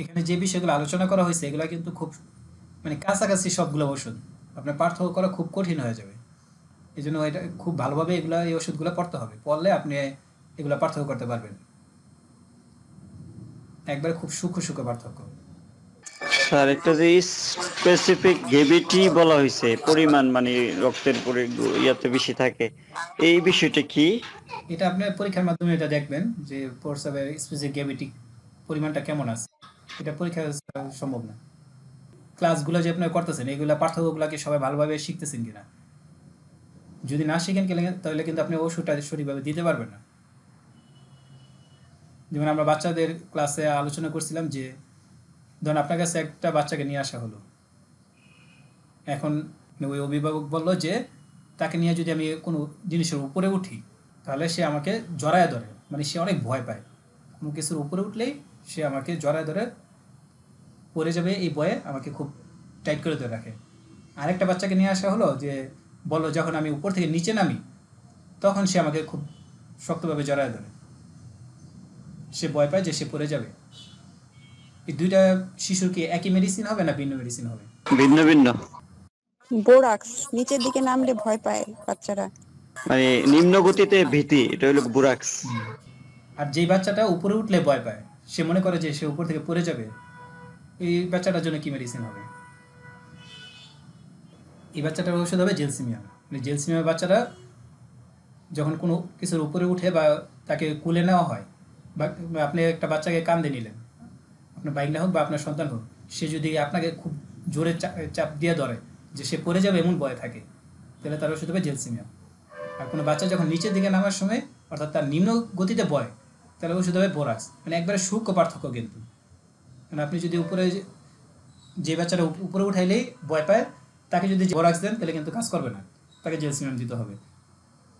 এখানে যে বিষয়গুলো আলোচনা করা হয়েছে এগুলো কিন্তু খুব মানে কাছাকাছি সবগুলো ওষুধ, আপনার পার্থক্য করা খুব কঠিন হয়ে যাবে। এই জন্য এটা খুব ভালোভাবে এই ওষুধগুলো পড়তে হবে, পড়লে আপনি এগুলো পার্থক্য করতে পারবেন, একবারে খুব সূক্ষ্ম পার্থক্য। স্যার একটা যে স্পেসিফিক গ্রেভিটি বলা হয়েছে, পরিমাণ মানে রক্তের ইয়াতে বেশি থাকে, এই বিষয়টা কি? এটা আপনি পরীক্ষার মাধ্যমে এটা দেখবেন যে প্রস্রাবের স্পেসিফিক গ্র্যাভিটি পরিমাণটা কেমন আছে, এটা পরীক্ষা সম্ভব না। ক্লাসগুলো যে আপনি করতেছেন এগুলো পার্থক্যগুলো কি সবাই ভালোভাবে শিখতেছেন কিনা, যদি না শিখেন তাহলে কিন্তু আপনি ওষুধটা সঠিকভাবে দিতে পারবেন না। যেমন আমরা বাচ্চাদের ক্লাসে আলোচনা করছিলাম যে ধরুন আপনার কাছে একটা বাচ্চাকে নিয়ে আসা হলো, এখন ওই অভিভাবক বললো যে তাকে নিয়ে যদি আমি কোনো জিনিসের উপরে উঠি তাহলে সে আমাকে জড়ায় ধরে, মানে সে অনেক ভয় পায়, কোনো কিছুর উপরে উঠলেই সে আমাকে জড়ায় ধরে পড়ে যাবে এই ভয়ে আমাকে খুব টাইট করে ধরে রাখে। আরেকটা বাচ্চাকে নিয়ে আসা হলো যে বললো যখন আমি উপর থেকে নিচে নামি তখন সে আমাকে খুব শক্তভাবে জড়ায় ধরে, সে ভয় পায় যে সে পড়ে যাবে। এই দুইটা শিশুর কি একই মেডিসিন হবে না ভিন্ন মেডিসিন হবে? ভিন্ন ভিন্ন। বোরাক্স নিচের দিকে নামলে ভয় পায় বাচ্চারা, মানে নিম্ন গতিতে ভীতি, এটা হলো বুরাক্স। আর যেই বাচ্চাটা উপরে উঠলে ভয় পায়, সে মনে করে যে সে উপর থেকে পড়ে যাবে, এই বাচ্চাটার জন্য কি মেডিসিন হবে? এই বাচ্চাটার ওষুধ হবে জেলসিমিয়া। মানে জেলসিমিয়া বাচ্চারা যখন কোনো কিছুর উপরে উঠে বা তাকে কুলে নেওয়া হয়, বা বা আপনি একটা বাচ্চাকে কাঁধে নিলেন, আপনার বাইক না হোক বা আপনার সন্তান হোক, সে যদি আপনাকে খুব জোরে চাপ দিয়ে ধরে যে সে পড়ে যাবে এমন ভয় থাকে, তাহলে তার ওষুধ হবে জেলসিমিয়া। আর কোনো বাচ্চা যখন নিচের দিকে নামার সময়, অর্থাৎ তার নিম্ন গতিতে বয়, তাহলে ওষুধ হবে বোরাক্স। মানে একবারে সূক্ষ্ম পার্থক্য কিন্তু। মানে আপনি যদি উপরে যে বাচ্চাটা উপরে উঠাইলেই ভয় পায়, তাকে যদি বোরাক্স দেন তাহলে কিন্তু কাজ করবে না, তাকে জেলসিমিয়াম দিতে হবে।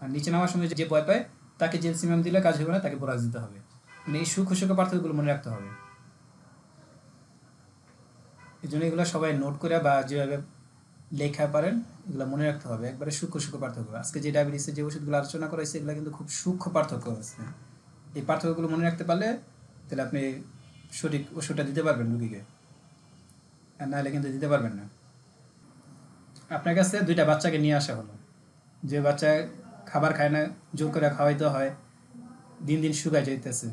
আর নিচে নামার সময় যে ভয় পায়, তাকে জেলসিমিয়াম দিলে কাজ হবে না, তাকে বোরাক্স দিতে হবে। মানে এই সূক্ষ্ম সূক্ষ্ম পার্থক্যগুলো মনে রাখতে হবে। এই জন্য এগুলো সবাই নোট করে বা যেভাবে লেখা পারেন এগুলো মনে রাখতে হবে, একবারে সূক্ষ্ম সূক্ষ্ম পার্থক্য। আজকে যে ডায়াবেটিসের যে ওষুধগুলো আলোচনা করা হয়েছে এগুলো কিন্তু খুব সূক্ষ্ম পার্থক্য আছে। এই পার্থক্যগুলো মনে রাখতে পারলে তাহলে আপনি সঠিক ওষুধটা দিতে পারবেন রুগীকে, আর নাহলে কিন্তু দিতে পারবেন না। আপনার কাছে দুইটা বাচ্চাকে নিয়ে আসা হলো, যে বাচ্চা খাবার খায় না, জোর করে খাওয়াইতে হয়, দিন দিন শুকায় যাইতেছে।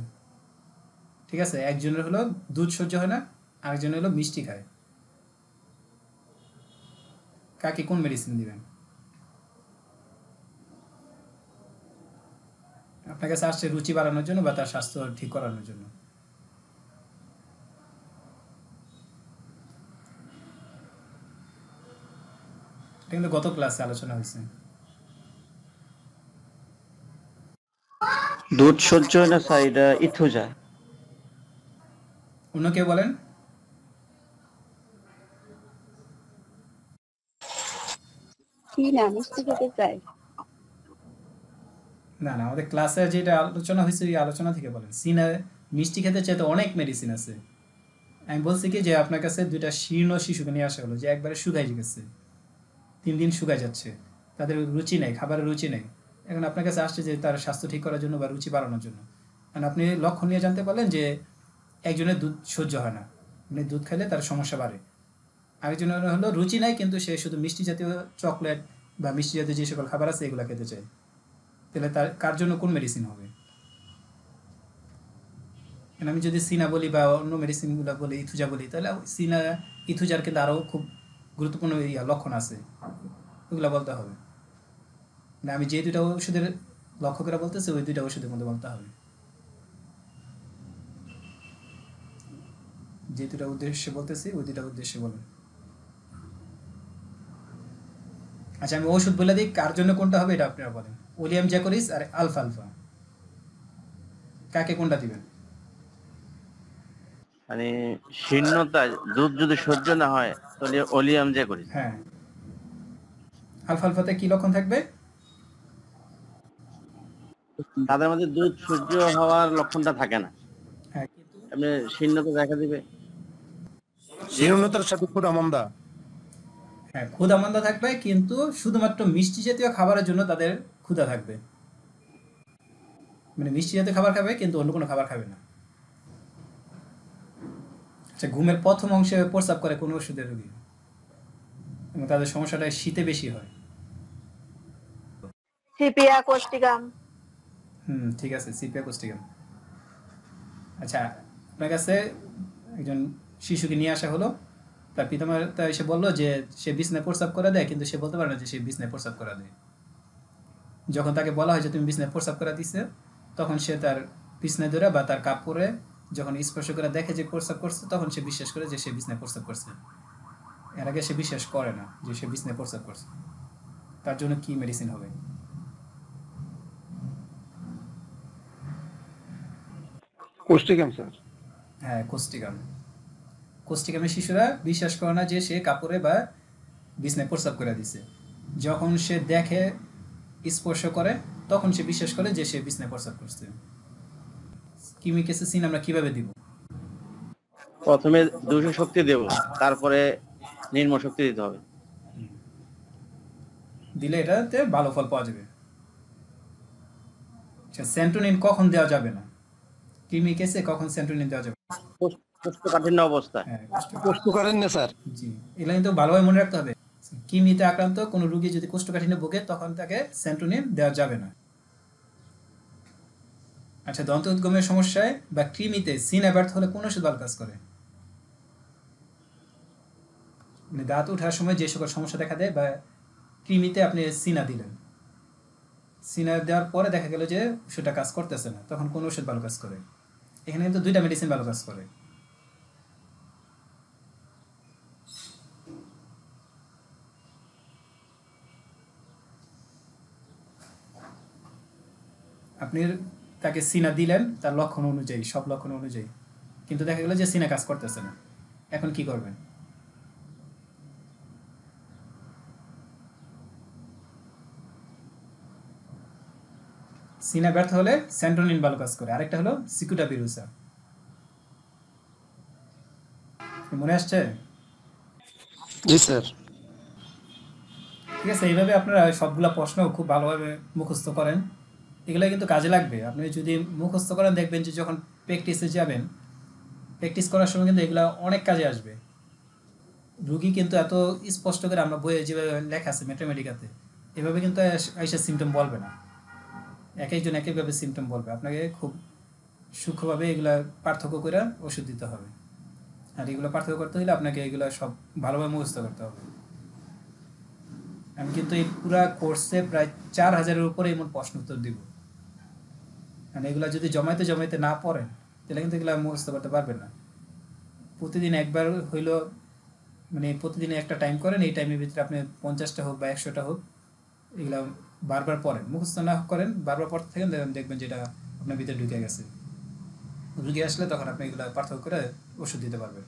ঠিক আছে, একজনের হলো দুধ সহ্য হয় না, আরেকজনের হলো মিষ্টি খায়। কাকে কোন মেডিসিন দিবেন? আপনার কাছে আসছে রুচি বাড়ানোর জন্য বা তার স্বাস্থ্য ঠিক করানোর জন্য। এটা কিন্তু গত ক্লাসে আলোচনা হয়েছে। দুধ সহ্য হয় না স্যার, এটা ইথুজা। অন্য কেউ বলেন। কি না মিষ্টি খেতে চাই। না না, আমাদের ক্লাসে যেটা আলোচনা হয়েছে এই আলোচনা থেকে বলেন। সিনা মিষ্টি খেতে চাইতে অনেক মেডিসিন আছে। আমি বলছি কি যে আপনার কাছে দুইটা শীর্ণ শিশুকে নিয়ে আসা হলো, যে একবারে শুকাই গেছে, 3 দিন শুকায় যাচ্ছে, তাদের রুচি নেই, খাবারের রুচি নেই। এখন আপনার কাছে আসছে যে তার স্বাস্থ্য ঠিক করার জন্য বা রুচি বাড়ানোর জন্য। কারণ আপনি লক্ষণ নিয়ে জানতে পারলেন যে একজনের দুধ সহ্য হয় না, মানে দুধ খেলে তার সমস্যা বাড়ে। আরেকজনের হলো রুচি নাই, কিন্তু সে শুধু মিষ্টি জাতীয় চকলেট বা মিষ্টি জাতীয় যে সকল খাবার আছে এগুলো খেতে চায়। তাহলে তার কার জন্য কোন মেডিসিন হবে? এখন আমি যদি সিনা বলি বা অন্য মেডিসিনগুলো বলি, ইথুজা বলি, তাহলে সিনা ইথুজার কিন্তু আরও খুব গুরুত্বপূর্ণ লক্ষণ আছে, ওগুলো বলতে হবে। মানে আমি যে দুইটা ওষুধের লক্ষ্য করে বলতেছি ওই দুইটা ওষুধের মধ্যে বলতে হবে, যে দুটা উদ্দেশ্যে বলতেছি ওই দুটা উদ্দেশ্যে বলুন। আচ্ছা, আমি ওষুধ বলে দিই কার জন্য কোনটা হবে এটা আপনারা বলেন। ওলিয়াম জ্যাকোরিস আর আলফা আলফা, কাকে কোনটা দিবেন? মানে শীর্ণতা, দুধ যদি সহ্য না হয় তাহলে অলিয়াম যে করি। হ্যাঁ, আলফা আলফাতে কি লক্ষণ থাকবে? তাদের মধ্যে দুধ সহ্য হওয়ার লক্ষণটা থাকে না, হ্যাঁ কিন্তু এমনি শীর্ণতা দেখা দিবে। শীর্ণতার সাথে ক্ষুধা হ্যাঁ, ক্ষুধা মন্দা থাকবে, কিন্তু শুধুমাত্র মিষ্টি জাতীয় খাবারের জন্য তাদের ক্ষুধা থাকবে। মানে মিষ্টি জাতীয় খাবার খাবে কিন্তু অন্য কোনো খাবার খাবে না। আচ্ছা, ঘুমের প্রথম অংশে প্রস্রাব করে কোনো ওষুধের রোগী, এবং তাদের সমস্যাটা শীতে বেশি হয়। Sepia Causticum. ঠিক আছে, সিপিয়া কোস্টিকাম। আচ্ছা, আপনার কাছে একজন শিশুকে নিয়ে আসা হলো, তার পিতামাতা এসে বললো যে সে বিছনায় প্রস্রাব করে দেয়, কিন্তু সে বলতে পারে না যে সে বিছনায় প্রস্রাব করে দেয়। যখন তাকে বলা হয় যে তুমি বিছনায় প্রস্রাব করে দিছে, তখন সে তার বিছনায় ধরে বা তার কাপড়ে যখন স্পর্শ করে দেখে যে প্রস্রাব করছে, তখন সে বিশ্বাস করে যে সে বিছনায় প্রস্রাব করছে। এর আগে সে বিশ্বাস করে না যে সে বিছনায় প্রস্রাব করছে। তার জন্য কি মেডিসিন হবে? কোষ্ঠিকাম স্যার। হ্যাঁ, কোস্টিকাম। কোস্টিকামে শিশুরা বিশ্বাস করে না যে সে কাপড়ে বা বিছনায় প্রস্রাব করে দিছে। যখন সে দেখে, স্পর্শ করে, তখন সে বিশ্বাস করে যে সে বিছনায় প্রস্রাব করছে। কিমিকেসিন আমরা কিভাবে দিব? প্রথমে 200 শক্তি দেব, তারপরে নির্ম শক্তি দিতে হবে। দিলে এটাতে ভালো ফল পাওয়া যাবে। আচ্ছা, সেন্টোনিন কখন দেওয়া যাবে না? কিমিকেসে কখন সেন্টোনিন দেওয়া যাবে? কোষ্ঠকাঠিন্য অবস্থায়। হ্যাঁ, কষ্ট করেন না স্যার। জি, এগুলো কিন্তু ভালোভাবে মনে রাখতে হবে। কিমিতে আক্রান্ত কোনো রোগী যদি কোষ্ঠকাঠিন্য ভোগে তখন তাকে সেন্টোনিন দেওয়া যাবে না। আচ্ছা, দন্ত উদ্গমের সমস্যায় বা কৃমিতে সিনা ব্যর্থ হলে কোন ওষুধ ভালো কাজ করে? মানে দাঁত ওঠার সময় যে সকল সমস্যা দেখা দেয় বা কৃমিতে আপনি সিনা দিলেন, সিনা দেওয়ার পরে দেখা গেল যে ওষুধটা কাজ করতেছে না, তখন কোন ওষুধ ভালো কাজ করে? এখানে কিন্তু দুইটা মেডিসিন ভালো কাজ করে। আপনি তাকে সিনা দিলেন তার লক্ষণ অনুযায়ী, সব লক্ষণ অনুযায়ী, কিন্তু দেখা গেল যে সিনা কাজ করতেছে না, এখন কি করবেন? সিনা ব্যর্থ হলে স্যান্টোনিন ভালো কাজ করে, আরেকটা হলো সিকুটাবিরুসা। মনে আসছে? জি স্যার। ঠিক আছে, এইভাবে আপনারা সবগুলা প্রশ্ন খুব ভালোভাবে মুখস্থ করেন, এগুলো কিন্তু কাজে লাগবে। আপনি যদি মুখস্থ করেন দেখবেন যে যখন প্র্যাকটিসে যাবেন, প্র্যাকটিস করার সময় কিন্তু এগুলো অনেক কাজে আসবে। রুগী কিন্তু এত স্পষ্ট করে আমরা বইয়ে যেভাবে লেখা আছে ম্যাথমেটিকাতে, এভাবে কিন্তু এসে সিমটম বলবে না, এক একজন এক একভাবে সিমটম বলবে। আপনাকে খুব সূক্ষ্মভাবে এগুলা পার্থক্য করে ওষুধ দিতে হবে, আর এগুলো পার্থক্য করতে হলে আপনাকে এগুলো সব ভালোভাবে মুখস্থ করতে হবে। আমি কিন্তু এই পুরা কোর্সে প্রায় 4000-এর উপরে এমন প্রশ্ন উত্তর দিব, মানে এগুলা যদি জমাইতে জমাইতে না পড়েন তাহলে কিন্তু এগুলো মুখস্থ করতে পারবেন না। প্রতিদিন একবার হইলো, মানে প্রতিদিন একটা টাইম করেন, এই টাইমের ভিতরে আপনি 50টা হোক বা 100টা হোক এগুলা বারবার পড়েন, মুখস্থ না করেন, বারবার পড়তে থাকেন, দেখবেন যেটা আপনার ভিতরে ঢুকে গেছে। রুগী আসলে তখন আপনি এগুলা পার্থক্য করে ওষুধ দিতে পারবেন।